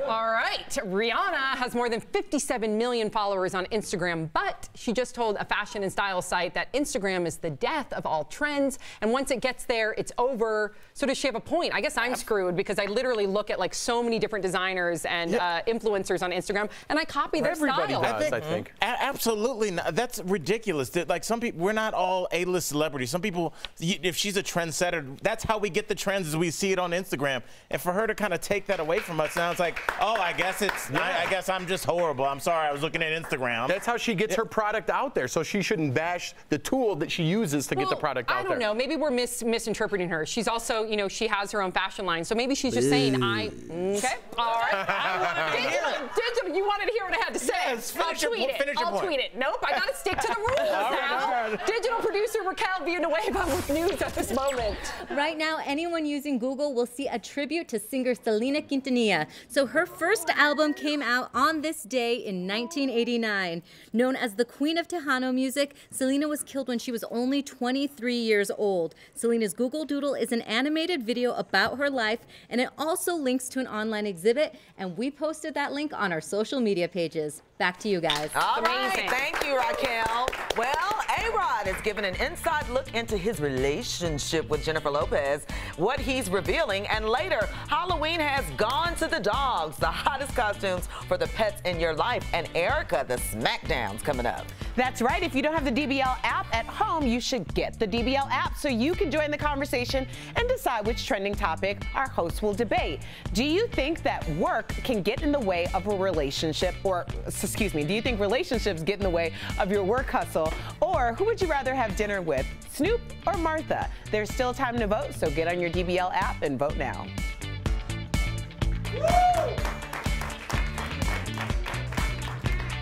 All right. Rihanna has more than 57 million followers on Instagram, but she just told a fashion and style site that Instagram is the death of all trends, and once it gets there, it's over. So does she have a point? I guess I'm screwed because I literally look at like so many different designers and influencers on Instagram, and I copy their Everybody style. does, I think. Absolutely not. That's ridiculous. Like, some people, we're not all A-list celebrities. Some people, if she's a trendsetter, that's how we get the trends as we see it on Instagram. And for her to kind of take that away from us, now it's like, oh, I guess it's, I guess I'm just horrible. I'm sorry, I was looking at Instagram. That's how she gets her product out there. So she shouldn't bash the tool that she uses to get the product out there. I don't know. Maybe we're misinterpreting her. She's also, you know, she has her own fashion line. So maybe she's just saying, okay, all right. Digital, you wanted to hear what I had to say. Yes, I'll tweet it. Nope, I got to stick to the rules now. Digital producer Raquel Villanueva with news at this moment. Right now, anyone using Google will see a tribute to singer Selena Quintanilla. So her first album came out on this day in 1989. Known as the Queen of Tejano music, Selena was killed when she was only 23 years old. Selena's Google Doodle is an animated video about her life, and it also links to an online exhibit, and we posted that link on our social media pages. Back to you guys. All right, thank you, Raquel. Well, A-Rod is giving an inside look into his relationship with Jennifer Lopez, what he's revealing, and later, Halloween has gone to the dogs, the hottest costumes for the pets in your life, and Erica, the Smackdown's coming up. That's right. If you don't have the DBL app at home, you should get the DBL app so you can join the conversation and decide which trending topic our hosts will debate. Do you think that work can get in the way of a relationship, or, excuse me, do you think relationships get in the way of your work hustle? Or who would you rather have dinner with, Snoop or Martha? There's still time to vote, so get on your DBL app and vote now.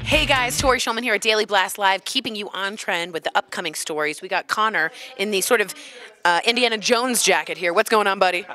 Hey guys, Tori Schulman here at Daily Blast Live, keeping you on trend with the upcoming stories. We got Connor in the sort of Indiana Jones jacket here. What's going on, buddy?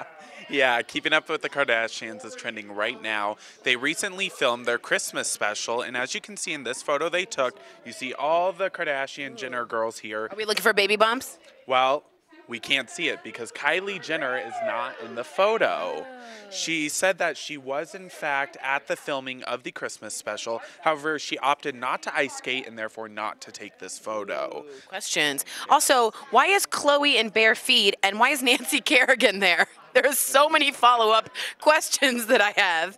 Yeah, Keeping Up with the Kardashians is trending right now. They recently filmed their Christmas special, and as you can see in this photo they took, you see all the Kardashian Jenner girls here. Are we looking for baby bumps? Well, we can't see it because Kylie Jenner is not in the photo. She said that she was, in fact, at the filming of the Christmas special. However, she opted not to ice skate and therefore not to take this photo. Questions. Also, why is Khloe in bare feet, and why is Nancy Kerrigan there? There's so many follow-up questions that I have.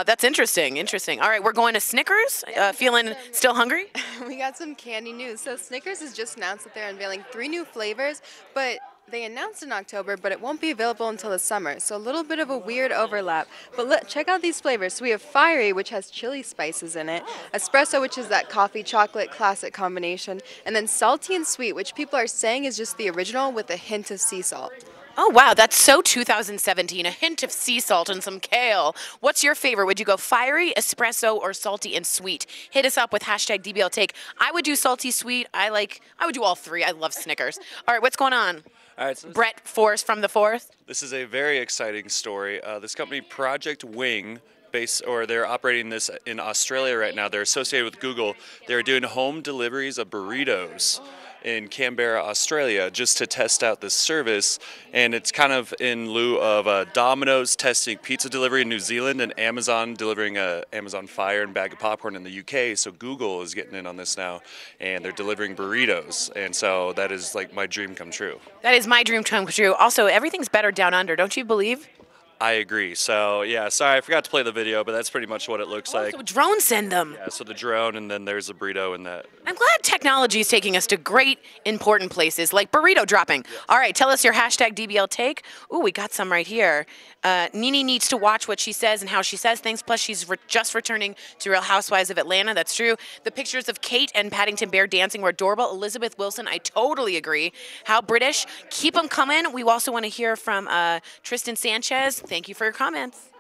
That's interesting. All right, we're going to Snickers. Feeling still hungry? We got some candy news. So Snickers has just announced that they're unveiling 3 new flavors, but they announced in October, but it won't be available until the summer. So a little bit of a weird overlap. But look, check out these flavors. So we have Fiery, which has chili spices in it. Espresso, which is that coffee chocolate classic combination. And then Salty and Sweet, which people are saying is just the original with a hint of sea salt. Oh, wow, that's so 2017. A hint of sea salt and some kale. What's your favorite? Would you go fiery, espresso, or salty and sweet? Hit us up with hashtag DBL Take. I would do salty, sweet. I would do all 3. I love Snickers. All right, what's going on? All right, so Brett Forrest from The Forest. This is a very exciting story. This company, Project Wing, they're operating this in Australia right now. They're associated with Google. They're doing home deliveries of burritos. in Canberra, Australia, just to test out this service. And it's kind of in lieu of Domino's testing pizza delivery in New Zealand and Amazon delivering Amazon Fire and bag of popcorn in the UK. So Google is getting in on this now, and they're delivering burritos. And so that is like my dream come true. That is my dream come true. Also, everything's better down under, don't you believe? I agree. So, yeah, sorry, I forgot to play the video, but that's pretty much what it looks like. So drones send them. Yeah, so the drone, and then there's a burrito in that. I'm glad technology is taking us to great, important places like burrito dropping. Yes. All right, tell us your hashtag DBL take. Ooh, we got some right here. Nene needs to watch what she says and how she says things. Plus, she's just returning to Real Housewives of Atlanta. That's true. The pictures of Kate and Paddington Bear dancing were adorable. Elizabeth Wilson, I totally agree. How British. Keep them coming. We also want to hear from Tristan Sanchez. Thank you for your comments.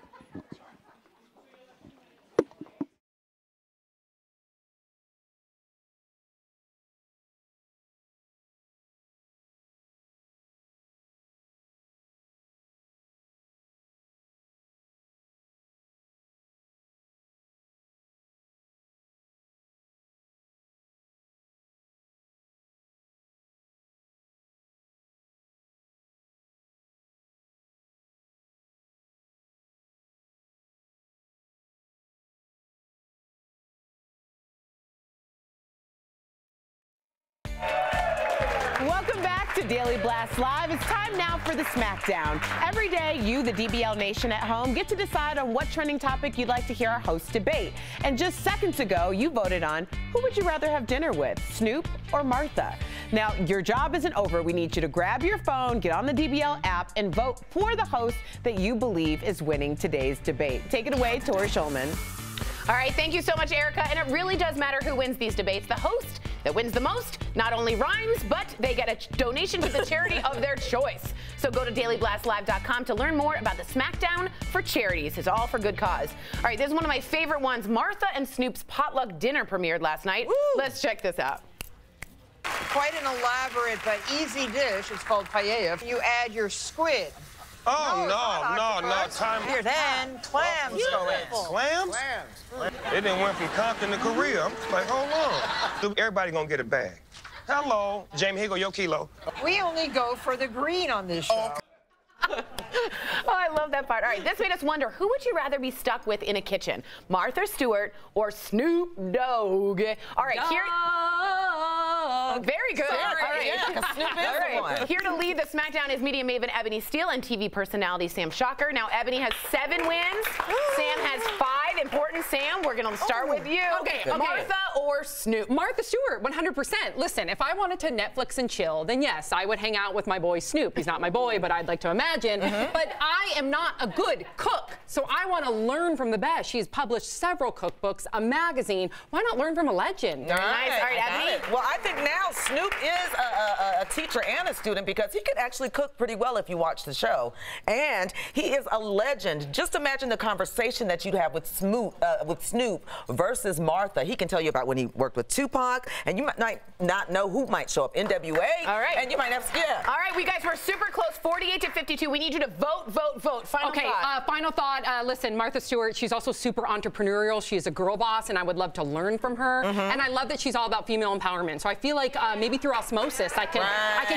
Welcome back to Daily Blast Live. It's time now for the Smackdown. Every day, you, the DBL Nation at home, get to decide on what trending topic you'd like to hear our hosts debate. And just seconds ago, you voted on who would you rather have dinner with, Snoop or Martha? Now, your job isn't over. We need you to grab your phone, get on the DBL app, and vote for the host that you believe is winning today's debate. Take it away, Tori Schulman. All right, thank you so much, Erica. And it really does matter who wins these debates. The host that wins the most not only rhymes, but they get a donation to the charity of their choice. So go to dailyblastlive.com to learn more about the Smackdown for charities. It's all for good cause. All right, this is one of my favorite ones. Martha and Snoop's potluck dinner premiered last night. Woo. Let's check this out. Quite an elaborate but easy dish. It's called paella. You add your squid. Oh, no, time. Here, then clams go in. Clams? They didn't went from Compton to Korea. I'm just like, hold on. Everybody gonna get a bag. Hello, Jamie, here go your kilo. We only go for the green on this show. Oh, I love that part. All right, this made us wonder, who would you rather be stuck with in a kitchen? Martha Stewart or Snoop Dogg? All right, here... Very good. Sorry. All right. Yeah, Snoop is the one. Here to lead the Smackdown is media maven Ebony Steele and TV personality Sam Shocker. Now, Ebony has 7 wins. Sam has 5. Important, Sam. We're going to start with you. Okay. Martha or Snoop? Martha Stewart, 100%. Listen, if I wanted to Netflix and chill, then yes, I would hang out with my boy Snoop. He's not my boy, but I'd like to imagine. But I am not a good cook, so I want to learn from the best. She's published several cookbooks, a magazine. Why not learn from a legend? Nice. All right, Ebony. Well, I think now Snoop is a teacher and a student because he could actually cook pretty well if you watch the show. And he is a legend. Just imagine the conversation that you'd have with Snoop versus Martha. He can tell you about when he worked with Tupac, and you might not know who might show up. NWA. All right. And you might have, yeah. All right, we guys, we're super close, 48 to 52. We need you to vote. Final thought. Final thought. Listen, Martha Stewart, she's also super entrepreneurial. She's a girl boss, and I would love to learn from her. And I love that she's all about female empowerment. So I feel like maybe through osmosis, I can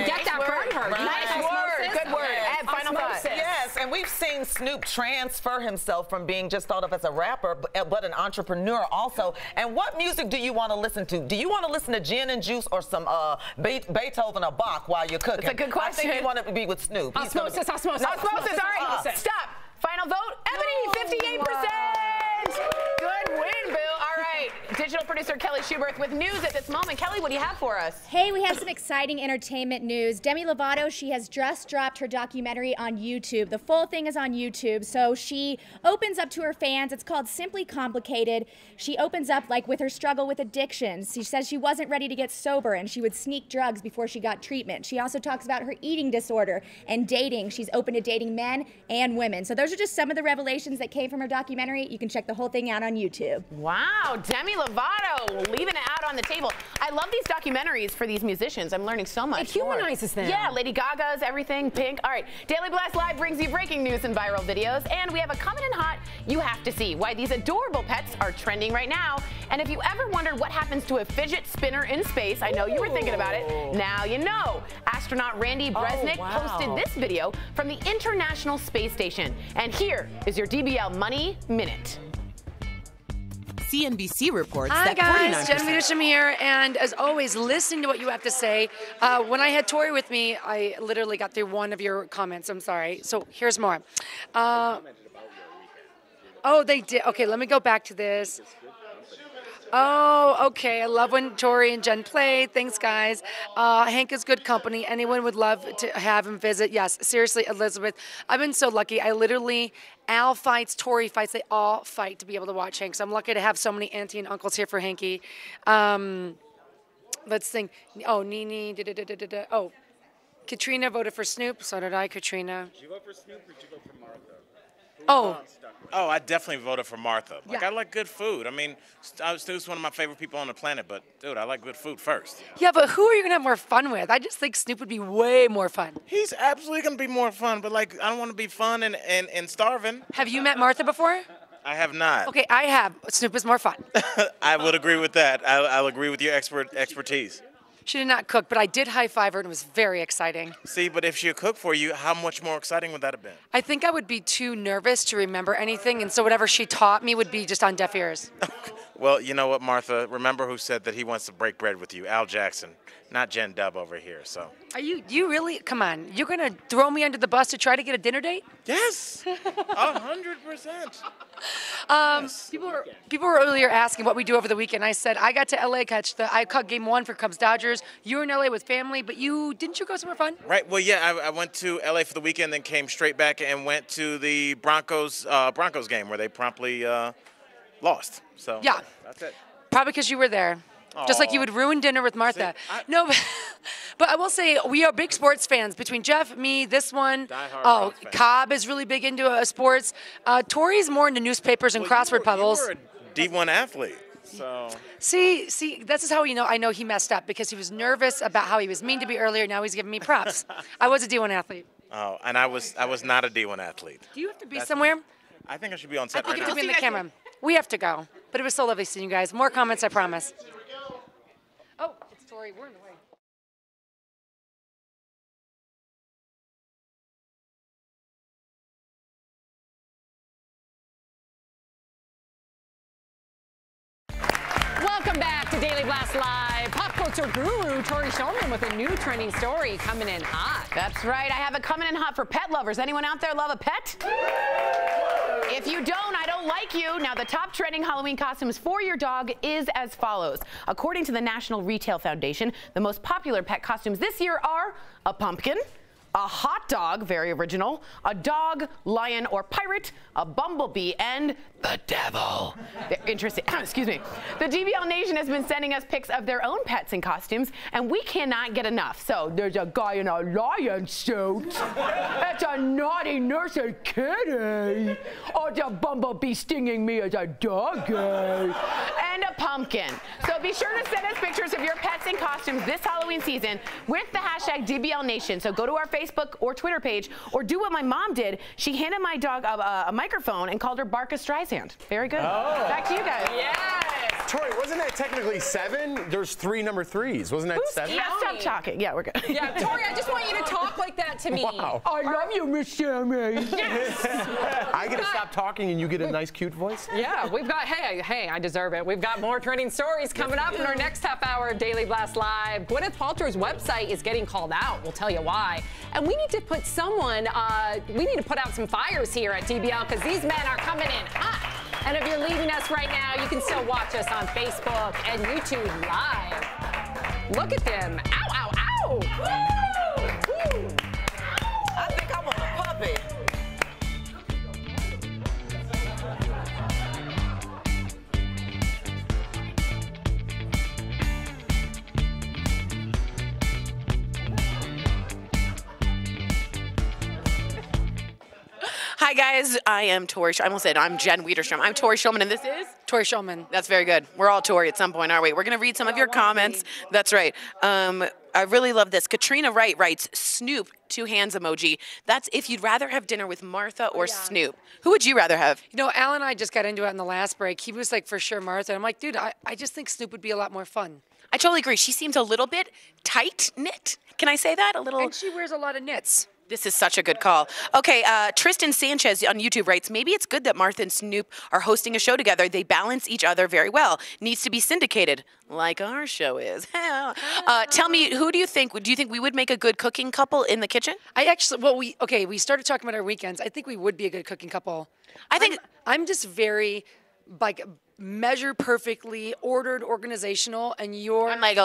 get that from her. Nice word. Good word. Ed, final thought. Yes, and we've seen Snoop transfer himself from being just thought of as a rapper, but an entrepreneur also. And what music do you want to listen to? Do you want to listen to Gin and Juice or some Beethoven or Bach while you're cooking? It's a good question. I think you want to be with Snoop. Osmosis. All right, stop. Final vote, Ebony, 58%. Good win, Boo. All right, digital producer Kelly Schuberth with news at this moment. Kelly, what do you have for us? Hey, we have some exciting entertainment news. Demi Lovato, she has just dropped her documentary on YouTube. The full thing is on YouTube, so she opens up to her fans. It's called Simply Complicated. She opens up like with her struggle with addiction. She says she wasn't ready to get sober and she would sneak drugs before she got treatment. She also talks about her eating disorder and dating. She's open to dating men and women. So those are just some of the revelations that came from her documentary. You can check the whole thing out on YouTube. Wow, Demi Lovato. avocado, leaving it out on the table. I love these documentaries for these musicians. I'm learning so much. It humanizes them. Yeah, Lady Gaga's, everything, Pink. All right, Daily Blast Live brings you breaking news and viral videos, and we have a coming in hot you have to see, why these adorable pets are trending right now. And if you ever wondered what happens to a fidget spinner in space, I know you were thinking about it, now you know. Astronaut Randy Bresnik posted this video from the International Space Station. And here is your DBL Money Minute. CNBC reports Hi that guys, 49%. Jen Wiedersham here, and as always, listening to what you have to say. When I had Tori with me, I literally got through one of your comments. I'm sorry. So here's more. Oh, they did. Okay, let me go back to this. Oh, okay. I love when Tori and Jen play. Thanks, guys. Hank is good company. Anyone would love to have him visit. Yes, seriously, Elizabeth. I've been so lucky. I literally, Al fights, Tori fights. They all fight to be able to watch Hank. So I'm lucky to have so many auntie and uncles here for Hanky. Let's think. Oh, Nene. Oh, Katrina voted for Snoop. So did I, Katrina. Did you vote for Snoop or did you vote for Martha? Oh, I definitely voted for Martha. Like, Yeah. I like good food. I mean, Snoop's one of my favorite people on the planet, but, dude, I like good food first. yeah, but who are you going to have more fun with? I just think Snoop would be way more fun. He's absolutely going to be more fun, but, like, I don't want to be fun and starving. Have you met Martha before? I have not. Okay, I have. Snoop is more fun. I would agree with that. I'll agree with your expertise. She did not cook, but I did high-five her, and it was very exciting. See, but if she cooked for you, how much more exciting would that have been? I think I would be too nervous to remember anything, and so whatever she taught me would be just on deaf ears. Well, you know what, Martha? Remember who said that he wants to break bread with you? Al Jackson, not Jen Dub over here. So. Are you really? Come on. You're going to throw me under the bus to try to get a dinner date? Yes. 100%. People were earlier asking what we do over the weekend. I said I got to LA I caught game 1 for Cubs Dodgers. You were in LA with family, but didn't you go somewhere fun? Right. Well, yeah, I went to LA for the weekend, then came straight back and went to the Broncos game where they promptly lost. So Yeah. that's it. Probably because you were there. Just like you would ruin dinner with Martha. No, but I will say we are big sports fans. Between Jeff, me, this one. Cobb is really big into sports. Tori's more into newspapers and crossword puzzles. You were a D1 athlete. So. See, this is how I know he messed up because he was nervous about how he was mean to me earlier. Now he's giving me props. I was a D1 athlete. Oh, and I was not a D1 athlete. Do you have to be somewhere? I think I should be on set I right think you now. have to be in the camera. We have to go. But it was so lovely seeing you guys. More comments, I promise. Oh, it's Tori. We're in the way. Welcome back to Daily Blast Live. Pop culture guru Tori Shulman with a new trending story coming in hot. That's right. I have it coming in hot for pet lovers. Anyone out there love a pet? If you don't, I don't like you. Now, the top trending Halloween costumes for your dog is as follows. According to the National Retail Foundation, the most popular pet costumes this year are a pumpkin, a hot dog, very original, a dog, lion, or pirate, a bumblebee, and the devil. Interesting. Excuse me. The DBL Nation has been sending us pics of their own pets in costumes, and we cannot get enough. So there's a guy in a lion suit. That's a naughty nursery kitty. Oh, the bumblebee stinging me as a doggy. And a pumpkin. So be sure to send us pictures of your pets in costumes this Halloween season with the hashtag DBL Nation. So go to our Facebook or Twitter page, or do what my mom did. She handed my dog a microphone and called her Barca Streisand. Very good. Back to you guys. Yes. Tori, wasn't that technically 7? There's 3 number 3s. Wasn't that 7? Yeah, stop talking. Yeah, we're good. Yeah, Tori, I just want you to talk like that to me. Wow. I love you, Miss Sammy. Yes. I get to stop talking and you get a nice, cute voice? Yeah, we've got, hey, I deserve it. We've got more trending stories coming up in our next half hour of Daily Blast Live. Gwyneth Paltrow's website is getting called out. We'll tell you why. And we need to put we need to put out some fires here at DBL because these men are coming in hot. And if you're leaving us right now, you can still watch us on Facebook and YouTube Live. Look at them. Ow, ow, ow. Woo! Woo! I think I want a puppy. Hi, guys. I am Tori. I almost said I'm Jen Wiederstrom. I'm Tori Schulman, and this is Tori Schulman. That's very good. We're all Tori at some point, aren't we? We're going to read some of your comments. That's right. I really love this. Katrina Wright writes, Snoop, 2 hands emoji. That's if you'd rather have dinner with Martha or Snoop. Who would you rather have? You know, Al and I just got into it in the last break. He was like, for sure, Martha. I'm like, dude, I just think Snoop would be a lot more fun. I totally agree. She seems a little bit tight-knit. Can I say that? A little. And she wears a lot of knits. This is such a good call. Okay, Tristan Sanchez on YouTube writes, maybe it's good that Martha and Snoop are hosting a show together. They balance each other very well. Needs to be syndicated, like our show is. Tell me, who do you think we would make a good cooking couple in the kitchen? We started talking about our weekends. I think we would be a good cooking couple. I'm just very, like, measure perfectly, ordered, organizational, and you're I'm like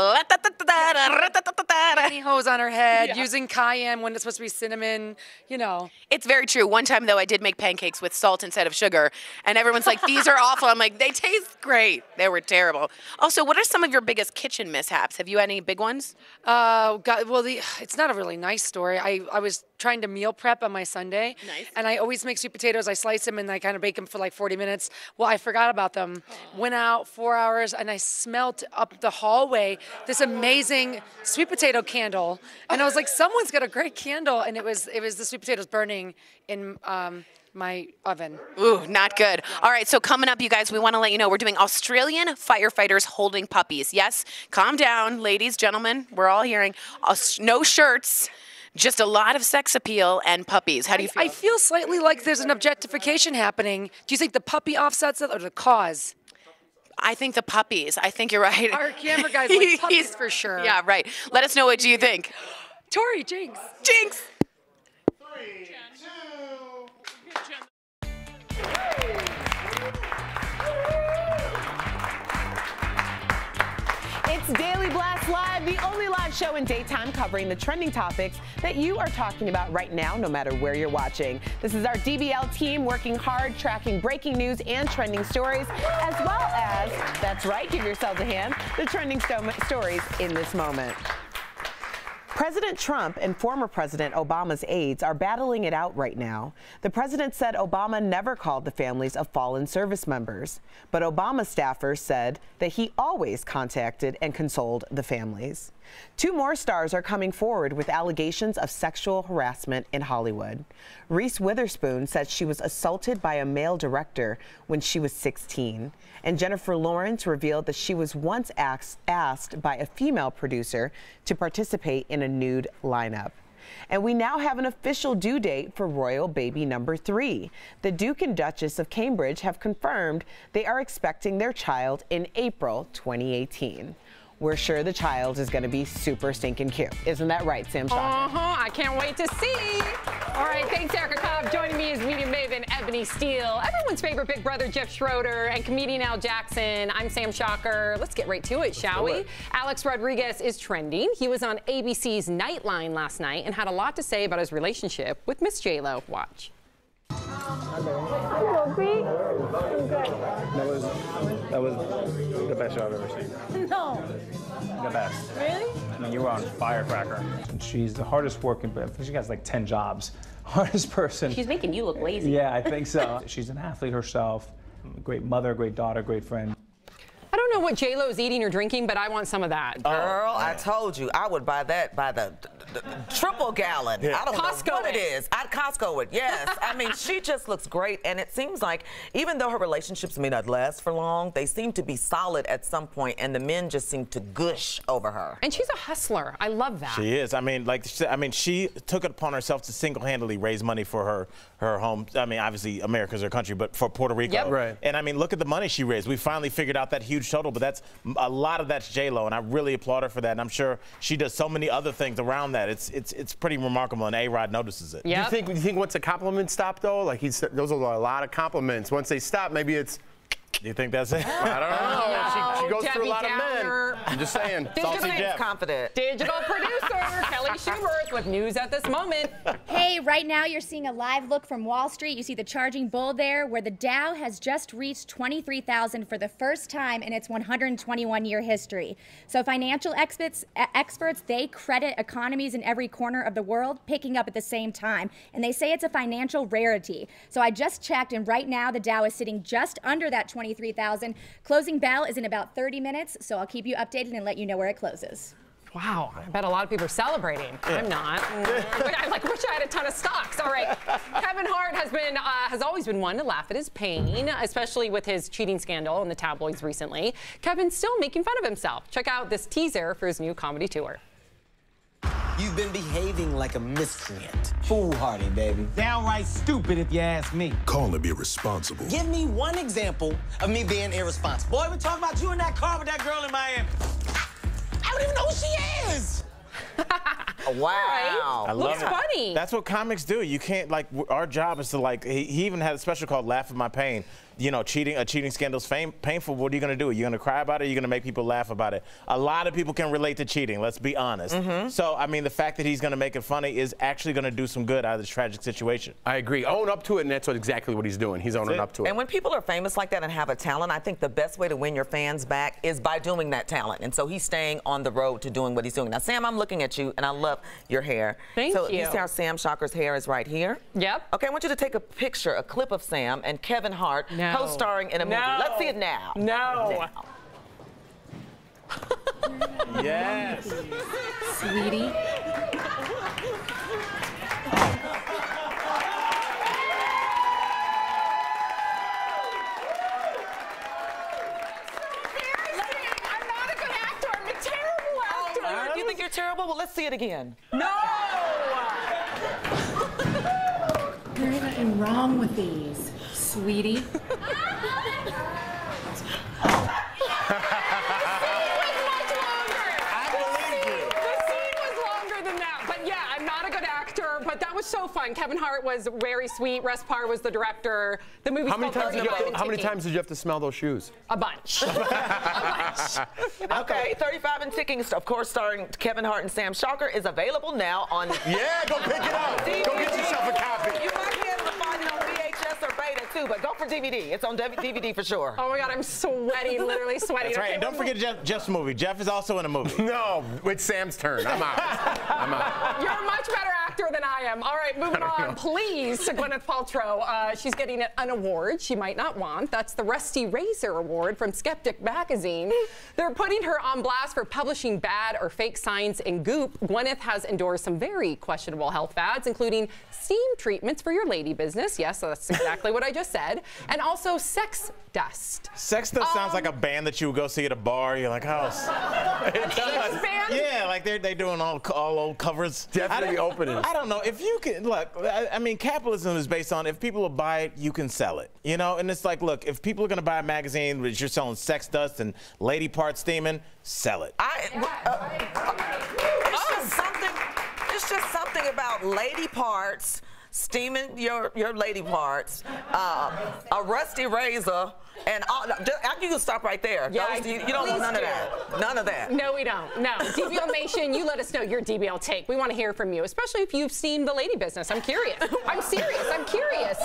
pantyhose on her head, using cayenne when it's supposed to be cinnamon, you know. It's very true. One time, though, I did make pancakes with salt instead of sugar, and everyone's like, these are awful. I'm like, they taste great. They were terrible. Also, what are some of your biggest kitchen mishaps? Have you had any big ones? It's not a really nice story. I was trying to meal prep on my Sunday, and I always make sweet potatoes. I slice them and I kind of bake them for like 40 minutes. Well, I forgot about them. Went out 4 hours, and I smelt up the hallway this amazing sweet potato candle, and I was like, someone's got a great candle, and it was the sweet potatoes burning in my oven. Ooh, not good. All right, so coming up, you guys, we want to let you know we're doing Australian firefighters holding puppies. Yes, calm down, ladies, gentlemen. We're all hearing no shirts. Just a lot of sex appeal and puppies. How do you feel? I feel slightly like there's an objectification happening. Do you think the puppy offsets it or the cause? I think the puppies. I think you're right. Our camera guy's like puppies for sure. Yeah, right. Let us know what you think. Tori, Jinx. Jinx. 3, 2. It's Daily Blast Live, the only live show in daytime covering the trending topics that you are talking about right now, no matter where you're watching. This is our DBL team working hard, tracking breaking news and trending stories, as well as, that's right, give yourselves a hand, the trending stories in this moment. President Trump and former President Obama's aides are battling it out right now. The president said Obama never called the families of fallen service members, but Obama staffers said that he always contacted and consoled the families. 2 more stars are coming forward with allegations of sexual harassment in Hollywood. Reese Witherspoon said she was assaulted by a male director when she was 16. And Jennifer Lawrence revealed that she was once asked by a female producer to participate in a nude lineup. And we now have an official due date for royal baby number 3. The Duke and Duchess of Cambridge have confirmed they are expecting their child in April 2018. We're sure the child is going to be super stinking cute. Isn't that right, Sam Shocker? I can't wait to see. All right, thanks, Erica Cobb. Joining me is media maven Ebony Steele, everyone's favorite Big Brother Jeff Schroeder, and comedian Al Jackson. I'm Sam Shocker. Let's get right to it, shall we? Alex Rodriguez is trending. He was on ABC's Nightline last night and had a lot to say about his relationship with Miss J-Lo. Watch. That was the best show I've ever seen. No. The best. Really? I mean, you were on Firecracker. She's the hardest working, but she has like 10 jobs. Hardest person. She's making you look lazy. Yeah, I think so. She's an athlete herself, a great mother, great daughter, great friend. I don't know what J-Lo's eating or drinking, but I want some of that. Girl, I told you, I would buy that by the triple gallon. Yeah. I don't Costco know what it is. I'd Costco it, yes. I mean, she just looks great, and it seems like even though her relationships may not last for long, they seem to be solid at some point, and the men just seem to gush over her. And she's a hustler. I love that. She is. I mean, she took it upon herself to single-handedly raise money for her home. I mean, obviously, America's her country, but for Puerto Rico. Yep. Right. And I mean, look at the money she raised. We finally figured out that huge total, but that's a lot of that's J-Lo, and I really applaud her for that. And I'm sure she does so many other things around that. It's pretty remarkable, and A-Rod notices it. Yep. Do you think once the compliments stop though, like those are a lot of compliments. Once they stop, maybe it's. Do you think that's it? I don't know. She goes Debbie through a lot Downer. of men. I'm just saying. Salty Jeff. Confident. Digital producer Kelly Schubert with news at this moment. Hey, right now you're seeing a live look from Wall Street. You see the charging bull there, where the Dow has just reached 23,000 for the first time in its 121-year history. So financial experts, they credit economies in every corner of the world picking up at the same time, and they say it's a financial rarity. So I just checked, and right now the Dow is sitting just under that 23,000. Closing bell is in about 30 minutes, so I'll keep you updated and let you know where it closes. Wow, I bet a lot of people are celebrating. Yeah. I'm not. I wish I had a ton of stocks. All right, Kevin Hart has always been one to laugh at his pain, especially with his cheating scandal in the tabloids recently. Kevin's still making fun of himself. Check out this teaser for his new comedy tour. You've been behaving like a miscreant. Foolhardy, baby. Downright stupid, if you ask me. Call him irresponsible. Give me one example of me being irresponsible. Boy, we're talking about you in that car with that girl in Miami. I don't even know who she is. Wow. I love Looks funny. That's what comics do. You can't, like, our job is to, like, he even had a special called Laugh at My Pain. You know, a cheating scandal's painful. What are you going to do? You're going to cry about it? You're going to make people laugh about it? A lot of people can relate to cheating, let's be honest. So, I mean, the fact that he's going to make it funny is actually going to do some good out of this tragic situation. I agree. Own up to it, and that's exactly what he's doing. He's owning up to it. And when people are famous like that and have a talent, I think the best way to win your fans back is by doing that talent. And so he's staying on the road to doing what he's doing. Now, Sam, I'm looking at you, and I love your hair. Thank you. So you see how Sam Shocker's hair is right here? Yep. Okay, I want you to take a picture, a clip of Sam and Kevin Hart co-starring in a movie. Let's see it now. No. Yes. Sweetie. You think you're terrible? Well, let's see it again. No! There ain't nothing wrong with these, sweetie. But that was so fun. Kevin Hart was very sweet. Russ Parr was the director. The movie. How many times did you have to smell those shoes? A bunch. Okay, 35 and Ticking, of course, starring Kevin Hart and Sam Shocker, is available now on. Yeah, go pick it up. Go get yourself a copy. You might be able to find it on VHS or Beta too, but go for DVD. It's on DVD for sure. Oh my God, I'm sweating, literally sweating. That's right. And don't forget Jeff's movie. Jeff is also in a movie. No, it's Sam's turn. I'm out. I'm out. You're a much better actor than I am. All right, moving on, please, to Gwyneth Paltrow. She's getting an award she might not want. That's the Rusty Razor Award from Skeptic Magazine. They're putting her on blast for publishing bad or fake science in Goop. Gwyneth has endorsed some very questionable health fads, including steam treatments for your lady business. Yes, that's exactly what I just said. And also sex dust. Sex Dust sounds like a band that you would go see at a bar. You're like, oh. Band? Yeah, like they're doing all old covers. Definitely opening. I don't know. If you can, look, I mean, capitalism is based on if people will buy it, you can sell it. You know, and it's like, look, if people are going to buy a magazine which you're selling sex dust and lady parts steaming, sell it. It's just something about lady parts, steaming your lady parts, a rusty razor, and all. You can stop right there. Yeah, you don't want none of that. None of that. No, we don't. No. DBL Nation, you let us know your DBL take. We want to hear from you, especially if you've seen the lady business. I'm curious. I'm serious. I'm curious.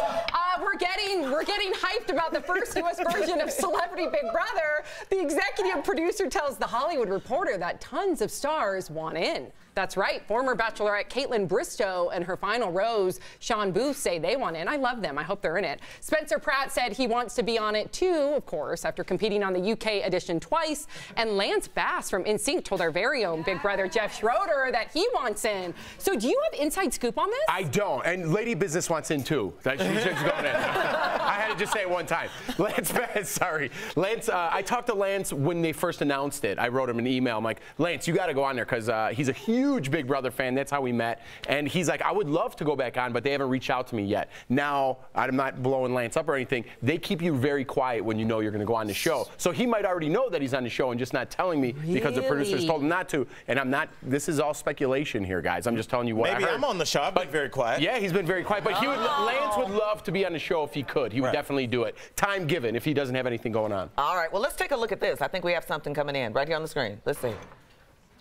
We're getting hyped about the first U.S. version of Celebrity Big Brother. The executive producer tells The Hollywood Reporter that tons of stars want in. That's right. Former Bachelorette Caitlin Bristow and her final rose, Sean Booth, say they want in. I love them. I hope they're in it. Spencer Pratt said he wants to be on it too, of course, after competing on the UK edition twice. And Lance Bass from NSYNC told our very own Big Brother Jeff Schroeder that he wants in. So do you have inside scoop on this? I don't. And Lady Business wants in too. She's going in. I had to just say it one time. Lance Bass, sorry. Lance, I talked to Lance when they first announced it. I wrote him an email. I'm like, Lance, you got to go on there because he's a huge Big Brother fan. That's how we met. And he's like, I would love to go back on, but they haven't reached out to me yet. Now, I'm not blowing Lance up or anything. They keep you very quiet when you know you're going to go on the show. So he might already know that he's on the show and just not telling me because the producers told him not to. And I'm not, this is all speculation here, guys. I'm just telling you what I heard. Maybe I'm on the show. I've been very quiet. Yeah, he's been very quiet. But Lance would love to be on the a show if he could. He would definitely do it. Time given if he doesn't have anything going on. All right, well, let's take a look at this. I think we have something coming in right here on the screen. Let's see.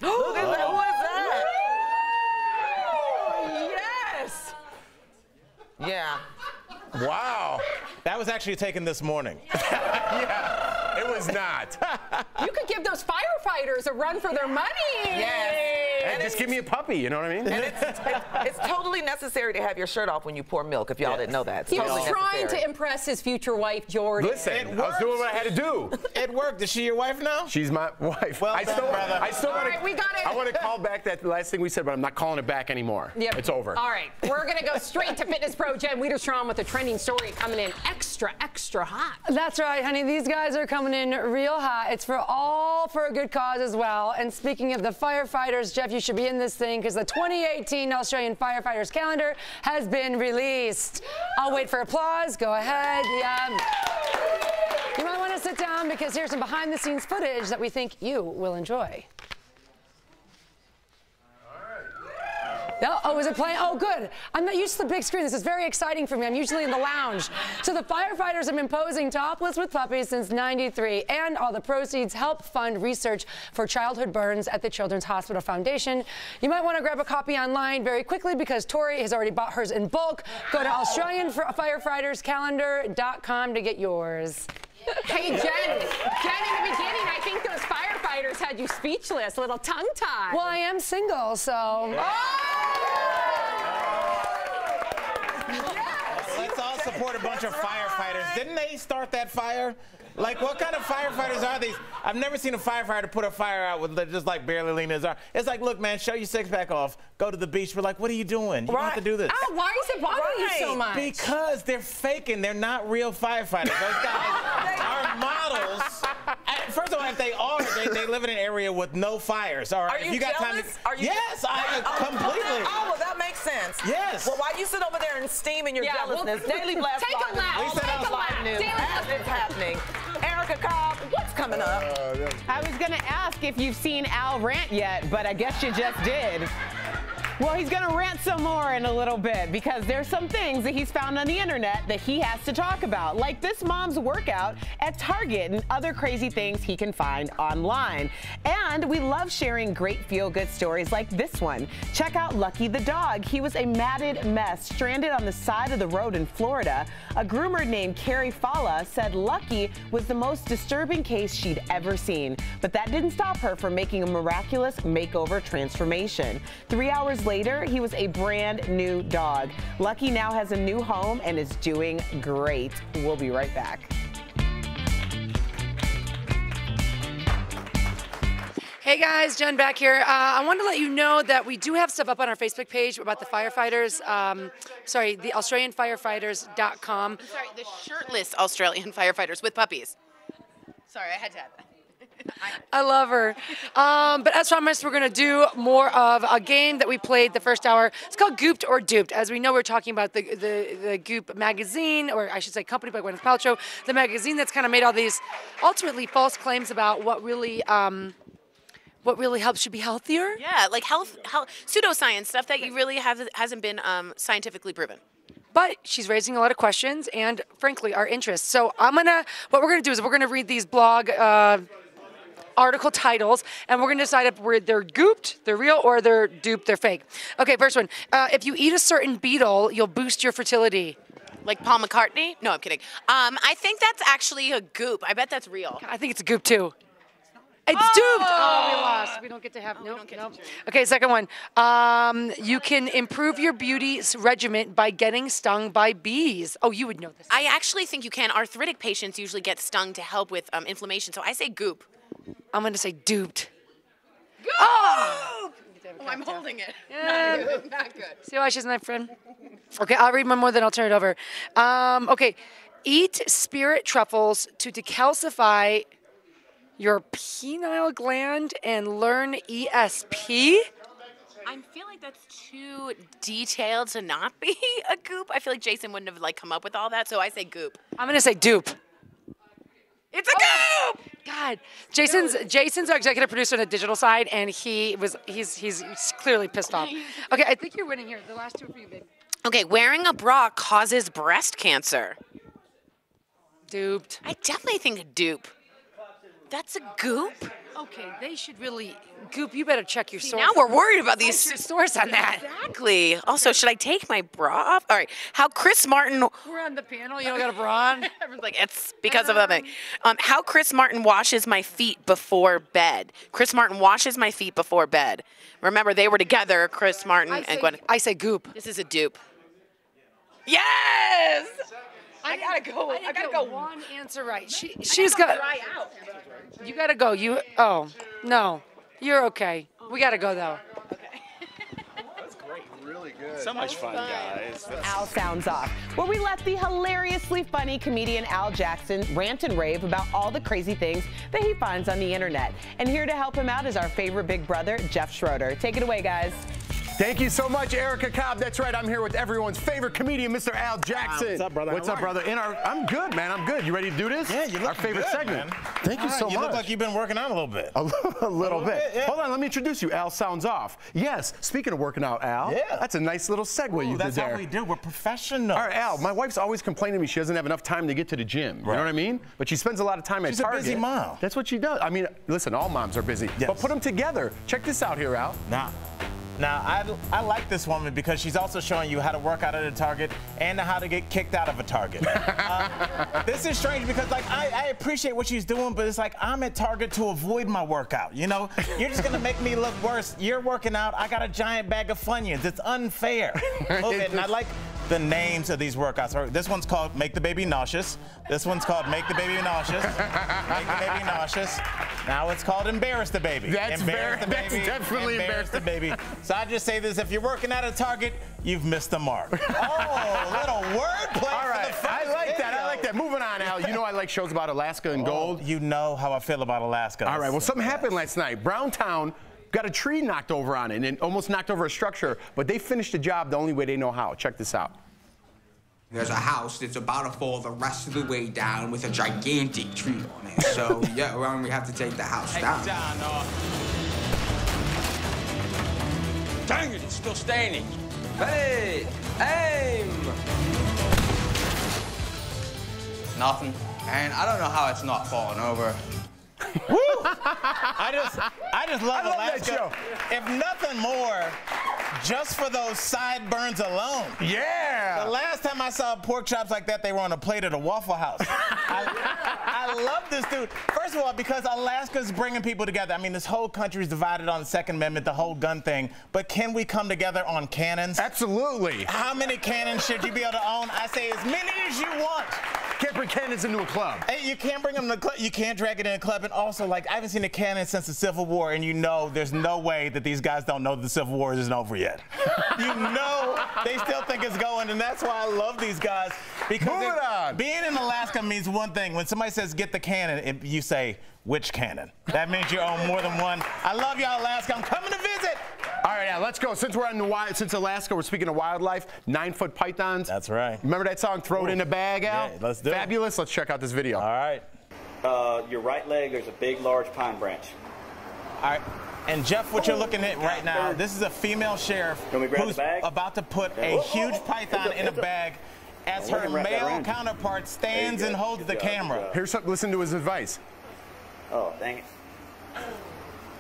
Look at that. What's that? Yes. Yeah. Wow. That was actually taken this morning. Yeah, it was not. You could give those firefighters a run for their money. Yes. And just give me a puppy, you know what I mean? And it's totally necessary to have your shirt off when you pour milk, if y'all didn't know that. It's He was totally trying necessary. to impress his future wife, Jordan. Listen, I was doing what I had to do. It worked. Is she your wife now? She's my wife. Well, I still All want right, we got it. I want to call back that last thing we said, but I'm not calling it back anymore. Yep. It's over. All right, we're going to go straight to Fitness Pro Jen Wiederstrom with a trending story coming in extra, extra hot. That's right, honey. These guys are coming in real hot. It's for a good cause as well. And speaking of the firefighters, Jeff, you should be in this thing because the 2018 Australian Firefighters Calendar has been released. I'll wait for applause. Go ahead. Yeah. You might want to sit down because here's some behind-the-scenes footage that we think you will enjoy. Oh, is it playing? Oh, good. I'm not used to the big screen. This is very exciting for me. I'm usually in the lounge. So the firefighters have been posing topless with puppies since '93, and all the proceeds help fund research for childhood burns at the Children's Hospital Foundation. You might want to grab a copy online very quickly because Tori has already bought hers in bulk. Go to AustralianFireFightersCalendar.com to get yours. Hey, Jen, in the beginning, I think those firefighters had you speechless, a little tongue-tied. Well, I am single, so. Let's all support a bunch of firefighters. Didn't they start that fire? Like, what kind of firefighters are these? I've never seen a firefighter put a fire out with just like barely leaning his arm. It's like, look, man, show your six-pack off. Go to the beach. We're like, what are you doing? You don't have to do this. Oh, why is it bothering you so much? Because they're faking. They're not real firefighters. Those guys are models. First of all, if they are, they live in an area with no fires. All right. Are you got jealous? time to, yes, completely. Oh, well, that makes sense. Yes. Well, while you sit over there and steam in your jealousness, Daily Blast take a lap. Take a lap. News as it's happening. Erica Cobb, what's coming up? I was going to ask if you've seen Al rant yet, but I guess you just did. Well, he's going to rant some more in a little bit because there's some things that he's found on the internet that he has to talk about, like this mom's workout at Target and other crazy things he can find online. And we love sharing great feel-good stories like this one. Check out Lucky the dog. He was a matted mess stranded on the side of the road in Florida. A groomer named Carrie Falla said Lucky was the most disturbing case she'd ever seen, but that didn't stop her from making a miraculous makeover transformation. 3 hours later, he was a brand new dog. Lucky now has a new home and is doing great. We'll be right back. Hey guys, Jen back here. I wanted to let you know that we do have stuff up on our Facebook page about the firefighters. Sorry, the AustralianFirefighters.com. Sorry, the shirtless Australian firefighters with puppies. Sorry, I had to add that. I love her. But as promised, we're going to do more of a game that we played the first hour. It's called Gooped or Duped. As we know, we're talking about the Goop magazine, or I should say company by Gwyneth Paltrow, the magazine that's kind of made all these ultimately false claims about what really helps you be healthier. Yeah, like health pseudoscience stuff that you really hasn't been scientifically proven. But she's raising a lot of questions and, frankly, our interests. So what we're gonna do is we're gonna read these blog article titles, and we're gonna decide if they're gooped, they're real, or they're duped, they're fake. Okay, first one. If you eat a certain beetle, you'll boost your fertility. Like Paul McCartney? No, I'm kidding. I think that's actually a goop. I bet that's real. I think it's a goop too. It's duped. Oh, we lost. We don't get to have. Nope. Okay, second one. You can improve your beauty regimen by getting stung by bees. Oh, you would know this. I actually think you can. Arthritic patients usually get stung to help with inflammation, so I say goop. I'm going to say duped. Goop! Oh, I'm holding it. Yeah. Not good. Not good. See why she's my friend? Okay, I'll read one more, then I'll turn it over. Okay, eat spirit truffles to decalcify your pineal gland and learn ESP? I feel like that's too detailed to not be a goop. I feel like Jason wouldn't have come up with all that, so I say goop. I'm gonna say dupe. It's a goop! God, Jason's our executive producer on the digital side, and he's clearly pissed off. Okay, I think you're winning here. The last two are for you, babe. Okay, wearing a bra causes breast cancer. Duped. I definitely think a dupe. That's a goop? Okay, they should really... Goop, you better check your source. Now we're worried about these. Check your source on that. Exactly. Also, should I take my bra off? All right. How Chris Martin... We're on the panel. You don't got a bra on? Everyone's like, it's because of that thing. How Chris Martin washes my feet before bed. Chris Martin washes my feet before bed. Remember, they were together, Chris Martin and Gwen. I say goop. This is a dupe. Yes! I gotta go. I gotta go. One answer right. She's got. You gotta go. Oh no, you're okay. We gotta go though. That's great. Really good. So much fun, guys. Al Sounds Off, where we let the hilariously funny comedian Al Jackson rant and rave about all the crazy things that he finds on the internet. And here to help him out is our favorite big brother, Jeff Schroeder. Take it away, guys. Thank you so much, Erica Cobb. That's right. I'm here with everyone's favorite comedian, Mr. Al Jackson. What's up, brother? What's up, brother? I'm good, man. I'm good. You ready to do this? Yeah, you look our favorite good, segment. Man. Thank you so much. You look like you've been working out a little bit. A little bit. Yeah. Hold on, let me introduce you. Al Sounds Off. Yes, speaking of working out, Al. Yeah. That's a nice little segue you did there. That's how we do. We're professionals. All right, Al, my wife's always complaining to me she doesn't have enough time to get to the gym. You know what I mean? But she spends a lot of time at Target. She's a busy mom. That's what she does. I mean, listen, all moms are busy. Yes. But put them together. Check this out here, Al. Now, I like this woman because she's also showing you how to work out at a Target and how to get kicked out of a Target. This is strange because, like, I appreciate what she's doing, but it's like I'm at Target to avoid my workout. You know, you're just gonna make me look worse. You're working out. I got a giant bag of Funyuns. It's unfair. Okay, and I like the names of these workouts. This one's called Make the Baby Nauseous. This one's called Make the Baby Nauseous. Make the Baby Nauseous. Now it's called Embarrass the Baby. That's definitely Embarrass the Baby. So I just say this, if you're working at a Target, you've missed the mark. Oh, little wordplay. All right, I like that. I like that. Moving on, Al. You know I like shows about Alaska and gold. You know how I feel about Alaska. All right, well, something happened last night. Browntown got a tree knocked over on it and almost knocked over a structure, but they finished the job the only way they know how. Check this out. There's a house that's about to fall the rest of the way down with a gigantic tree on it. So, yeah, well, we have to take the house down. Dang it, it's still standing. Hey, aim! Nothing. And I don't know how it's not falling over. Woo! I just love Alaska. If nothing more, just for those sideburns alone. Yeah. The last time I saw pork chops like that, they were on a plate at a Waffle House. I love this dude. First of all, because Alaska's bringing people together. I mean, this whole country is divided on the Second Amendment, the whole gun thing. But can we come together on cannons? Absolutely. How many cannons should you be able to own? I say as many as you want. Can't bring cannons into a club. Hey, you can't bring them to the club. You can't drag it in a club. And also, like, I haven't seen a cannon since the Civil War, and you know there's no way that these guys don't know the Civil War isn't over yet. You know they still think it's going, and that's why I love these guys. Because being in Alaska means one thing. When somebody says, get the cannon, you say, which cannon? That means you own more than one. I love y'all, Alaska. I'm coming to visit. All right, now let's go. Since we're on since Alaska, we're speaking of wildlife. 9-foot pythons. That's right. Remember that song, Throw It in a Bag, Al? Yeah, let's do it. Fabulous. Let's check out this video. All right. Your right leg, there's a big, large pine branch. All right. And Jeff, what you're looking at right now, this is a female sheriff who's about to put a huge python in a bag as her male counterpart stands and holds the camera. Here's something, listen to his advice. Oh, dang it.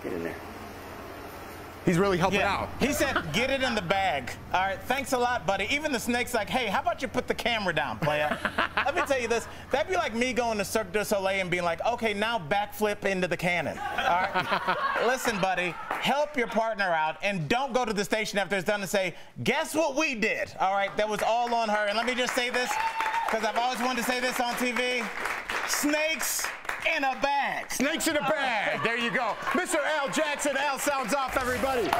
Get in there. He's really helping out. He said, get it in the bag. All right, thanks a lot, buddy. Even the snake's like, hey, how about you put the camera down, player? Let me tell you this. That'd be like me going to Cirque du Soleil and being like, okay, now backflip into the cannon. All right? Listen, buddy, help your partner out and don't go to the station after it's done and say, guess what we did? All right, that was all on her. And let me just say this, because I've always wanted to say this on TV. Snakes in a bag. Snakes in a bag. There you go. Mr. Al Jackson. Al Sounds Off, everybody.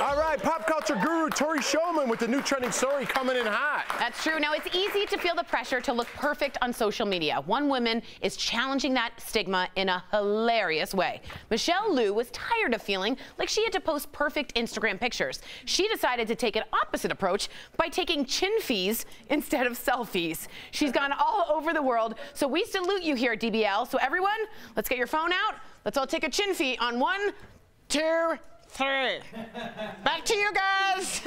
All right, pop culture guru Tori Shulman with the new trending story coming in hot. That's true. Now, it's easy to feel the pressure to look perfect on social media. One woman is challenging that stigma in a hilarious way. Michelle Liu was tired of feeling like she had to post perfect Instagram pictures. She decided to take an opposite approach by taking chin fees instead of selfies. She's gone all over the world, so we salute you here at DBL. So everyone, let's get your phone out. Let's all take a chin fee on 1, 2, 3. Back to you guys.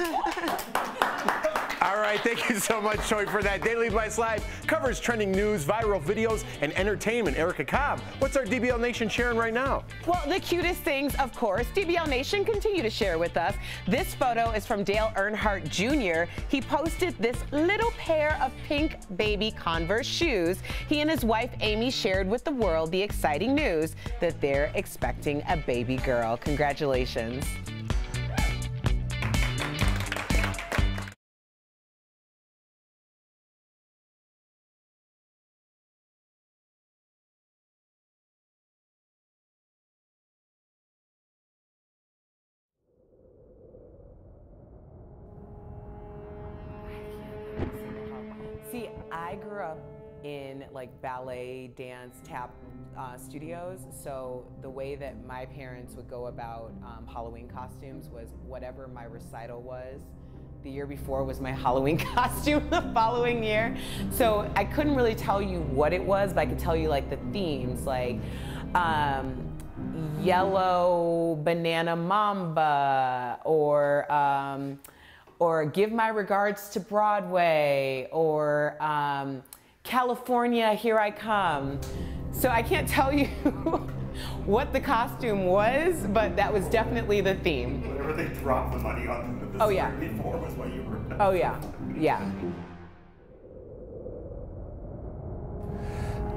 All right, thank you so much, Joy, for that. Daily Blast Live covers trending news, viral videos, and entertainment. Erica Cobb, what's our DBL Nation sharing right now? Well, the cutest things, of course. DBL Nation continue to share with us. This photo is from Dale Earnhardt Jr. He posted this little pair of pink baby Converse shoes. He and his wife, Amy, shared with the world the exciting news that they're expecting a baby girl. Congratulations. See, I grew up in like ballet, dance, tap studios, so the way that my parents would go about Halloween costumes was whatever my recital was the year before was my Halloween costume the following year. So I couldn't really tell you what it was, but I could tell you like the themes, like yellow banana mamba, or Give My Regards to Broadway, or California, Here I Come. So I can't tell you what the costume was, but that was definitely the theme. Whenever they dropped the money on the before was what you were. Oh yeah, yeah.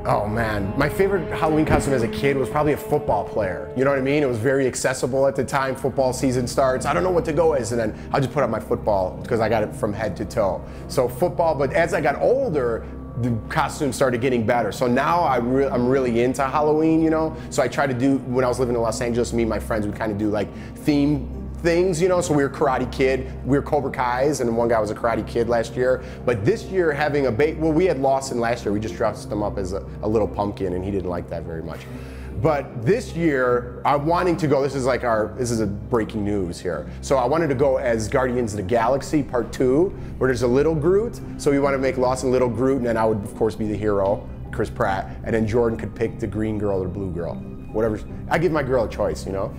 Oh man, my favorite Halloween costume as a kid was probably a football player. You know what I mean? It was very accessible at the time. Football season starts. I don't know what to go as, and then I'll just put up my football because I got it from head to toe. So football, but as I got older, the costumes started getting better. So now I'm really into Halloween, you know? So I try to do, when I was living in Los Angeles, me and my friends would kind of do like theme things, you know, so we were Karate Kid, we were Cobra Kais, and one guy was a Karate Kid last year. But this year having well, we had Lawson last year, we just dressed him up as a little pumpkin, and he didn't like that very much. But this year, I'm wanting to go, this is a breaking news here. So I wanted to go as Guardians of the Galaxy Part 2, where there's a little Groot. So we want to make Lawson little Groot, and then I would, of course, be the hero, Chris Pratt, and then Jordan could pick the green girl or the blue girl. Whatever, I give my girl a choice, you know?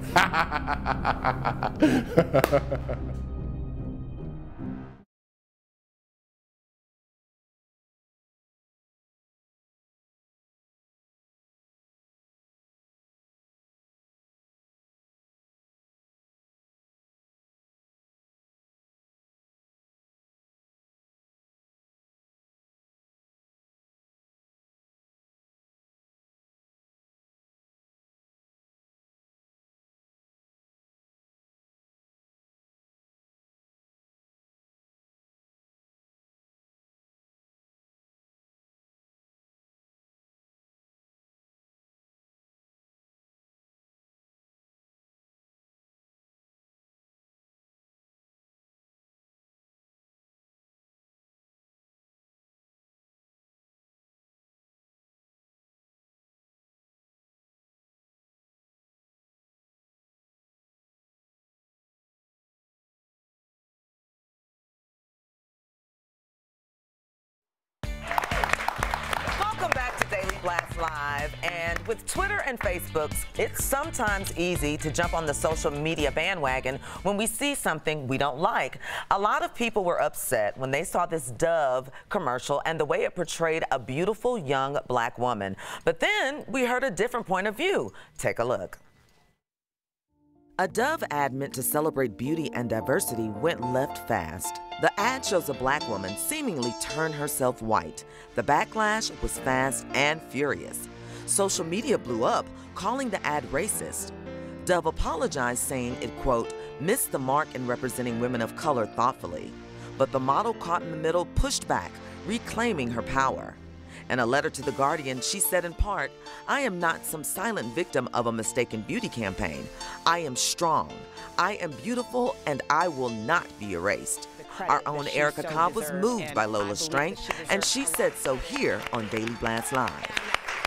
Blast Live, and with Twitter and Facebook, it's sometimes easy to jump on the social media bandwagon when we see something we don't like. A lot of people were upset when they saw this Dove commercial and the way it portrayed a beautiful young black woman. But then we heard a different point of view. Take a look. A Dove ad meant to celebrate beauty and diversity went left fast. The ad shows a black woman seemingly turn herself white. The backlash was fast and furious. Social media blew up, calling the ad racist. Dove apologized, saying it, quote, missed the mark in representing women of color thoughtfully. But the model caught in the middle pushed back, reclaiming her power. In a letter to The Guardian, she said in part, I am not some silent victim of a mistaken beauty campaign. I am strong, I am beautiful, and I will not be erased. Our own Erica Cobb was moved by Lola's strength, and she said so here on Daily Blast Live.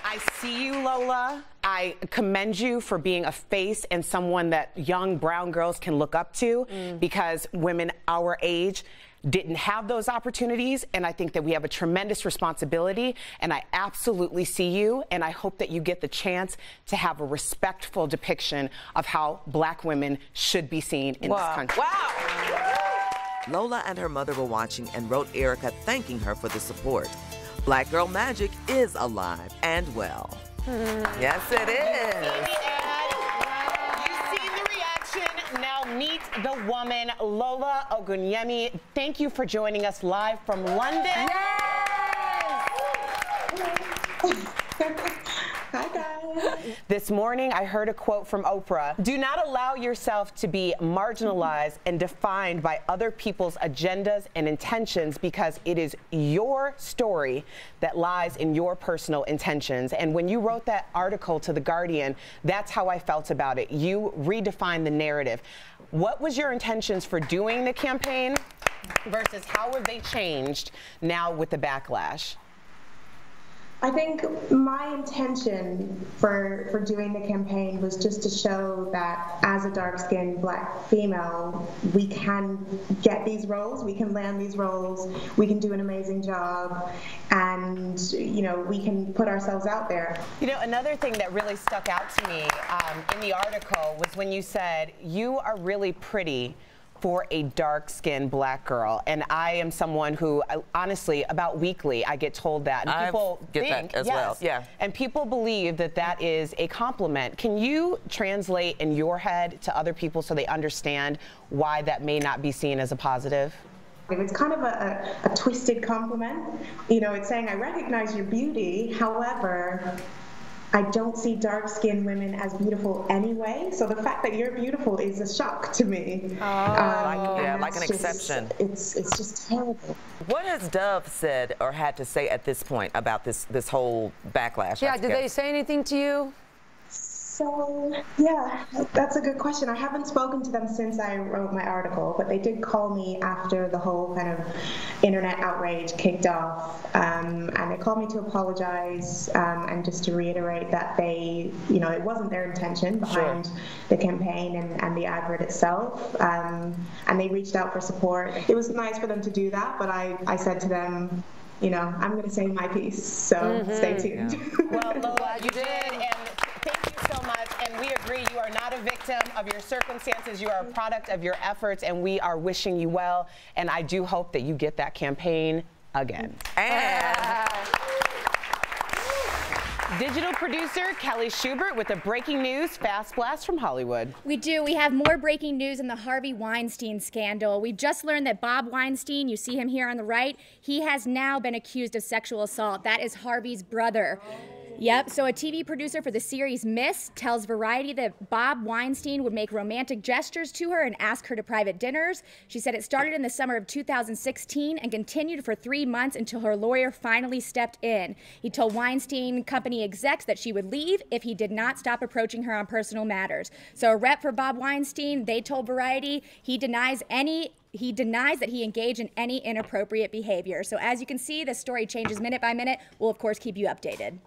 I see you, Lola. I commend you for being a face and someone that young brown girls can look up to, because women our age didn't have those opportunities, and I think that we have a tremendous responsibility, and I absolutely see you, and I hope that you get the chance to have a respectful depiction of how Black women should be seen in this country. Wow. Lola and her mother were watching and wrote Erica thanking her for the support. Black Girl Magic is alive and well. Yes, it is. You've seen the reaction. Now meet the woman, Lola Ogunyemi. Thank you for joining us live from London. Hi, guys. This morning, I heard a quote from Oprah. Do not allow yourself to be marginalized and defined by other people's agendas and intentions, because it is your story that lies in your personal intentions. And when you wrote that article to The Guardian, that's how I felt about it. You redefined the narrative. What was your intentions for doing the campaign versus how have they changed now with the backlash? I think my intention for doing the campaign was just to show that as a dark-skinned Black female, we can get these roles, we can land these roles, we can do an amazing job, and, you know, we can put ourselves out there. You know, another thing that really stuck out to me in the article was when you said, you are really pretty for a dark-skinned Black girl. And I am someone who, honestly, about weekly, I get told that. And people think, that as well. Yeah. And people believe that that is a compliment. Can you translate in your head to other people so they understand why that may not be seen as a positive? It's kind of a twisted compliment. You know, it's saying, I recognize your beauty, however, I don't see dark-skinned women as beautiful anyway, so the fact that you're beautiful is a shock to me. Like an exception. It's just terrible. What has Dove said or had to say at this point about this whole backlash? Yeah, did they say anything to you? So, yeah, that's a good question. I haven't spoken to them since I wrote my article, but they did call me after the whole kind of internet outrage kicked off, and they called me to apologize and just to reiterate that they, you know, it wasn't their intention behind the campaign and the advert itself, and they reached out for support. It was nice for them to do that, but I said to them, you know, I'm going to say my piece, so stay tuned. Well, Lola, you did, and thank you so much, and we agree you are not a victim of your circumstances. You are a product of your efforts, and we are wishing you well, and I do hope that you get that campaign again. And digital producer Kelly Schubert with the breaking news Fast Blast from Hollywood. We do. We have more breaking news in the Harvey Weinstein scandal. We just learned that Bob Weinstein, you see him here on the right, he has now been accused of sexual assault. That is Harvey's brother. Yep, so a TV producer for the series Miss tells Variety that Bob Weinstein would make romantic gestures to her and ask her to private dinners. She said it started in the summer of 2016 and continued for 3 months until her lawyer finally stepped in. He told Weinstein company execs that she would leave if he did not stop approaching her on personal matters. So a rep for Bob Weinstein, they told Variety he denies that he engaged in any inappropriate behavior. So as you can see, the story changes minute by minute. We'll, of course, keep you updated.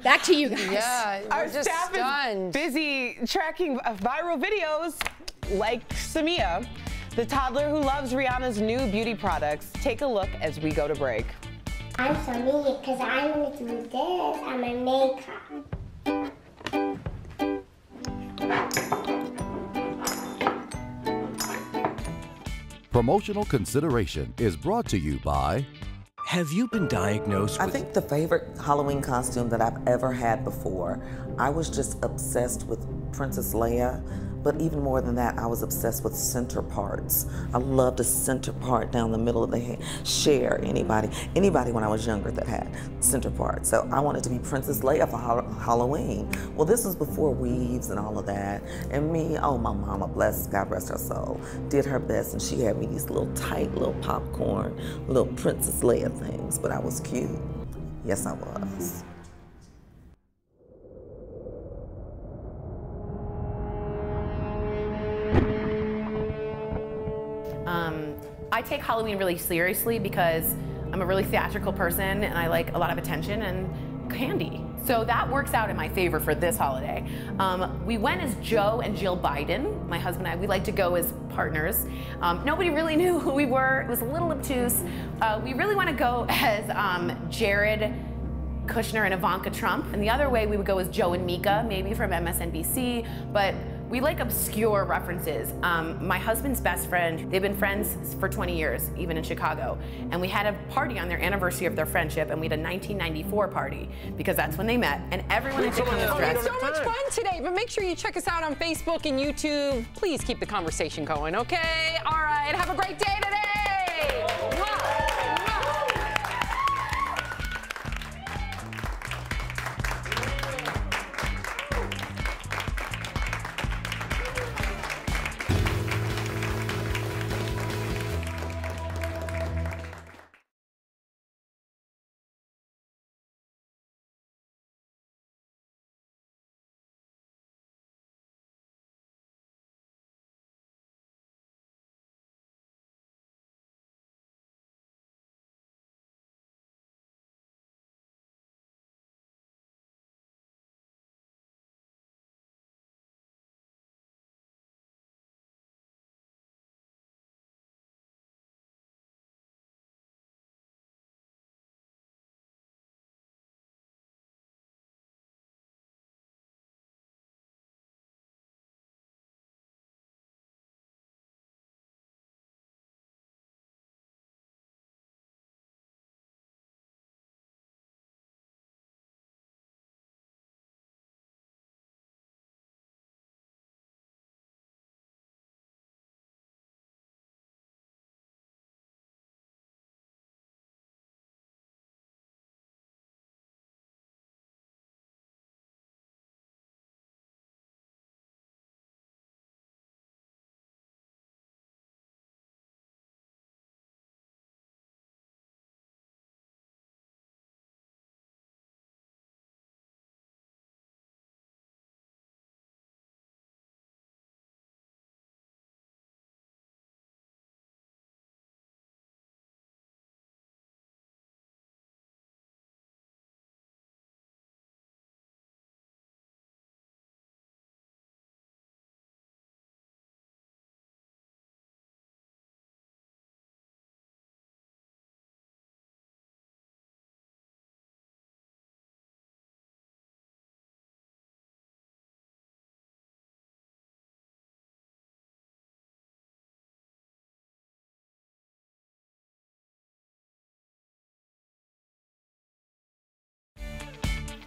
Back to you guys. Yeah, Our staff is busy tracking viral videos like Samia, the toddler who loves Rihanna's new beauty products. Take a look as we go to break. I'm Samia because I'm going to do this on my makeup. Promotional consideration is brought to you by... Have you been diagnosed with... I think the favorite Halloween costume that I've ever had before, I was just obsessed with Princess Leia, but even more than that, I was obsessed with center parts. I loved a center part down the middle of the head. Cher, anybody when I was younger that had center parts. So I wanted to be Princess Leia for Halloween. Well, this was before weaves and all of that. And me, oh, my mama, God rest her soul, did her best, and she had me these little tight, little popcorn, little Princess Leia things, but I was cute. Yes, I was. I take Halloween really seriously because I'm a really theatrical person and I like a lot of attention, and candy. So that works out in my favor for this holiday. We went as Joe and Jill Biden. My husband and I, we like to go as partners. Nobody really knew who we were. It was a little obtuse. We really want to go as Jared Kushner and Ivanka Trump. And the other way we would go as Joe and Mika, maybe from MSNBC, but we like obscure references. My husband's best friend, they've been friends for 20 years, even in Chicago. And we had a party on their anniversary of their friendship, and we had a 1994 party, because that's when they met, and everyone had taken this dress. It's so much fun today, but make sure you check us out on Facebook and YouTube. Please keep the conversation going, okay? All right, have a great day today!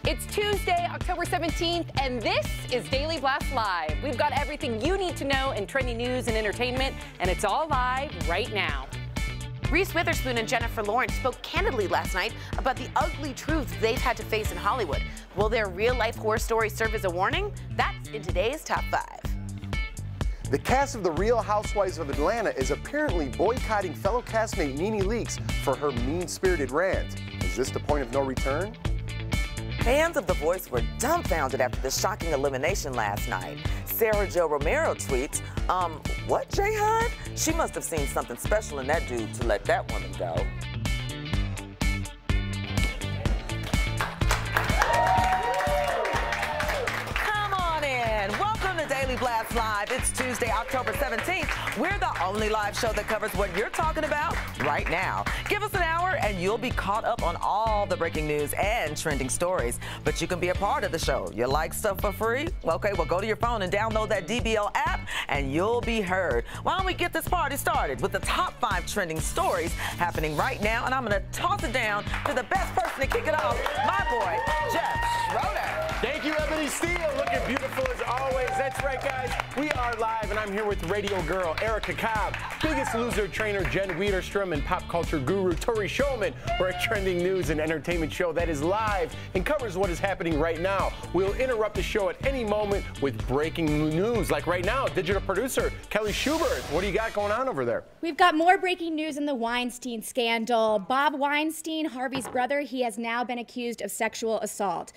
It's Tuesday, October 17th, and this is Daily Blast Live. We've got everything you need to know in trending news and entertainment, and it's all live right now. Reese Witherspoon and Jennifer Lawrence spoke candidly last night about the ugly truths they've had to face in Hollywood. Will their real-life horror stories serve as a warning? That's in today's Top 5. The cast of The Real Housewives of Atlanta is apparently boycotting fellow castmate Nene Leakes for her mean-spirited rant. Is this the point of no return? Fans of The Voice were dumbfounded after the shocking elimination last night. Sarah Jo Romero tweets, what, Jayhan? She must have seen something special in that dude to let that woman go. Come on in. Welcome to Daily Blast Live. It's Tuesday, October 17th. We're the only live show that covers what you're talking about right now. Give us an hour and you'll be caught up on all the breaking news and trending stories. But you can be a part of the show. You like stuff for free? Okay, well, go to your phone and download that DBL app and you'll be heard. Why don't we get this party started with the top 5 trending stories happening right now. And I'm going to toss it down to the best person to kick it off, my boy, Jeff Schroeder. Thank you, Ebony Steele. Looking beautiful as always. That's right, guys. We are live, and I'm here with radio girl Erica Cobb, Biggest Loser trainer Jen Wiederstrom, and pop culture guru Tori Shulman. We're a trending news and entertainment show that is live and covers what is happening right now. We'll interrupt the show at any moment with breaking news, like right now. Digital producer Kelly Schubert, what do you got going on over there? We've got more breaking news in the Weinstein scandal. Bob Weinstein, Harvey's brother, he has now been accused of sexual assault.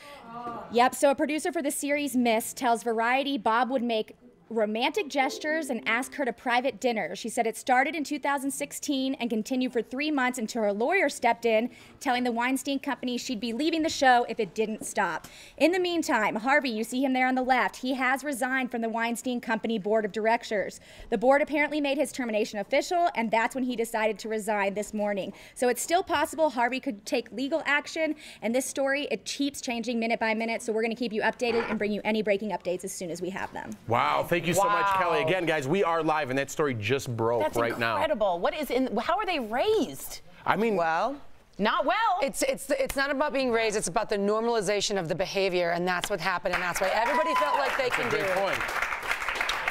Yep, so a producer for the series Miss tells Variety Bob would make romantic gestures and ask her to private dinner. She said it started in 2016 and continued for 3 months until her lawyer stepped in, telling the Weinstein Company she'd be leaving the show if it didn't stop. In the meantime, Harvey, you see him there on the left, he has resigned from the Weinstein Company board of directors. The board apparently made his termination official, and that's when he decided to resign this morning. So it's still possible Harvey could take legal action, and this story, it keeps changing minute by minute, so we're going to keep you updated and bring you any breaking updates as soon as we have them. Wow, thank you so much, Kelly. Again, guys, we are live, and that story just broke right now. That's incredible. What is in? How are they raised? I mean, well, not well. It's not about being raised. It's about the normalization of the behavior, and that's what happened, and that's why everybody felt like they can do it. Great point.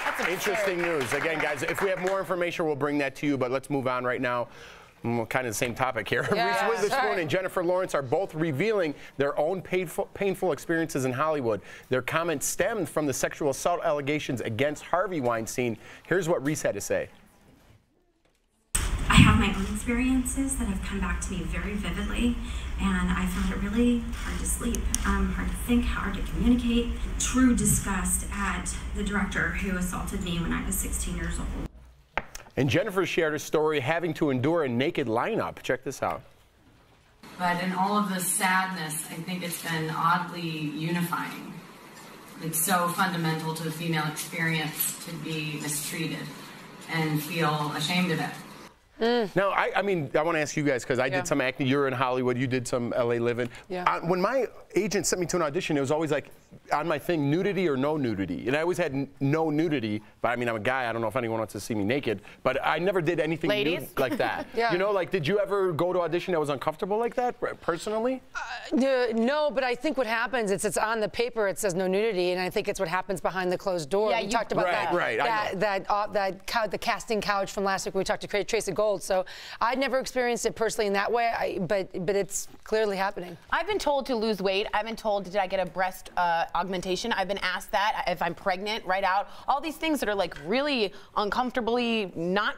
That's interesting news. Again, guys, if we have more information, we'll bring that to you. But let's move on right now. Kind of the same topic here. Yeah, Reese Witherspoon and Jennifer Lawrence are both revealing their own painful experiences in Hollywood. Their comments stemmed from the sexual assault allegations against Harvey Weinstein. Here's what Reese had to say. I have my own experiences that have come back to me very vividly, and I found it really hard to sleep, hard to think, hard to communicate. True disgust at the director who assaulted me when I was 16 years old. And Jennifer shared her story having to endure a naked lineup. Check this out. But in all of the sadness, I think it's been oddly unifying. It's so fundamental to the female experience to be mistreated and feel ashamed of it. Now, I mean, I want to ask you guys, because I did some acting. You're in Hollywood. You did some LA living. Yeah. When my agent sent me to an audition, it was always like, on my thing, nudity or no nudity. And I always had no nudity. But I mean, I'm a guy. I don't know if anyone wants to see me naked. But I never did anything nude like that. You know, like, did you ever go to audition that was uncomfortable like that, personally? No, but I think what happens is it's on the paper. It says no nudity, and I think it's what happens behind the closed door. Yeah, we talked about the casting couch from last week. We talked to Tracy Gold. So I'd never experienced it personally in that way, but it's clearly happening. I've been told to lose weight. I've been told, did I get a breast augmentation? I've been asked that if I'm pregnant, right out. All these things that are like really uncomfortably not.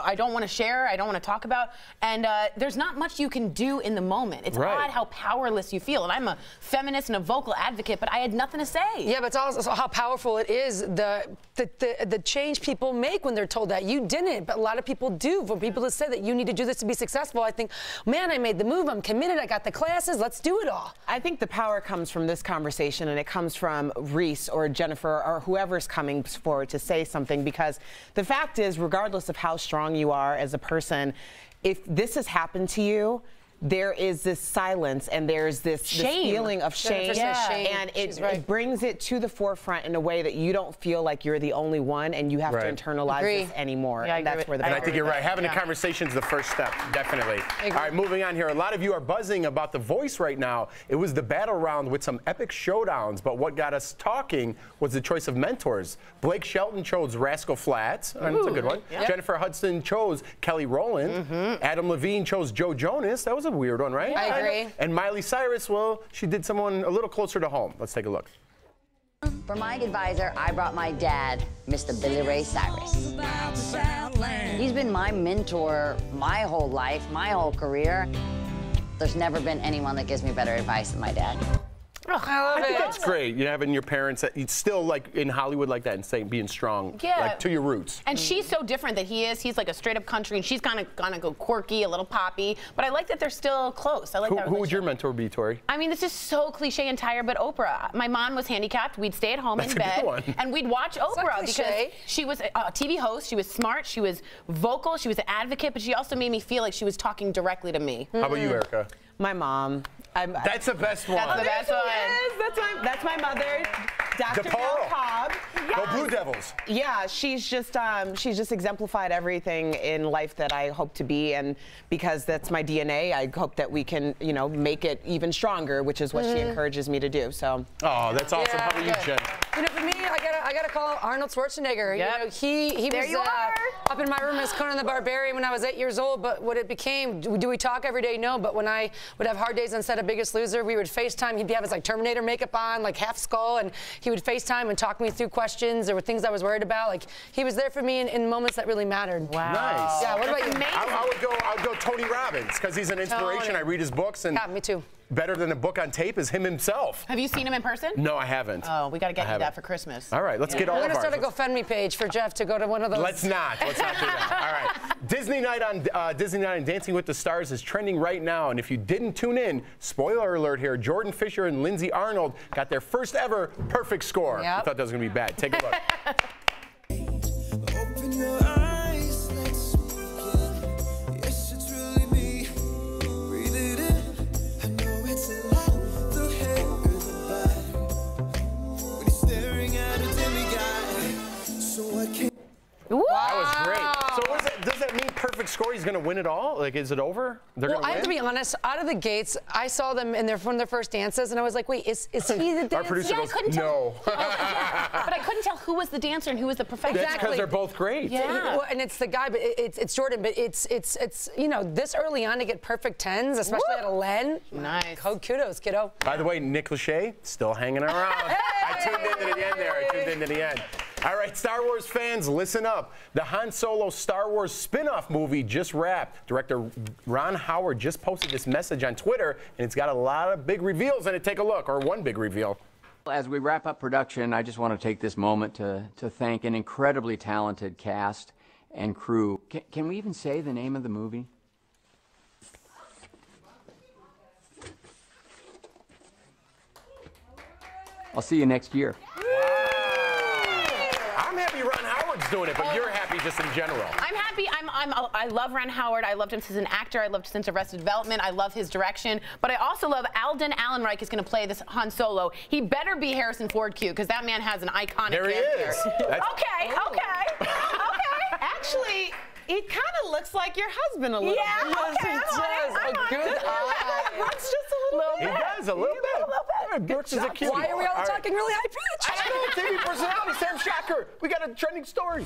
I don't want to share, I don't want to talk about, and there's not much you can do in the moment. It's odd how powerless you feel, and I'm a feminist and a vocal advocate, but I had nothing to say. Yeah, but it's also how powerful it is, the change people make when they're told that. You didn't, but a lot of people do. For people to say that you need to do this to be successful, I think, man, I made the move, I'm committed, I got the classes, let's do it all. I think the power comes from this conversation, and it comes from Reese or Jennifer or whoever's coming forward to say something, because the fact is, regardless of how strong you are as a person, if this has happened to you, there is this silence and there's this feeling of shame, and it brings it to the forefront in a way that you don't feel like you're the only one and you have to internalize this anymore. Yeah, and that's where the And I think you're right. Having a conversation is the first step, definitely. All right, moving on here. A lot of you are buzzing about The Voice right now. It was the battle round with some epic showdowns, but what got us talking was the choice of mentors. Blake Shelton chose Rascal Flatts. That's a good one. Jennifer Hudson chose Kelly Rowland. Adam Levine chose Joe Jonas. That was a weird one, right? I agree. And Miley Cyrus, well, she did someone a little closer to home. Let's take a look. For my advisor, I brought my dad, Mr. Billy Ray Cyrus. He's been my mentor my whole life, my whole career. There's never been anyone that gives me better advice than my dad. I think that's great. You having your parents that still like in Hollywood like that and saying being strong, like to your roots. And she's so different that he is. He's like a straight up country, and she's kind of gonna go quirky, a little poppy. But I like that they're still close. I like that. Who would your mentor be, Tori? I mean, this is so cliche and tired, but Oprah. My mom was handicapped. We'd stay at home in bed, and we'd watch Oprah because she was a TV host. She was smart. She was vocal. She was an advocate, but she also made me feel like she was talking directly to me. How about you, Erica? My mom. That's the best one. That's the best one. That's my mother, Dr. Mel Cobb. Go Blue Devils. Yeah, she's just exemplified everything in life that I hope to be, and because that's my DNA, I hope that we can, you know, make it even stronger, which is what she encourages me to do. So. Oh, that's awesome. How about you, Jen? You know, for me, I gotta call Arnold Schwarzenegger. You know, he was up in my room as Conan the Barbarian when I was 8 years old. But what it became, do we talk every day? No. But when I would have hard days on set of Biggest Loser, we would FaceTime. He'd have his like Terminator makeup on, like half skull, and he would FaceTime and talk me through questions. There were things I was worried about. Like he was there for me in moments that really mattered. Wow. Nice. Yeah. What about you? I would go Tony Robbins because he's an inspiration. I read his books and. Yeah, me too. better than a book on tape is him himself. Have you seen him in person? No, I haven't. Oh, we got to get you that for Christmas. All right, let's get all of ours. We're going to start a GoFundMe page for Jeff to go to one of those. Let's not do that. All right. Disney Night on Dancing with the Stars is trending right now, and if you didn't tune in, spoiler alert here, Jordan Fisher and Lindsay Arnold got their first ever perfect score. I thought that was going to be bad. Take a look. Open your eyes, let's begin. Yes, it's really me. Breathe it in. I know it's a lot. The hair, the body. When you're staring at a demigod. So I can't. That was great. So what is that, does that mean perfect score? He's going to win it all? Like, is it over? They're Well, I have to be honest. Out of the gates, I saw them in one of their first dances, and I was like, "Wait, is he the dancer?" Our producer goes, I couldn't tell. no. But I couldn't tell who was the dancer and who was the professional. That's because they're both great. Yeah. Well, and it's the guy, but it's Jordan. But it's you know, this early on to get perfect 10s, especially at a Len. Nice. Kudos, kiddo. By the way, Nick Lachey still hanging around. I tuned into the end there. I tuned into the end. All right, Star Wars fans, listen up. The Han Solo Star Wars spin-off movie just wrapped. Director Ron Howard just posted this message on Twitter, and it's got a lot of big reveals in it. Take a look, or one big reveal. As we wrap up production, I just want to take this moment to thank an incredibly talented cast and crew. Can we even say the name of the movie? I'll see you next year. I'm happy Ron Howard's doing it, but you're happy just in general. I'm happy. I love Ron Howard. I loved him as an actor. I loved him since Arrested Development. I love his direction. But I also love Alden Ehrenreich is going to play this Han Solo. He better be Harrison Ford cute, because that man has an iconic There he character. is. Okay. Actually, he kind of looks like your husband a little bit. Yes, he does. A good eye. Brooks just a little bit. He does, a little bit. Brooks is a cutie. Why are we all talking really high pitch? I don't know, TV personality, Sam Shocker. We got a trending story.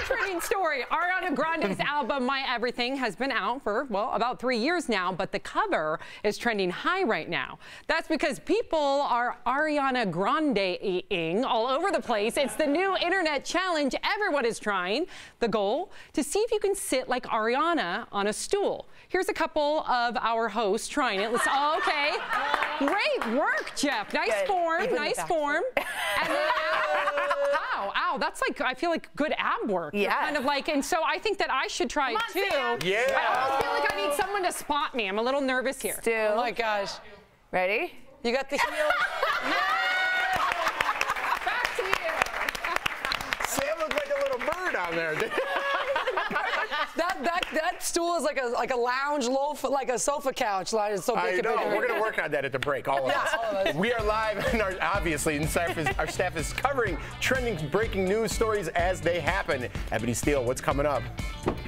Trending story. Ariana Grande's album, My Everything, has been out for, well, about 3 years now, but the cover is trending high right now. That's because people are Ariana Grande-ing all over the place. It's the new internet challenge everyone is trying. The goal, to see if you can sit like Ariana on a stool. Here's a couple of our hosts trying it. Let's, oh, okay. Great work, Jeff. Nice form, nice form. And then, ow, that's like, I feel like good ab work. Yeah. Kind of like, and so I think that I should try it too. Sam. Yeah. I almost feel like I need someone to spot me. I'm a little nervous here. Stu. Oh my gosh. Ready? You got the heel. Back to you. Sam looked like a little bird on there. That stool is like a lounge loaf, like a sofa couch. It's so big. I know. We're going to work on that at the break, all of us. We are live, and obviously, our staff is covering trending, breaking news stories as they happen. Ebony Steele, what's coming up?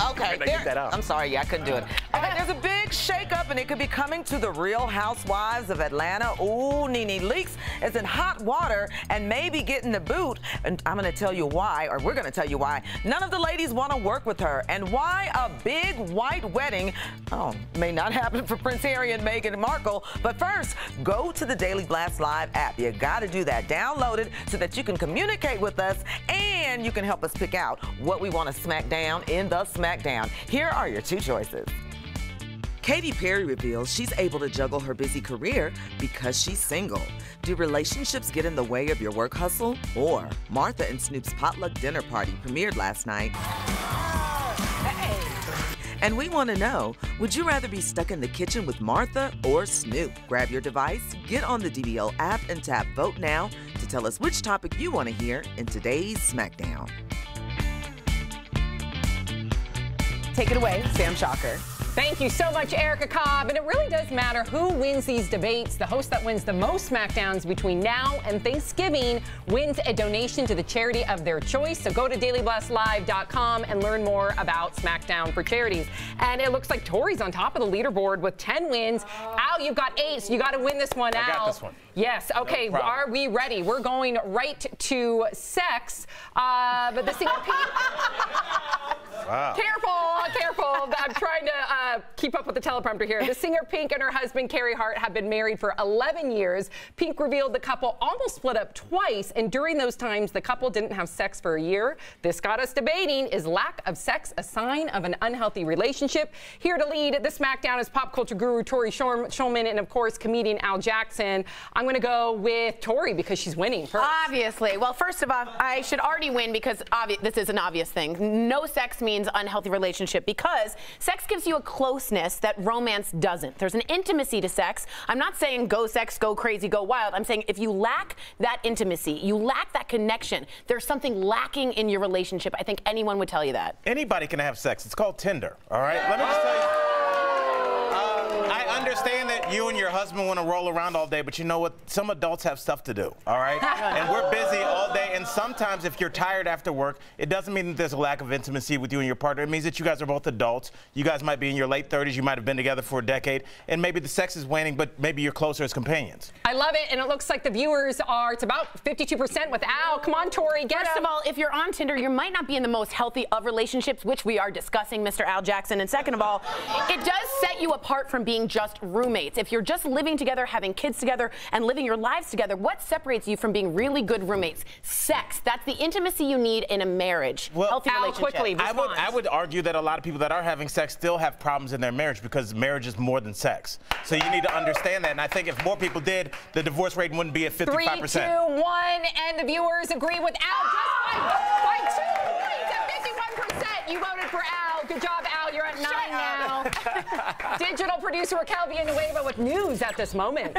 Okay. I'm sorry, I couldn't do it. Okay, there's a big shakeup, and it could be coming to the Real Housewives of Atlanta. Ooh, Nene Leakes is in hot water and maybe getting the boot. And I'm going to tell you why, or we're going to tell you why. None of the ladies want to work with her, and why a big white wedding, may not happen for Prince Harry and Meghan Markle. But first, go to the Daily Blast Live app. You got to do that. Download it so that you can communicate with us and you can help us pick out what we want to smack down in the Smackdown. Here are your two choices. Katy Perry reveals she's able to juggle her busy career because she's single. Do relationships get in the way of your work hustle? Or Martha and Snoop's potluck dinner party premiered last night. And we want to know, would you rather be stuck in the kitchen with Martha or Snoop? Grab your device, get on the DBL app, and tap Vote Now to tell us which topic you want to hear in today's Smackdown. Take it away, Sam Shocker. Thank you so much, Erica Cobb. And it really does matter who wins these debates. The host that wins the most Smackdowns between now and Thanksgiving wins a donation to the charity of their choice. So go to dailyblastlive.com and learn more about Smackdown for charities. And it looks like Tori's on top of the leaderboard with 10 wins. Al, you've got 8, so you got to win this one, Al. I got this one. Yes. Okay. No are we ready? We're going right to sex. But the singer Pete. Wow. Careful. I'm trying to keep up with the teleprompter here. The singer Pink and her husband Carrie Hart have been married for 11 years. Pink revealed the couple almost split up twice, and during those times, the couple didn't have sex for a year. This got us debating, is lack of sex a sign of an unhealthy relationship? Here to lead the SmackDown is pop culture guru Tori Shulman and, of course, comedian Al Jackson. I'm going to go with Tori because she's winning first. Obviously. Well, first of all, I should already win because this is an obvious thing. No sex means unhealthy relationship because sex gives you a closeness that romance doesn't. There's an intimacy to sex. I'm not saying go sex, go crazy, go wild. I'm saying if you lack that intimacy, you lack that connection, there's something lacking in your relationship. I think anyone would tell you that. Anybody can have sex. It's called Tinder, all right? Let me just tell you. I understand that you and your husband want to roll around all day, but you know what? Some adults have stuff to do, all right? And we're busy all day, and sometimes if you're tired after work, it doesn't mean that there's a lack of intimacy with you and your partner. It means that you guys are both adults. You guys might be in your late 30s. You might have been together for a decade, and maybe the sex is waning, but maybe you're closer as companions. I love it, and it looks like the viewers are, it's about 52% with Al. Come on, Tori, get First of all, if you're on Tinder, you might not be in the most healthy of relationships, which we are discussing, Mr. Al Jackson. And second of all, it does set you apart from being just roommates. If you're just living together, having kids together, and living your lives together, what separates you from being really good roommates? Sex. That's the intimacy you need in a marriage. Well, healthy relationship. Quickly, I would argue that a lot of people that are having sex still have problems in their marriage because marriage is more than sex. So you need to understand that. And I think if more people did, the divorce rate wouldn't be at 55%. 3, 2, 1, and the viewers agree with Al just by 2 points at 51%. You voted for Al. Good job, Al. You're at 9 now. Digital producer Raquel Villanueva with news at this moment.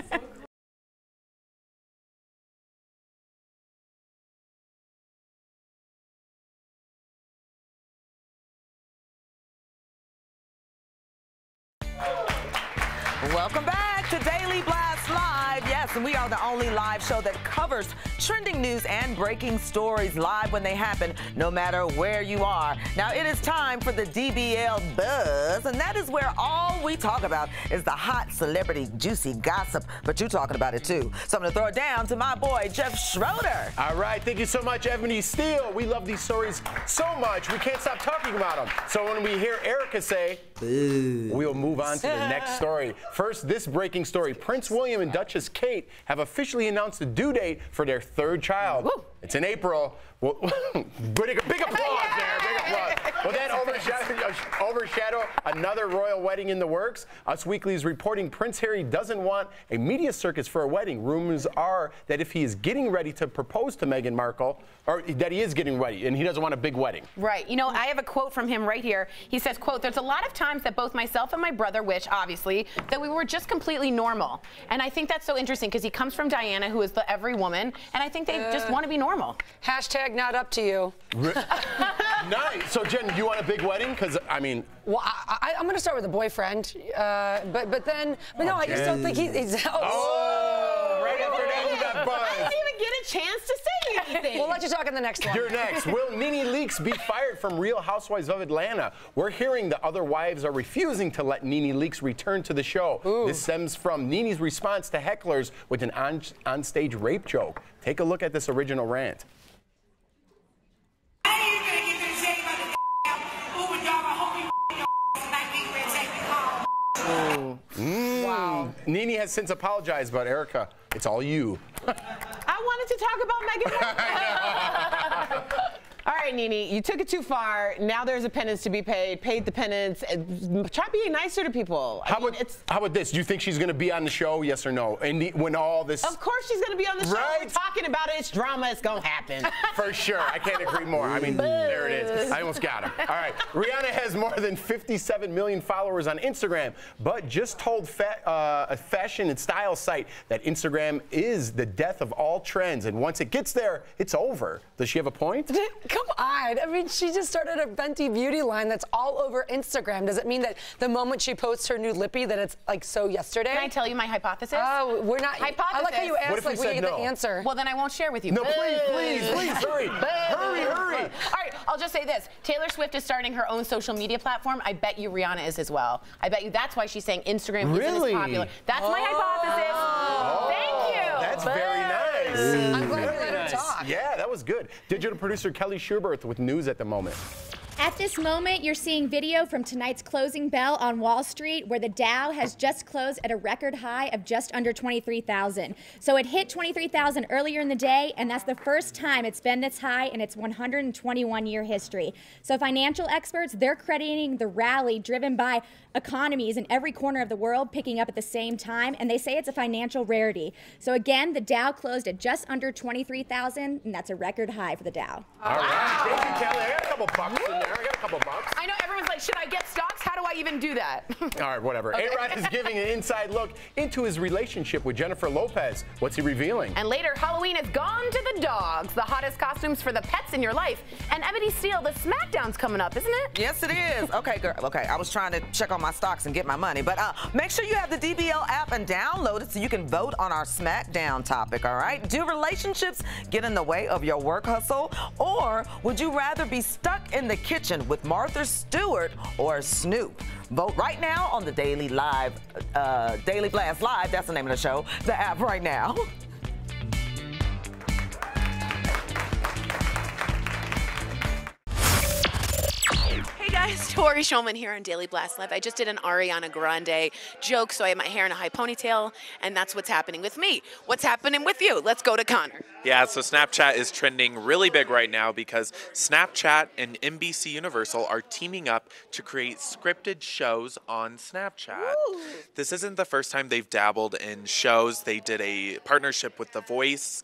Welcome back to Daily Blast Live. Yes, and we are the only live show that covers trending news and breaking stories live when they happen, no matter where you are. Now, it is time for the DBL Buzz, and that is where all we talk about is the hot celebrity juicy gossip, but you're talking about it too. So I'm going to throw it down to my boy, Jeff Schroeder. All right, thank you so much, Ebony Steele. We love these stories so much, we can't stop talking about them. So when we hear Erica say, boo, we'll move on to the next story. First, this breaking story. Prince William and Duchess Kate have officially announced the due date for their third child. Woo. It's in April. Well, big applause there, big applause. Will that overshadow another royal wedding in the works? Us Weekly is reporting Prince Harry doesn't want a media circus for a wedding. Rumors are that if he is getting ready to propose to Meghan Markle, or that he is getting ready, and he doesn't want a big wedding. Right. You know, I have a quote from him right here. He says, quote, "There's a lot of times that both myself and my brother wish, obviously, that we were just completely normal." And I think that's so interesting because he comes from Diana, who is the every woman, and I think they just want to be normal. Hashtag not up to you. Nice. So, Jen, do you want a big wedding? Because, I mean... Well, I'm going to start with a boyfriend, but no, I just don't think he's... Oh, right after that, you got buzzed. I didn't even get a chance to say anything. We'll let you talk in the next one. You're next. Will Nene Leakes be fired from Real Housewives of Atlanta? We're hearing the other wives are refusing to let Nene Leakes return to the show. Ooh. This stems from Nene's response to hecklers with an on-stage rape joke. Take a look at this original rant. Wow. Nene has since apologized, but Erica, it's all you. I wanted to talk about Meghan Markle. All right, Nene, you took it too far. Now there's a penance to be paid. Paid the penance. Try being nicer to people. How about this? Do you think she's going to be on the show, yes or no? And when all this... Of course she's going to be on the show. Right? We're talking about it. It's drama. It's going to happen. For sure. I can't agree more. I mean, there it is. I almost got him. All right. Rihanna has more than 57 million followers on Instagram, but just told a fashion and style site that Instagram is the death of all trends. And once it gets there, it's over. Does she have a point? Come on. I mean, she just started a Fenty beauty line that's all over Instagram. Does it mean that the moment she posts her new lippy that it's like so yesterday? Can I tell you my hypothesis? Oh, we're not. Hypothesis. I like how you asked like we get the answer. Well, then I won't share with you. No, please, hurry. Hurry. All right, I'll just say this. Taylor Swift is starting her own social media platform. I bet you Rihanna is as well. I bet you that's why she's saying Instagram isn't as popular. That's my hypothesis. Oh, thank you. That's very nice. I'm glad we let her talk. Yeah, that was good. Digital producer Kelly Schubert with news at the moment. At this moment, you're seeing video from tonight's closing bell on Wall Street, where the Dow has just closed at a record high of just under 23,000. So it hit 23,000 earlier in the day, and that's the first time it's been this high in its 121-year history. So financial experts, they're crediting the rally driven by economies in every corner of the world picking up at the same time, and they say it's a financial rarity. So again, the Dow closed at just under 23,000, and that's a record high for the Dow. All right, thank you, Kelly. I got a couple bucks in there. I got a couple bucks. I know everyone's like, should I get stocks? How do I even do that? All right, whatever. Okay. A-Rod is giving an inside look into his relationship with Jennifer Lopez. What's he revealing? And later, Halloween has gone to the dogs, the hottest costumes for the pets in your life. And Ebony Steele, the SmackDown's coming up, isn't it? Yes, it is. Okay, girl. Okay, I was trying to check on my stocks and get my money, but make sure you have the DBL app and download it so you can vote on our SmackDown topic, all right? Do relationships get in the way of your work hustle? Or would you rather be stuck in the kitchen with Martha Stewart or Snoop? Vote right now on the Daily Blast Live, that's the name of the show, the app right now. Hey guys, Tori Shulman here on Daily Blast Live. I just did an Ariana Grande joke, so I have my hair in a high ponytail, and that's what's happening with me. What's happening with you? Let's go to Connor. Yeah, so Snapchat is trending really big right now because Snapchat and NBC Universal are teaming up to create scripted shows on Snapchat. Woo. This isn't the first time they've dabbled in shows. They did a partnership with The Voice,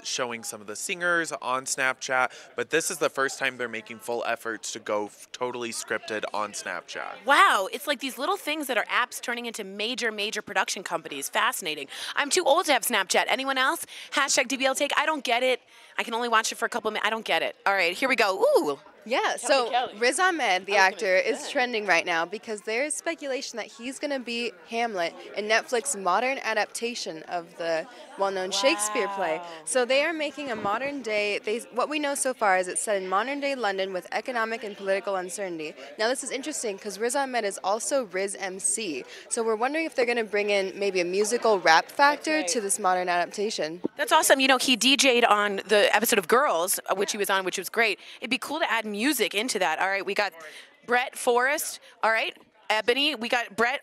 showing some of the singers on Snapchat, but this is the first time they're making full efforts to go totally scripted on Snapchat. Wow, it's like these little things that are apps turning into major production companies. Fascinating. I'm too old to have Snapchat. Anyone else? Hashtag DBL Take. I don't get it. I can only watch it for a couple of minutes. I don't get it. All right, here we go. Ooh. Yeah, so Riz Ahmed, the actor, is trending right now because there is speculation that he's going to be Hamlet in Netflix's modern adaptation of the well-known Shakespeare play. So they are making a modern day, what we know so far is it's set in modern day London with economic and political uncertainty. Now this is interesting because Riz Ahmed is also Riz MC. So we're wondering if they're going to bring in maybe a musical rap factor to this modern adaptation. That's awesome. You know, he DJ'd on the episode of Girls, which he was on, which was great. It'd be cool to add music into that. All right, we got Brett Forrest. All right, Ebony. We got Brett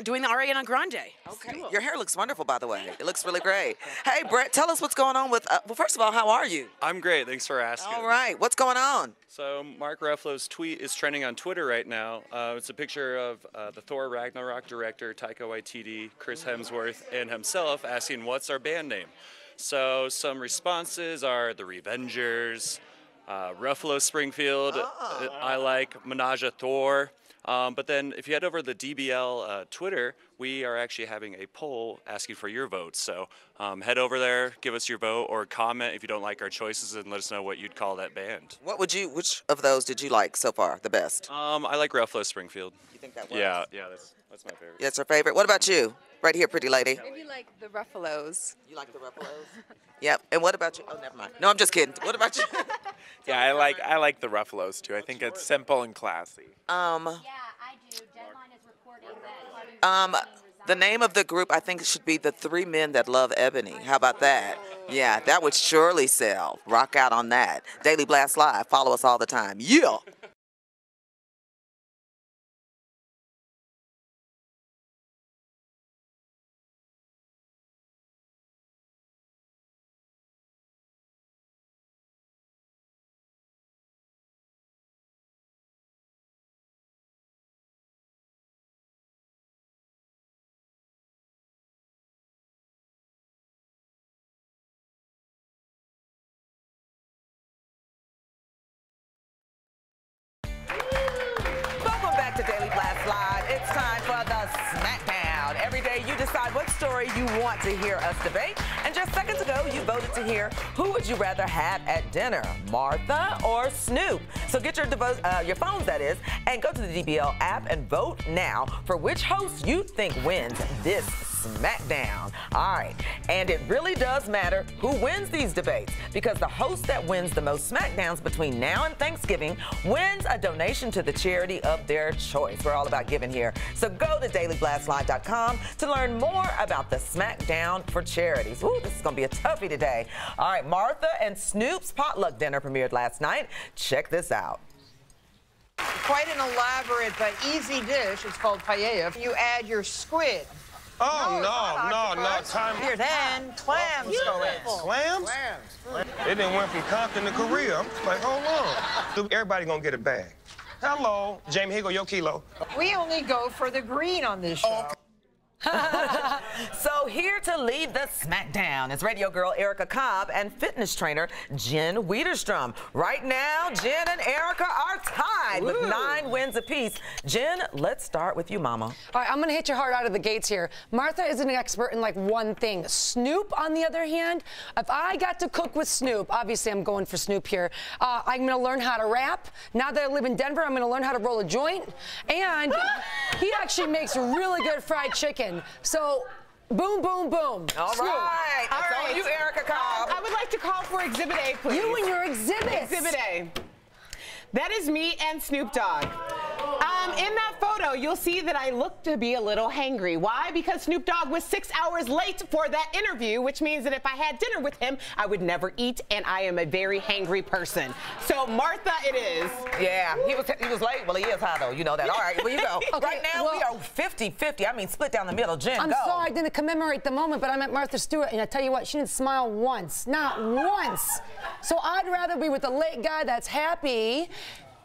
doing the Ariana Grande. Okay, your hair looks wonderful, by the way. It looks really great. Hey, Brett, tell us what's going on with, well, first of all, how are you? I'm great. Thanks for asking. All right, what's going on? So Mark Ruffalo's tweet is trending on Twitter right now. It's a picture of the Thor Ragnarok director, Taika Waititi, Chris Hemsworth, and himself asking, what's our band name? So some responses are The Revengers, Ruffalo Springfield, I like Menage a Thor. But then if you head over to the DBL Twitter, we are actually having a poll asking for your votes. So head over there, give us your vote, or comment if you don't like our choices and let us know what you'd call that band. Which of those did you like so far the best? I like Ruffalo Springfield. You think that works? Yeah, that's my favorite. That's her favorite. What about you? Right here, pretty lady. Maybe like the Ruffalos. You like the Ruffalos? Yep. And what about you? Oh, never mind. No, I'm just kidding. What about you? Yeah, I like the Ruffalos too. I think it's simple and classy. Yeah, I do. Deadline is reporting that. The name of the group I think should be The Three Men That Love Ebony. How about that? Yeah, that would surely sell. Rock out on that. Daily Blast Live. Follow us all the time. Yeah. To Daily Blast Live. It's time for the Smackdown. Every day you decide what story you want to hear us debate. And just seconds ago, you voted to hear who would you rather have at dinner, Martha or Snoop? So get your phones, that is, and go to the DBL app and vote now for which host you think wins this Smackdown. All right, and it really does matter who wins these debates because the host that wins the most Smackdowns between now and Thanksgiving wins a donation to the charity of their choice. We're all about giving here. So go to dailyblastlive.com to learn more about the Smackdown for charities. Ooh, this is going to be a toughie today. All right, Martha and Snoop's potluck dinner premiered last night. Check this out. quite an elaborate but easy dish. It's called paella. You add your squid. Oh, no, time. Here, then clams go in. Clams? They didn't went from Compton to Korea. I'm like, hold on. Everybody gonna get a bag. Hello, Jamie, here go your kilo. We only go for the green on this show. So here to lead the smackdown is radio girl Erica Cobb and fitness trainer Jen Wiederstrom. Right now, Jen and Erica are tied with 9 wins apiece. Jen, let's start with you, Mama. All right, I'm going to hit your heart out of the gates here. Martha is an expert in like one thing. Snoop, on the other hand, if I got to cook with Snoop, obviously I'm going for Snoop here. I'm going to learn how to rap. Now that I live in Denver, I'm going to learn how to roll a joint. And he actually makes really good fried chicken. So, boom, boom, boom. All right. All It's right. on you, Erica Cobb. I would like to call for Exhibit A, please. You and your exhibits. Exhibit A. That is me and Snoop Dogg. In that photo, you'll see that I look to be a little hangry. Why? Because Snoop Dogg was 6 hours late for that interview, which means that if I had dinner with him, I would never eat, and I am a very hangry person. So, Martha, it is. Yeah, he was late. Well, he is high, though. You know that. All right, well, you go. Okay, right now, we are 50-50. I mean, split down the middle. Jen, I'm go. sorry I didn't commemorate the moment, but I met Martha Stewart, and I tell you what, she didn't smile once. Not once. So I'd rather be with a late guy that's happy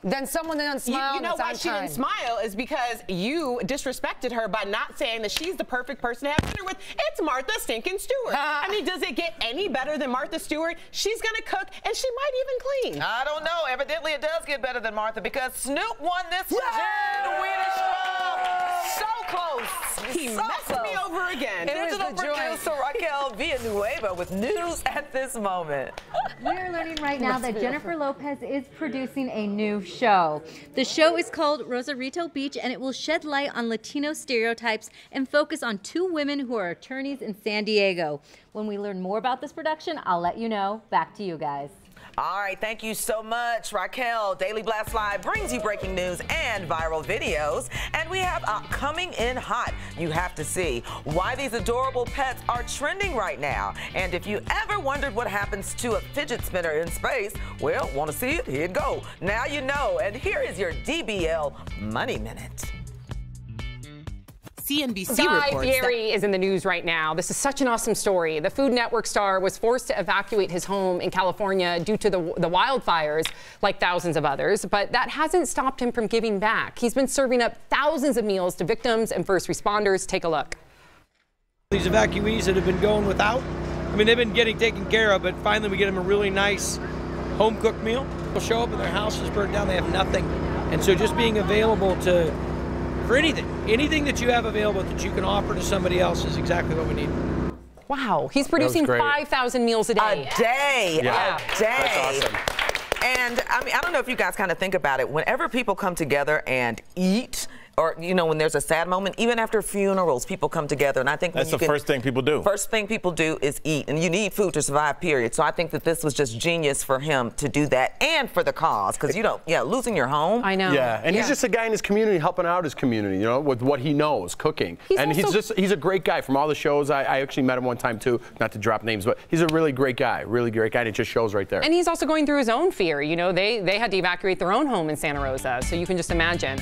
than someone that doesn't smile. You know why that's she on didn't time. smile is because you disrespected her by not saying that she's the perfect person to have dinner with. It's Martha stinking Stewart. I mean, does it get any better than Martha Stewart? She's gonna cook and she might even clean. I don't know. Evidently, it does get better than Martha because Snoop won this one. Jen Wiederstrom. So close. He messed me over again. Digital producer Raquel Villanueva with news at this moment. We are learning right now that Jennifer Lopez is producing a new show. The show is called Rosarito Beach, and it will shed light on Latino stereotypes and focus on 2 women who are attorneys in San Diego. When we learn more about this production, I'll let you know. Back to you guys. All right, thank you so much, Raquel. Daily Blast Live brings you breaking news and viral videos. And we have coming in hot. You have to see why these adorable pets are trending right now. And if you ever wondered what happens to a fidget spinner in space, well, want to see it? Here you go. Now you know. And here is your DBL Money Minute. CNBC Guy Fieri is in the news right now. This is such an awesome story. The Food Network star was forced to evacuate his home in California due to the wildfires, like thousands of others, but that hasn't stopped him from giving back. He's been serving up thousands of meals to victims and first responders. Take a look. These evacuees that have been going without, I mean, they've been getting taken care of, but finally we get them a really nice home-cooked meal. They'll show up and their house is burned down, they have nothing. And so just being available for anything that you have available that you can offer to somebody else is exactly what we need. Wow, he's producing 5,000 meals a day. A day. Yeah. A day. That's awesome. And I mean, I don't know if you guys kind of think about it. Whenever people come together and eat, or, you know, when there's a sad moment, even after funerals, people come together. And I think that's the first thing people do. First thing people do is eat. And you need food to survive, period. So I think that this was just genius for him to do that and for the cause. Because, you know, losing your home. I know. Yeah, and he's just a guy in his community helping out his community, you know, with what he knows, cooking. He's a great guy from all the shows. I actually met him one time, too, not to drop names, but he's a really great guy, and it just shows right there. And he's also going through his own fear. You know, they had to evacuate their own home in Santa Rosa, so you can just imagine.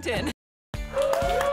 Washington.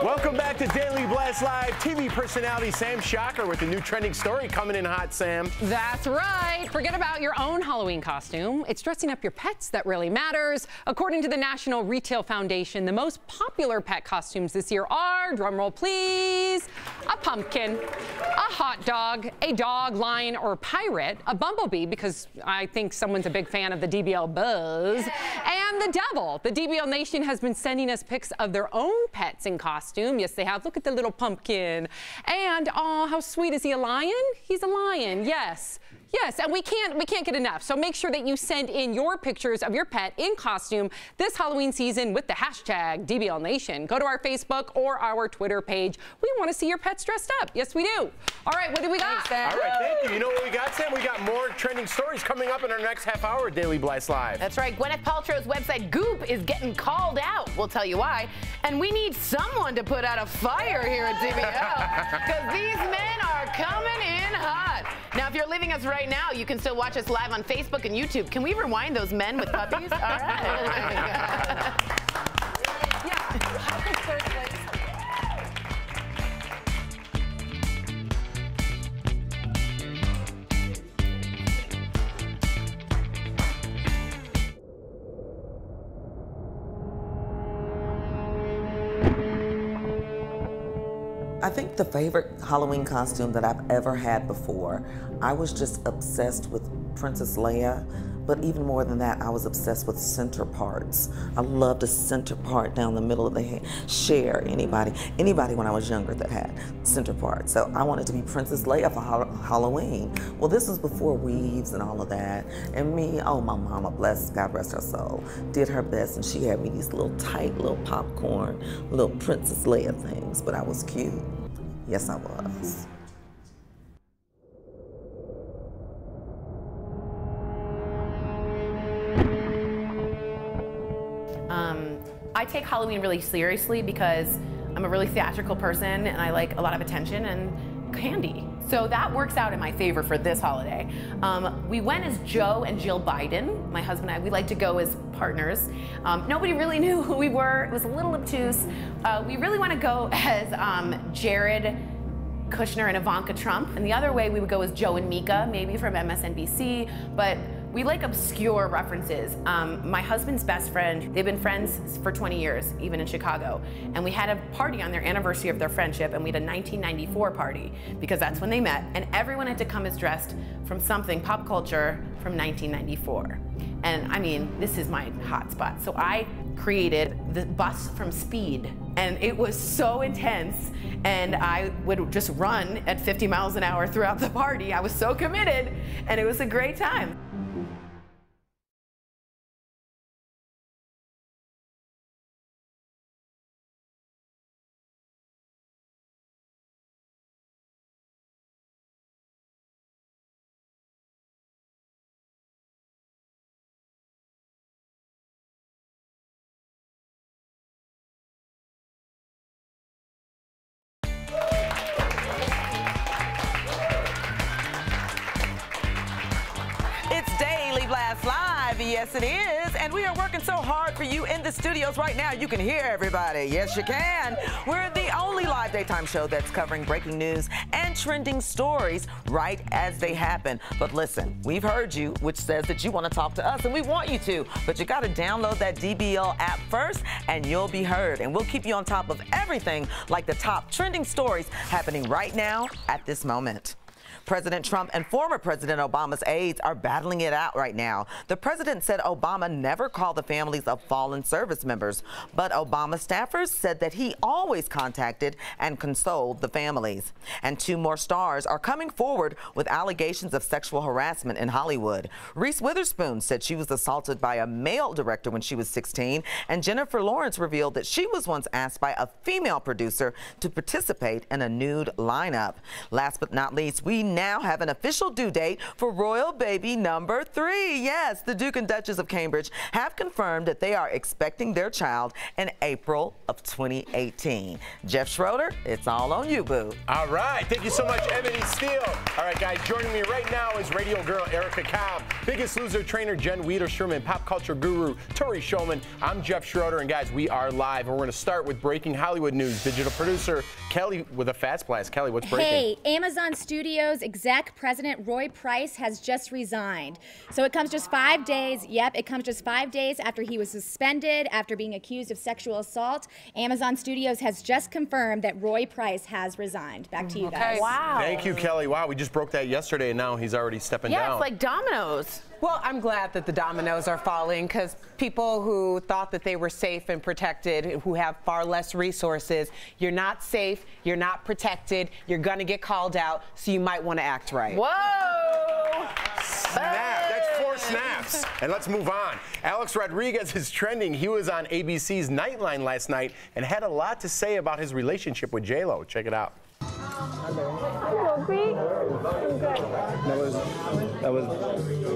Welcome back to Daily Blast Live. TV personality Sam Shocker with a new trending story coming in hot, Sam. That's right. Forget about your own Halloween costume. It's dressing up your pets that really matters. According to the National Retail Foundation, the most popular pet costumes this year are, drumroll please, a pumpkin, a hot dog, a dog, lion, or pirate, a bumblebee, because I think someone's a big fan of the DBL Buzz, and the devil. The DBL Nation has been sending us pics of their own pets in costume. Yes, they have. Look at the little pumpkin. And, oh, how sweet. Is he a lion? He's a lion, yes. Yes, and we can't get enough. So make sure that you send in your pictures of your pet in costume this Halloween season with the hashtag DBL Nation. Go to our Facebook or our Twitter page. We want to see your pets dressed up. Yes, we do. All right, what do we got? All right, thank you. You know what we got, Sam? We got more trending stories coming up in our next half hour of Daily Blast Live. That's right. Gwyneth Paltrow's website Goop is getting called out. We'll tell you why. And we need someone to put out a fire here at DBL because these men are coming in hot. Now, if you're leaving us right now, you can still watch us live on Facebook and YouTube. Can we rewind those men with puppies? All right. I think the favorite Halloween costume that I've ever had before, I was just obsessed with Princess Leia, but even more than that, I was obsessed with center parts. I loved a center part down the middle of the head. Cher, anybody when I was younger that had center parts. So I wanted to be Princess Leia for Halloween. Well, this was before weaves and all of that. And me, oh, my mama, God rest her soul, did her best, and she had me these little tight little popcorn, little Princess Leia things, but I was cute. Yes, I was. I take Halloween really seriously because I'm a really theatrical person and I like a lot of attention and candy. So that works out in my favor for this holiday. We went as Joe and Jill Biden. My husband and I, we like to go as partners. Nobody really knew who we were. It was a little obtuse. We really want to go as Jared Kushner and Ivanka Trump. And the other way we would go as Joe and Mika, maybe from MSNBC, but we like obscure references. My husband's best friend, they've been friends for 20 years, even in Chicago. And we had a party on their anniversary of their friendship, and we had a 1994 party, because that's when they met. And everyone had to come as dressed from something pop culture from 1994. And I mean, this is my hot spot. So I created the bus from Speed, and it was so intense. And I would just run at 50 miles an hour throughout the party. I was so committed, and it was a great time. Yes, it is. And we are working so hard for you in the studios right now. You can hear everybody. Yes, you can. We're the only live daytime show that's covering breaking news and trending stories right as they happen. But listen, we've heard you, which says that you want to talk to us, and we want you to. But you got to download that DBL app first, and you'll be heard. And we'll keep you on top of everything, like the top trending stories happening right now at this moment. President Trump and former President Obama's aides are battling it out right now. The president said Obama never called the families of fallen service members, but Obama staffers said that he always contacted and consoled the families. And two more stars are coming forward with allegations of sexual harassment in Hollywood. Reese Witherspoon said she was assaulted by a male director when she was 16, and Jennifer Lawrence revealed that she was once asked by a female producer to participate in a nude lineup. Last but not least, we we now have an official due date for royal baby number 3. Yes, the Duke and Duchess of Cambridge have confirmed that they are expecting their child in April of 2018. Jeff Schroeder, it's all on you, boo. All right. Thank you so much, Ebony Steele. All right, guys, joining me right now is radio girl Erica Cobb, Biggest Loser trainer Jen Wiedersherman, pop culture guru Tori Shulman. I'm Jeff Schroeder, and guys, we are live. And we're going to start with breaking Hollywood news. Digital producer Kelly with a fast blast. Kelly, what's breaking? Hey, Amazon Studios exec president Roy Price has just resigned. So it comes just 5 days. Yep, it comes just 5 days after he was suspended after being accused of sexual assault. Amazon Studios has just confirmed that Roy Price has resigned. Back to you guys. Wow. Thank you, Kelly. Wow, we just broke that yesterday, and now he's already stepping down. Yeah, it's like dominoes. Well, I'm glad that the dominoes are falling, because people who thought that they were safe and protected, who have far less resources, you're not safe, you're not protected, you're going to get called out, so you might want to act right. Whoa! Snap. That's 4 snaps. And let's move on. Alex Rodriguez is trending. He was on ABC's Nightline last night and had a lot to say about his relationship with J-Lo. Check it out. That was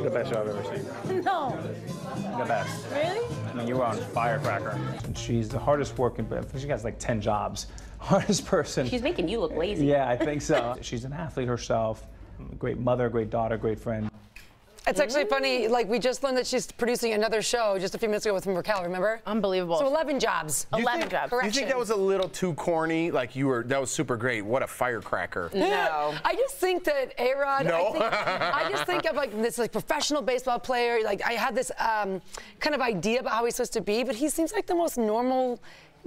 the best show I've ever seen. No. The best. Really? I mean, you were on Firecracker. And she's the hardest working, but she has like 10 jobs. Hardest person. She's making you look lazy. Yeah, I think so. She's an athlete herself, a great mother, great daughter, great friend. It's actually funny, like, we just learned that she's producing another show just a few minutes ago with Raquel, remember? Unbelievable. So 11 jobs. 11 jobs. Do you think that was a little too corny? Like, that was super great. What a firecracker. No. I just think that A-Rod, No. I just think of, like, this, like, professional baseball player. Like, I had this kind of idea about how he's supposed to be, but he seems like the most normal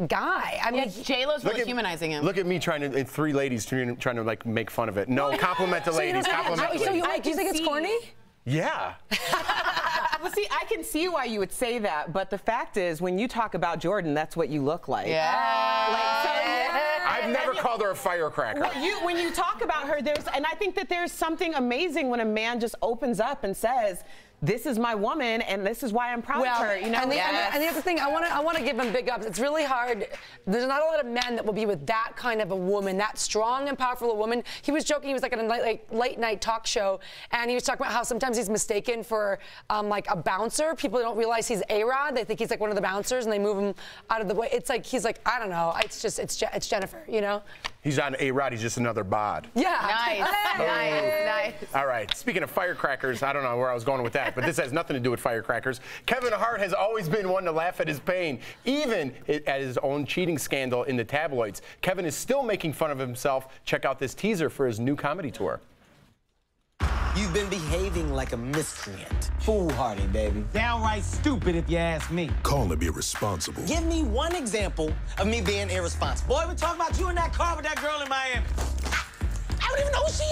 guy. I mean, J-Lo's really humanizing him. Look at me trying to, 3 ladies trying to like make fun of it. No, compliment the ladies. Compliment the ladies. Do you think it's corny? Yeah. Well, see, I can see why you would say that, but the fact is, when you talk about Jordan, that's what you look like. I've never called her a firecracker. When you talk about her, and I think that there's something amazing when a man just opens up and says, this is my woman, and this is why I'm proud of her. You know? And the other thing, I want to give him big ups. It's really hard. There's not a lot of men that will be with that kind of a woman, that strong and powerful a woman. He was joking. He was like at a late night talk show, and he was talking about how sometimes he's mistaken for like a bouncer. People don't realize he's A-Rod. They think he's like one of the bouncers, and they move him out of the way. It's like he's like, I don't know. It's Jennifer. You know. He's on A-Rod. He's just another bod. Yeah. Nice. All right. Speaking of firecrackers, I don't know where I was going with that, but this has nothing to do with firecrackers. Kevin Hart has always been one to laugh at his pain, even at his own cheating scandal in the tabloids. Kevin is still making fun of himself. Check out this teaser for his new comedy tour. You've been behaving like a miscreant. Foolhardy, baby. Downright stupid, if you ask me. Call him irresponsible. Give me one example of me being irresponsible. Boy, we're talking about you in that car with that girl in Miami. I don't even know who she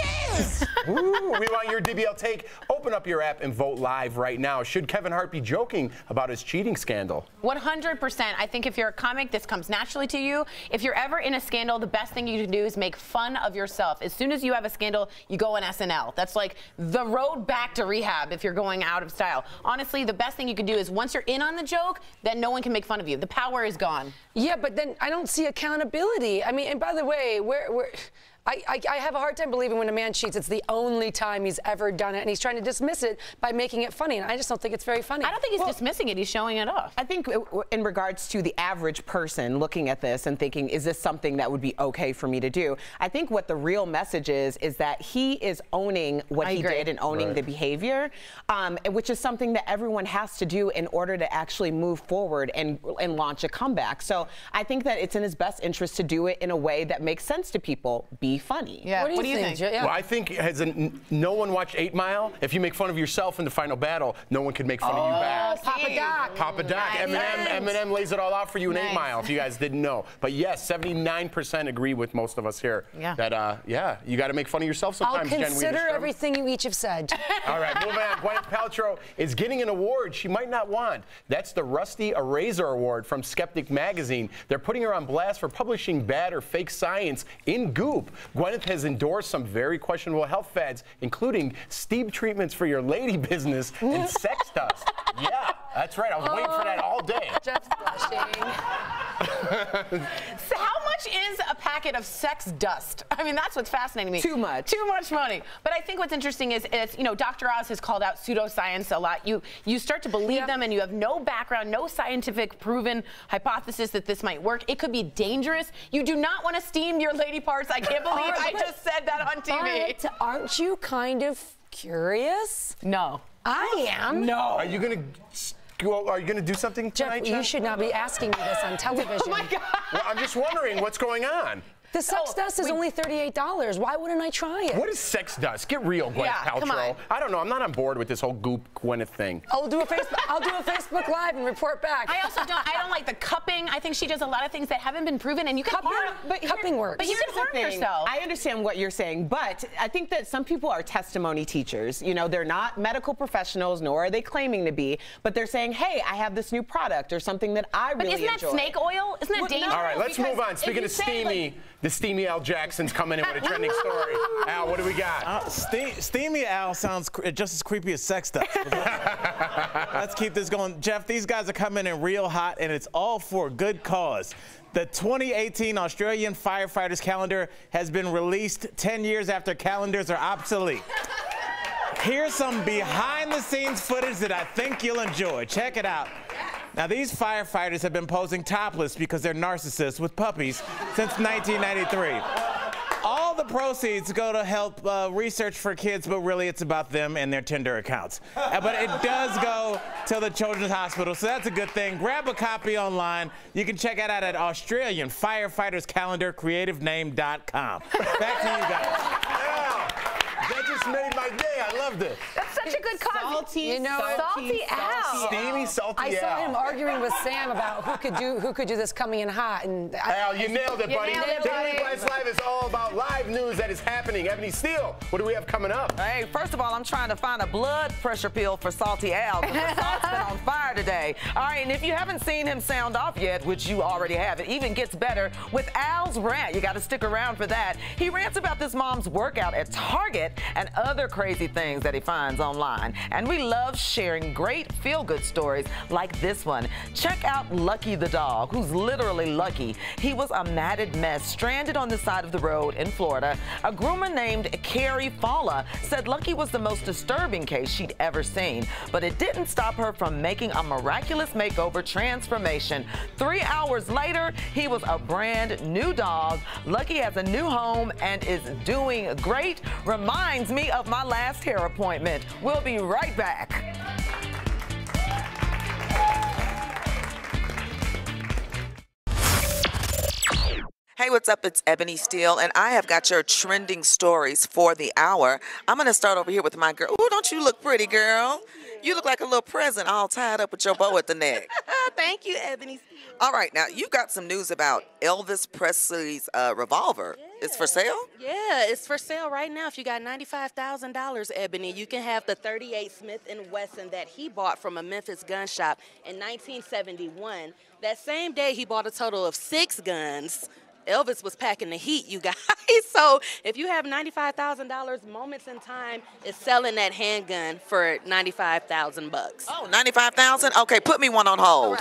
is. Ooh, we want your DBL take. Open up your app and vote live right now. Should Kevin Hart be joking about his cheating scandal? 100%. I think if you're a comic, this comes naturally to you. If you're ever in a scandal, the best thing you can do is make fun of yourself. As soon as you have a scandal, you go on SNL. That's like the road back to rehab if you're going out of style. Honestly, the best thing you can do is once you're in on the joke, then no one can make fun of you. The power is gone. Yeah, but then I don't see accountability. I mean, and by the way, I have a hard time believing when a man cheats, it's the only time he's ever done it, and he's trying to dismiss it by making it funny, and I just don't think it's very funny. I don't think he's dismissing it. He's showing it off. I think in regards to the average person looking at this and thinking, is this something that would be okay for me to do? I think what the real message is that he is owning what he did and owning the behavior, which is something that everyone has to do in order to actually move forward and launch a comeback. So I think that it's in his best interest to do it in a way that makes sense to people. Be funny. Yeah. What do you think? Yeah. Well, I think no one watched 8 Mile? If you make fun of yourself in the final battle, no one can make fun of you back. Papa Doc. Papa Doc. Eminem lays it all out for you in 8 Mile, if you guys didn't know. But yes, 79% agree with most of us here that, you got to make fun of yourself sometimes, I'll Jen consider Wiederstrom. everything you each have said. All right, moving on. Gwyneth Paltrow is getting an award she might not want. That's the Rusty Eraser Award from Skeptic Magazine. They're putting her on blast for publishing bad or fake science in Goop. Gwyneth has endorsed some very questionable health fads, including steam treatments for your lady business and sex dust. Yeah, that's right. I was waiting for that all day. Jeff's blushing. So how much is a packet of sex dust? I mean, that's what's fascinating me. Too much. Too much money. But I think what's interesting is, you know, Dr. Oz has called out pseudoscience a lot. You start to believe them, and you have no background, no scientific proven hypothesis that this might work. It could be dangerous. You do not want to steam your lady parts. I can't believe I just said that on TV. But aren't you kind of curious? No. I am. No. Are you gonna do something tonight, Jeff, you should not be asking me this on television. Oh my God. Well, I'm just wondering what's going on. The sex dust is only $38. Why wouldn't I try it? What is sex dust? Get real, Gwyneth Paltrow. come on. I don't know. I'm not on board with this whole goop Gwyneth thing. I'll do a Facebook Live and report back. I also don't like the cupping. I think she does a lot of things that haven't been proven, and you can cupping works. But you can harm yourself. I understand what you're saying, but I think that some people are testimony teachers. You know, they're not medical professionals, nor are they claiming to be, but they're saying, hey, I have this new product or something that I really enjoy. But isn't that snake oil? Isn't that dangerous? All right, let's move on. Speaking of steamy, the steamy Al Jackson's coming in with a trending story. Al, what do we got? Steamy Al sounds just as creepy as sex stuff. Let's keep this going. Jeff, these guys are coming in real hot, and it's all for a good cause. The 2018 Australian firefighters calendar has been released 10 years after calendars are obsolete. Here's some behind-the-scenes footage that I think you'll enjoy. Check it out. Now, these firefighters have been posing topless because they're narcissists with puppies since 1993. All the proceeds go to help research for kids, but really it's about them and their Tinder accounts. But it does go to the Children's Hospital, so that's a good thing. Grab a copy online. You can check it out at Australian Firefighters Calendar, creativename.com. Back to you guys. That just made my day. I loved it. That's such a good cause. Salty Al. Steamy, salty I saw Al. him arguing with Sam about who could do this coming in hot. And Al, you nailed it, buddy. Daily Blast Live is all about live news that is happening. Ebony Steele, what do we have coming up? Hey, first of all, I'm trying to find a blood pressure pill for Salty Al because the salt's been on fire today. All right, and if you haven't seen him sound off yet, which you already have, it even gets better with Al's rant. You got to stick around for that. He rants about this mom's workout at Target and other crazy things that he finds online. And we love sharing great feel-good stories like this one. Check out Lucky the dog, who's literally lucky. He was a matted mess stranded on the side of the road in Florida. A groomer named Carrie Falla said Lucky was the most disturbing case she'd ever seen, but it didn't stop her from making a miraculous makeover transformation. 3 hours later, he was a brand new dog. Lucky has a new home and is doing great. Reminds me of my last hair appointment. We'll be right back. Hey, what's up? It's Ebony Steele, and I have got your trending stories for the hour. I'm going to start over here with my girl. Ooh, don't you look pretty, girl? You look like a little present all tied up with your bow at the neck. Thank you, Ebony. All right, now, you've got some news about Elvis Presley's revolver. It's for sale? Yeah, it's for sale right now. If you got $95,000, Ebony, you can have the .38 Smith & Wesson that he bought from a Memphis gun shop in 1971. That same day, he bought a total of 6 guns. Elvis was packing the heat, you guys. So if you have $95,000, Moments in Time is selling that handgun for $95,000 bucks. Oh, $95,000? Okay, put me one on hold.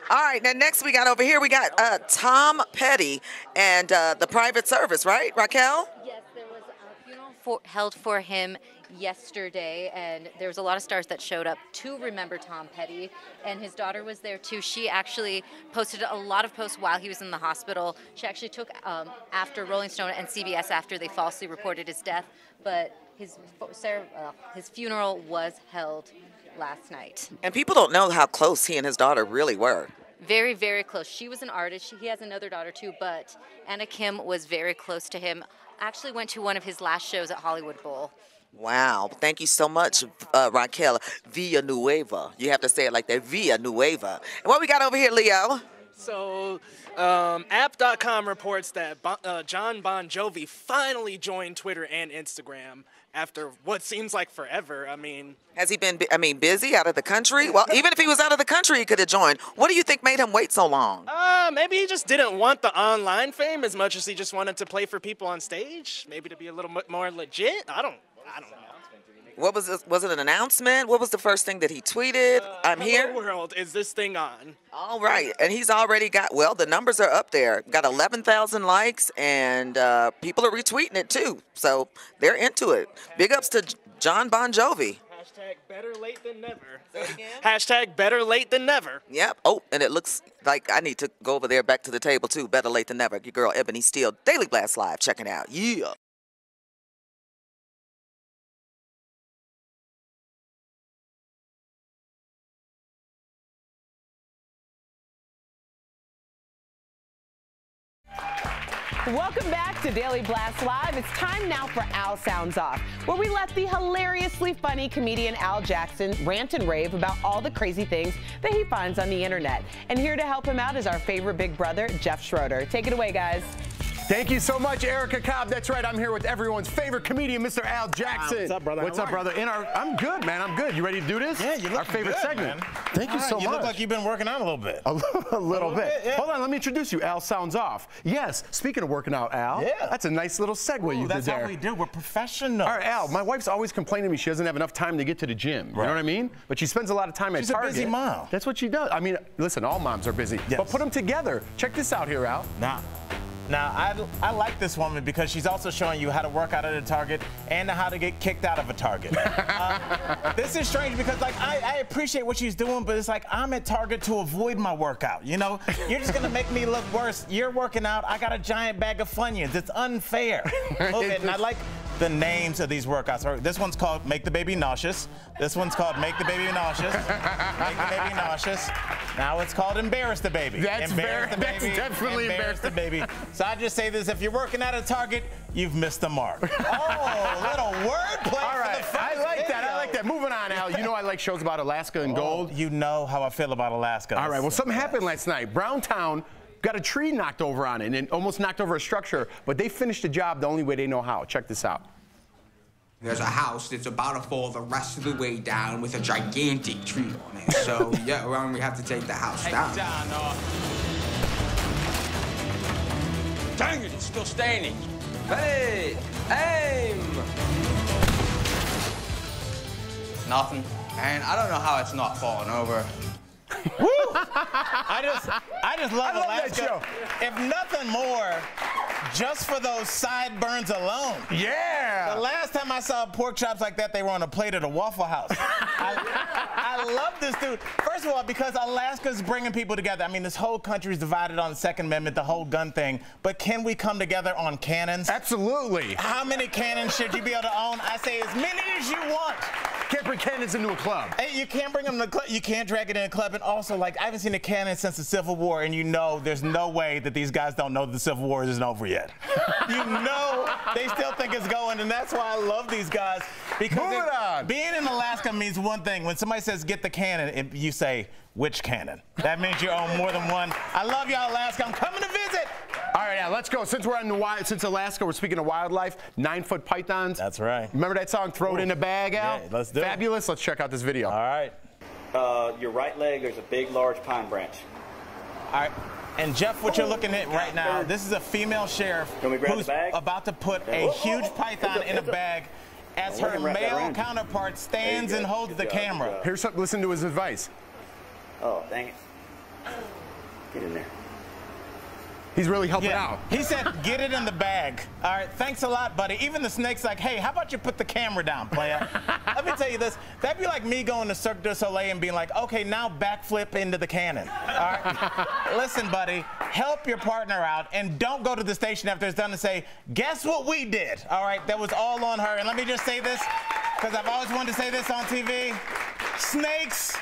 All right, now next we got over here, we got Tom Petty and the Private Service, right, Raquel? Yes, there was a funeral held for him yesterday, and there was a lot of stars that showed up to remember Tom Petty, and his daughter was there too. She actually posted a lot of posts while he was in the hospital. She actually took after Rolling Stone and CBS after they falsely reported his death, but his funeral was held last night. And people don't know how close he and his daughter really were. Very, very close. She was an artist. He has another daughter too, but Anna Kim was very close to him. Actually went to one of his last shows at Hollywood Bowl. Wow. Thank you so much, Raquel Villanueva. You have to say it like that, Villanueva. And what we got over here, Leo? So, App.com reports that John Bon Jovi finally joined Twitter and Instagram after what seems like forever. I mean... Has he been, busy, out of the country? Well, even if he was out of the country, he could have joined. What do you think made him wait so long? Maybe he just didn't want the online fame as much as he just wanted to play for people on stage. Maybe to be a little bit more legit. I don't I don't know. What was this? Was it an announcement? What was the first thing that he tweeted? I'm here. Hello world, is this thing on? All right, and he's already got, well, the numbers are up there. Got 11,000 likes, and people are retweeting it too. So they're into it. Big ups to John Bon Jovi. Hashtag better late than never. Hashtag better late than never. Yep. Oh, and it looks like I need to go over there back to the table too. Better late than never. Your girl Ebony Steele, Daily Blast Live. Check it out. Yeah. Welcome back to Daily Blast Live. It's time now for Al Sounds Off, where we let the hilariously funny comedian Al Jackson rant and rave about all the crazy things that he finds on the internet. And here to help him out is our favorite big brother, Jeff Schroeder. Take it away, guys. Thank you so much, Erica Cobb. That's right. I'm here with everyone's favorite comedian, Mr. Al Jackson. What's up, brother? What's up, brother? I'm good, man. I'm good. You ready to do this? Yeah, you look our favorite good, segment. Man. Thank you so much. You look like you've been working out a little bit. A little bit. Yeah. Hold on, let me introduce you. Al Sounds Off. Yes, speaking of working out, Al. Yeah. That's a nice little segue you did there. That's how we do. We're professionals. All right, Al, my wife's always complaining to me she doesn't have enough time to get to the gym. You know what I mean? But she spends a lot of time at Target. She's a busy mom. That's what she does. I mean, listen, all moms are busy. Yes. But put them together. Check this out here, Al. Now, I like this woman because she's also showing you how to work out at a Target and how to get kicked out of a Target. This is strange because, like, I appreciate what she's doing, but it's like I'm at Target to avoid my workout, you know? You're just going to make me look worse. You're working out. I got a giant bag of Funyuns. It's unfair. Okay, and I like the names of these workouts. This one's called Make the Baby Nauseous. This one's called Make the Baby Nauseous. Make the Baby Nauseous. Now it's called Embarrass the Baby. That's definitely Embarrass the Baby. So I just say this, if you're working at a Target, you've missed the mark. Oh, little wordplay. All right, I like that. I like that. Moving on, Al. You know I like shows about Alaska and gold. You know how I feel about Alaska. All right, well, something happened last night. Browntown got a tree knocked over on it and it almost knocked over a structure, but they finished the job the only way they know how. Check this out. There's a house that's about to fall the rest of the way down with a gigantic tree on it. So, yeah, well, we have to take the house down. Dang it, it's still standing. Ready, aim! Nothing. And I don't know how it's not falling over. Woo! I just love Alaska. That show. If nothing more, just for those sideburns alone. Yeah. The last time I saw pork chops like that, they were on a plate at a Waffle House. I love this dude. First of all, because Alaska's bringing people together. I mean, this whole country's divided on the Second Amendment, the whole gun thing. But can we come together on cannons? Absolutely. How many cannons should you be able to own? I say as many as you want. Can't bring cannons into a club. Hey, you can't bring them to the club. You can't drag it in a club. And also, like, I haven't seen a cannon since the Civil War, and you know there's no way that these guys don't know that the Civil War isn't over yet. You know they still think it's going, and that's why I love these guys. Because being in Alaska means one thing. When somebody says get the cannon, you say, which cannon? That means you own more than one. I love y'all, Alaska. I'm coming to visit. All right, now let's go. Since we're in since Alaska, we're speaking of wildlife. 9-foot pythons. That's right. Remember that song, Throw It in a Bag, Al? Yeah, let's do it. Fabulous. Let's check out this video. All right. Your right leg, there's a big, large pine branch. All right. And Jeff, what you're looking at right now, this is a female sheriff who's about to put a huge python in a bag as her male counterpart stands and holds the camera. Here's something. Listen to his advice. Oh, dang it. Get in there. He's really helping out. He said, get it in the bag. All right, thanks a lot, buddy. Even the snake's like, hey, how about you put the camera down, playa? Let me tell you this. That'd be like me going to Cirque du Soleil and being like, okay, now backflip into the cannon. All right? Listen, buddy, help your partner out and don't go to the station after it's done and say, guess what we did? All right, that was all on her. And let me just say this, because I've always wanted to say this on TV. Snakes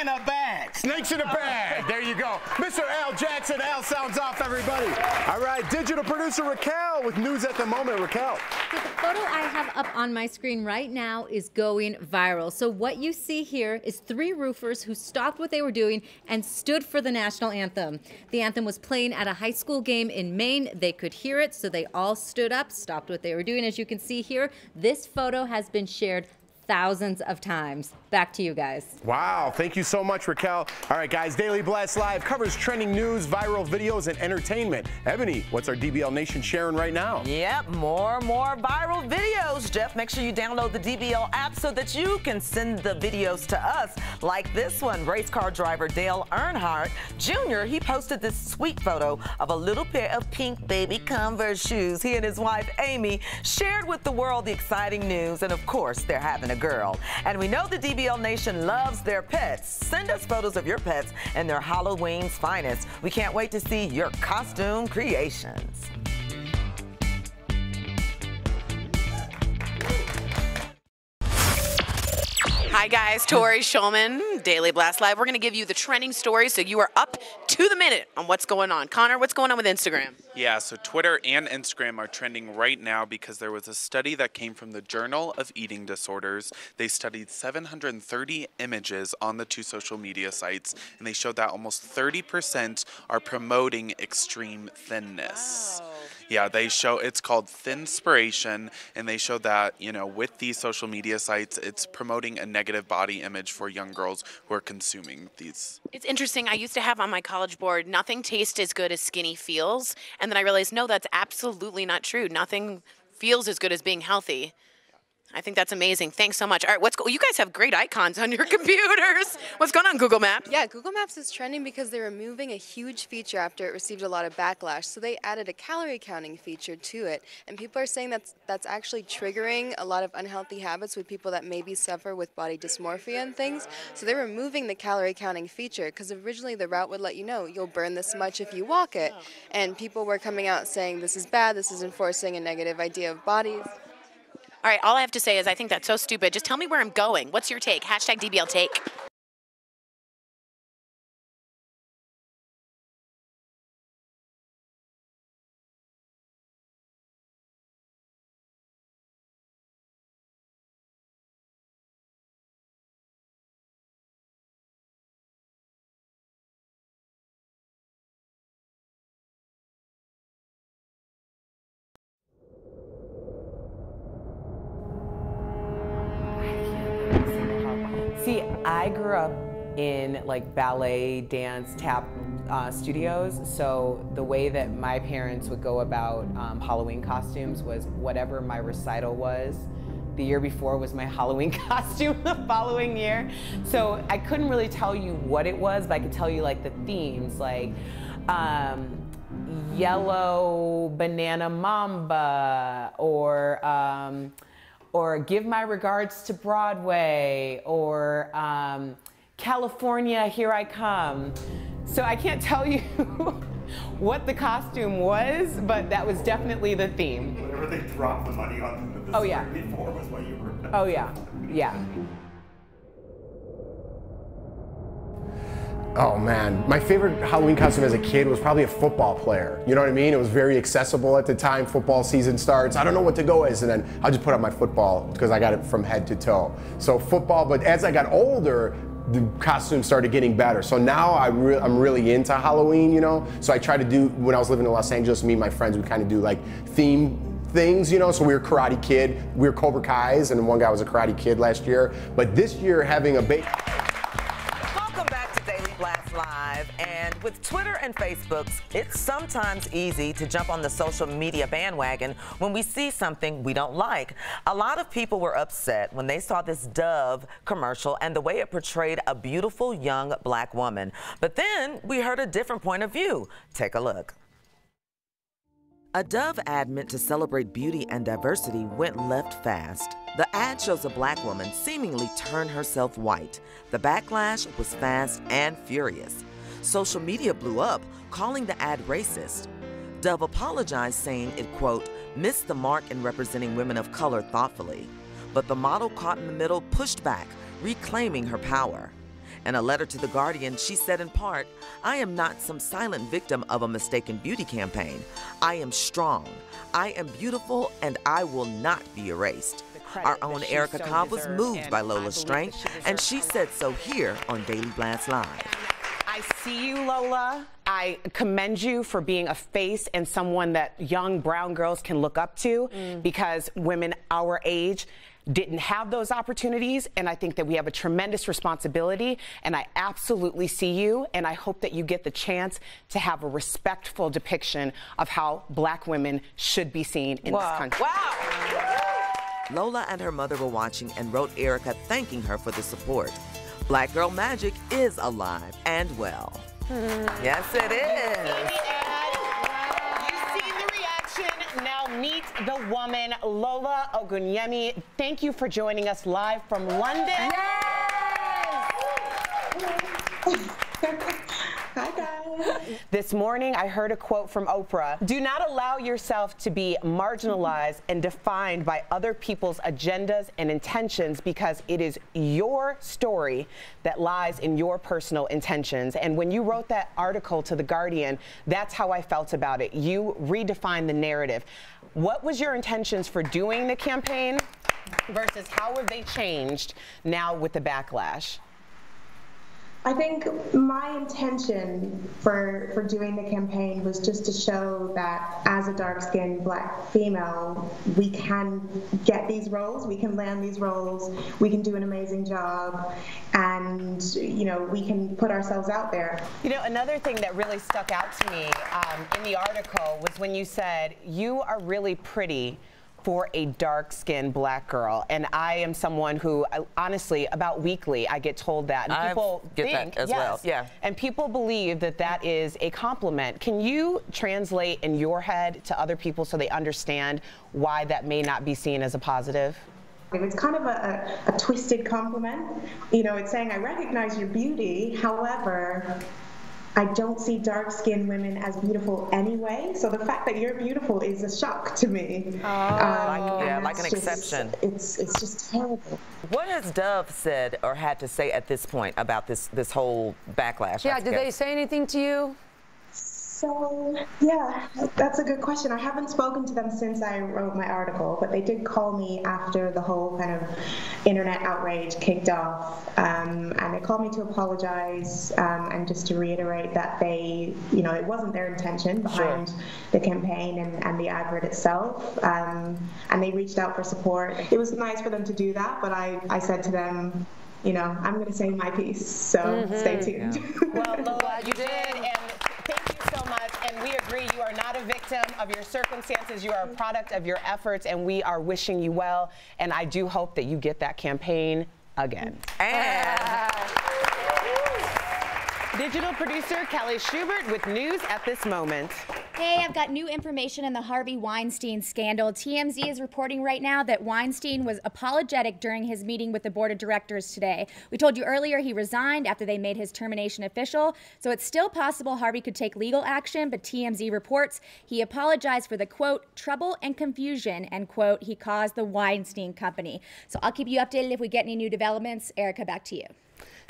in a bag. Snakes in a bag. There you go. Mr. Al Jackson. Al Sounds Off, everybody. All right, digital producer Raquel with news at the moment. Raquel. The photo I have up on my screen right now is going viral. So what you see here is 3 roofers who stopped what they were doing and stood for the national anthem. The anthem was playing at a high school game in Maine. They could hear it, so they all stood up, stopped what they were doing. As you can see here, this photo has been shared thousands of times. Back to you guys. Wow, thank you so much, Raquel. All right, guys, Daily Blast Live covers trending news, viral videos, and entertainment. Ebony, what's our DBL Nation sharing right now? Yep, more viral videos, Jeff. Make sure you download the DBL app so that you can send the videos to us, like this one. Race car driver Dale Earnhardt Jr., he posted this sweet photo of a little pair of pink baby Converse shoes. He and his wife, Amy, shared with the world the exciting news, and of course, they're having a girl. And we know the DBL Nation loves their pets. Send us photos of your pets and their Halloween's finest. We can't wait to see your costume creations. Hi guys, Tori Schulman, Daily Blast Live. We're going to give you the trending stories so you are up to the minute on what's going on. Connor, what's going on with Instagram? Yeah, so Twitter and Instagram are trending right now because there was a study that came from the Journal of Eating Disorders. They studied 730 images on the two social media sites, and they showed that almost 30% are promoting extreme thinness. Wow. Yeah, they show it's called Thinspiration, and they show that, you know, with these social media sites, it's promoting a negative body image for young girls who are consuming these. It's interesting. I used to have on my college board, nothing tastes as good as skinny feels. And then I realized, no, that's absolutely not true. Nothing feels as good as being healthy. I think that's amazing. Thanks so much. All right, you guys have great icons on your computers. What's going on, Google Maps? Yeah, Google Maps is trending because they're removing a huge feature after it received a lot of backlash. So they added a calorie counting feature to it. And people are saying that's actually triggering a lot of unhealthy habits with people that maybe suffer with body dysmorphia and things. So they're removing the calorie counting feature because originally the route would let you know you'll burn this much if you walk it. And people were coming out saying this is bad, this is enforcing a negative idea of bodies. All right, all I have to say is I think that's so stupid. Just tell me where I'm going. What's your take? Hashtag DBL take. See, I grew up in like ballet, dance, tap studios, so the way that my parents would go about Halloween costumes was whatever my recital was the year before was my Halloween costume the following year. So I couldn't really tell you what it was, but I could tell you like the themes, like yellow banana mamba, or Give My Regards to Broadway, or California, Here I Come. So I can't tell you what the costume was, but that was definitely the theme. Whenever they dropped the money on the before was what you were. Oh yeah, yeah. Oh man, my favorite Halloween costume as a kid was probably a football player. You know what I mean? It was very accessible at the time. Football season starts. I don't know what to go as, and then I'll just put up my football because I got it from head to toe. So football, but as I got older, the costumes started getting better. So now I'm really into Halloween, you know? So I try to do, when I was living in Los Angeles, me and my friends would kind of do like theme things, you know? So we were Karate Kid, we were Cobra Kais, and one guy was a Karate Kid last year. But this year having a Live, and with Twitter and Facebook, it's sometimes easy to jump on the social media bandwagon when we see something we don't like. A lot of people were upset when they saw this Dove commercial and the way it portrayed a beautiful young black woman. But then we heard a different point of view. Take a look. A Dove ad meant to celebrate beauty and diversity went left fast. The ad shows a black woman seemingly turn herself white. The backlash was fast and furious. Social media blew up, calling the ad racist. Dove apologized, saying it, quote, missed the mark in representing women of color thoughtfully. But the model caught in the middle pushed back, reclaiming her power. In a letter to The Guardian, she said in part, I am not some silent victim of a mistaken beauty campaign. I am strong. I am beautiful, and I will not be erased. Our own Erica Cobb was moved by Lola's strength, and she said so here on Daily Blast Live. I see you, Lola. I commend you for being a face and someone that young brown girls can look up to, because women our age didn't have those opportunities, and I think that we have a tremendous responsibility, and I absolutely see you, and I hope that you get the chance to have a respectful depiction of how Black women should be seen in this country. Wow. Lola and her mother were watching and wrote Erica thanking her for the support. Black Girl Magic is alive and well. Yes, it is. You've seen the reaction. Now meet the woman, Lola Ogunyemi. Thank you for joining us live from London. Hi, guys. This morning, I heard a quote from Oprah. Do not allow yourself to be marginalized and defined by other people's agendas and intentions, because it is your story that lies in your personal intentions. And when you wrote that article to The Guardian, that's how I felt about it. You redefined the narrative. What was your intentions for doing the campaign versus how have they changed now with the backlash? I think my intention for doing the campaign was just to show that as a dark-skinned Black female, we can get these roles, we can land these roles, we can do an amazing job, and you know, we can put ourselves out there. You know, another thing that really stuck out to me in the article was when you said, you are really pretty for a dark-skinned Black girl. And I am someone who, honestly, about weekly, I get told that. And people think, that as well. Yeah. And people believe that that is a compliment. Can you translate in your head to other people so they understand why that may not be seen as a positive? It's kind of a twisted compliment. You know, it's saying, I recognize your beauty, however, I don't see dark-skinned women as beautiful anyway, so the fact that you're beautiful is a shock to me. Like an exception. It's just terrible. What has Dove said or had to say at this point about this whole backlash? Yeah, did they say anything to you? So, yeah, that's a good question. I haven't spoken to them since I wrote my article, but they did call me after the whole kind of internet outrage kicked off. And they called me to apologize and just to reiterate that they, you know, it wasn't their intention behind the campaign and the advert itself. And they reached out for support. It was nice for them to do that, but I said to them, you know, I'm going to say my piece, so stay tuned. Yeah. Well, Lola, you did, and thank you so much. And we agree, you are not a victim of your circumstances. You are a product of your efforts, and we are wishing you well. And I do hope that you get that campaign again. And digital producer Kelly Schubert with news at this moment. Hey, I've got new information in the Harvey Weinstein scandal. TMZ is reporting right now that Weinstein was apologetic during his meeting with the board of directors today. We told you earlier he resigned after they made his termination official, so it's still possible Harvey could take legal action, but TMZ reports he apologized for the, quote, trouble and confusion, end quote, he caused the Weinstein Company. So I'll keep you updated if we get any new developments. Erica, back to you.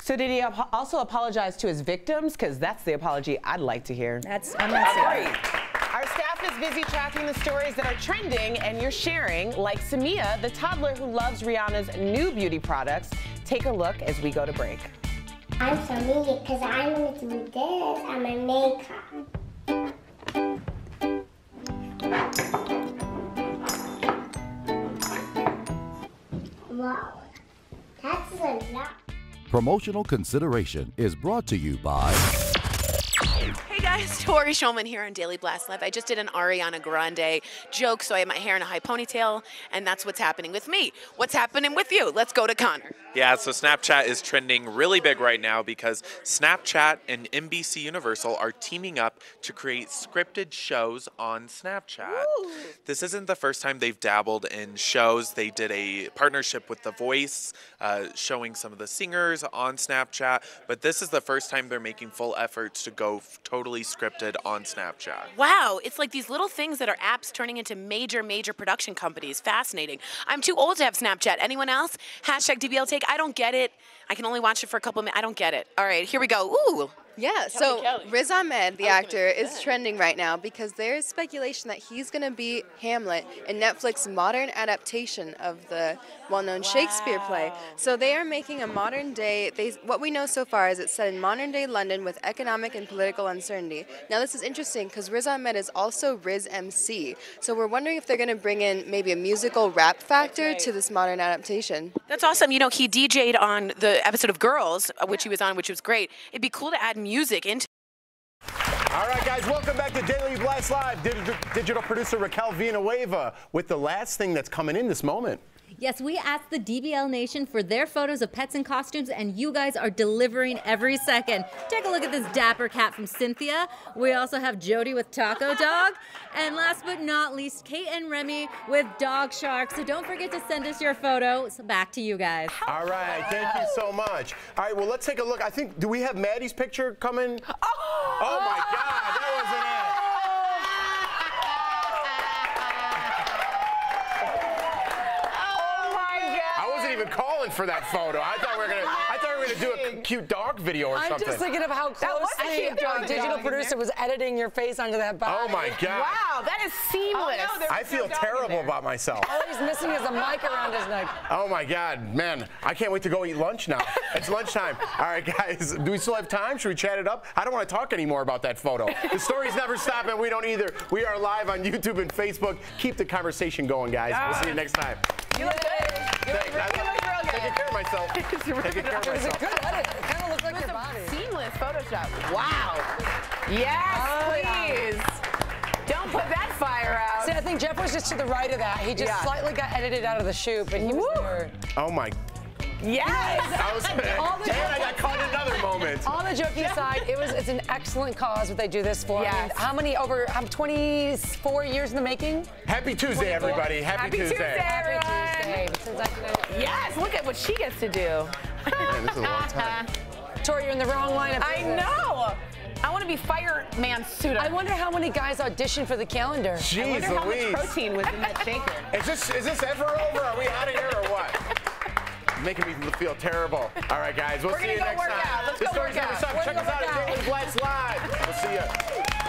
So did he also apologize to his victims? Because that's the apology I'd like to hear. I'm not great. Our staff is busy tracking the stories that are trending and you're sharing, like Samia, the toddler who loves Rihanna's new beauty products. Take a look as we go to break. I'm Samia because I'm going to do this on my makeup. Wow, that's a lot. Promotional consideration is brought to you by... Hey guys, Tori Shulman here on Daily Blast Live. I just did an Ariana Grande joke, so I have my hair in a high ponytail, and that's what's happening with me. What's happening with you? Let's go to Connor. Yeah, so Snapchat is trending really big right now because Snapchat and NBC Universal are teaming up to create scripted shows on Snapchat. Ooh. This isn't the first time they've dabbled in shows. They did a partnership with The Voice, showing some of the singers on Snapchat, but this is the first time they're making full efforts to go totally scripted on Snapchat. Wow, it's like these little things that are apps turning into major production companies. Fascinating. I'm too old to have Snapchat. Anyone else? Hashtag DBL Take. I don't get it. I can only watch it for a couple of minutes. I don't get it. All right, here we go. Ooh, Yeah, so Riz Ahmed, the actor, is trending right now because there is speculation that he's going to be Hamlet in Netflix's modern adaptation of the well-known Shakespeare play. So they are making a modern day, what we know so far is it's set in modern day London with economic and political uncertainty. Now this is interesting because Riz Ahmed is also Riz MC. So we're wondering if they're going to bring in maybe a musical rap factor to this modern adaptation. That's awesome. You know, he DJ'd on the episode of Girls, which he was on, which was great. It'd be cool to add music into. All right, guys, welcome back to Daily Blast Live. Digital producer Raquel Villanueva with the last thing that's coming in this moment. Yes, we asked the DBL Nation for their photos of pets in costumes, and you guys are delivering every second. Take a look at this dapper cat from Cynthia. We also have Jody with Taco Dog. And last but not least, Kate and Remy with Dog Shark. So don't forget to send us your photo. So back to you guys. All right, thank you so much. All right, well, let's take a look. I think, do we have Maddie's picture coming? Oh my God, that wasn't it. Even calling for that photo. I thought we were gonna do a cute dog video or something. I'm just thinking of how closely our digital producer was editing your face onto that body. Oh my God! Wow, that is seamless. Oh, no, I feel terrible about myself. All he's missing is a mic around his neck. Oh my God, man! I can't wait to go eat lunch now. It's lunchtime. All right, guys, do we still have time? Should we chat it up? I don't want to talk anymore about that photo. The stories never stop, and we don't either. We are live on YouTube and Facebook. Keep the conversation going, guys. We'll see you next time. You look good. Taking care of myself. Taking care of myself. It was a good edit. It kind of looked like your body. Seamless Photoshop. Wow. Yes, please. Don't put that fire out. See, I think Jeff was just to the right of that. He just slightly got edited out of the shoot, but he was there. Oh my. Yes. I got caught in another moment. All the joking aside, it's an excellent cause what they do this for. Yes. I mean, how many I'm 24 years in the making? Happy Tuesday, everybody. Happy Tuesday. Everyone. Happy Tuesday. Yes, look at what she gets to do. Man, this is a long time. Tori, you're in the wrong line of business. I know. I want to be fireman suit up. I wonder how many guys auditioned for the calendar. Jeez, I wonder how much Louise. protein was in that shaker. Is this ever over? Are we out of here or what? Making me feel terrible. All right, guys, we'll see you next time. Let's go work out. Check us out at Daily Blast Live. We'll see you.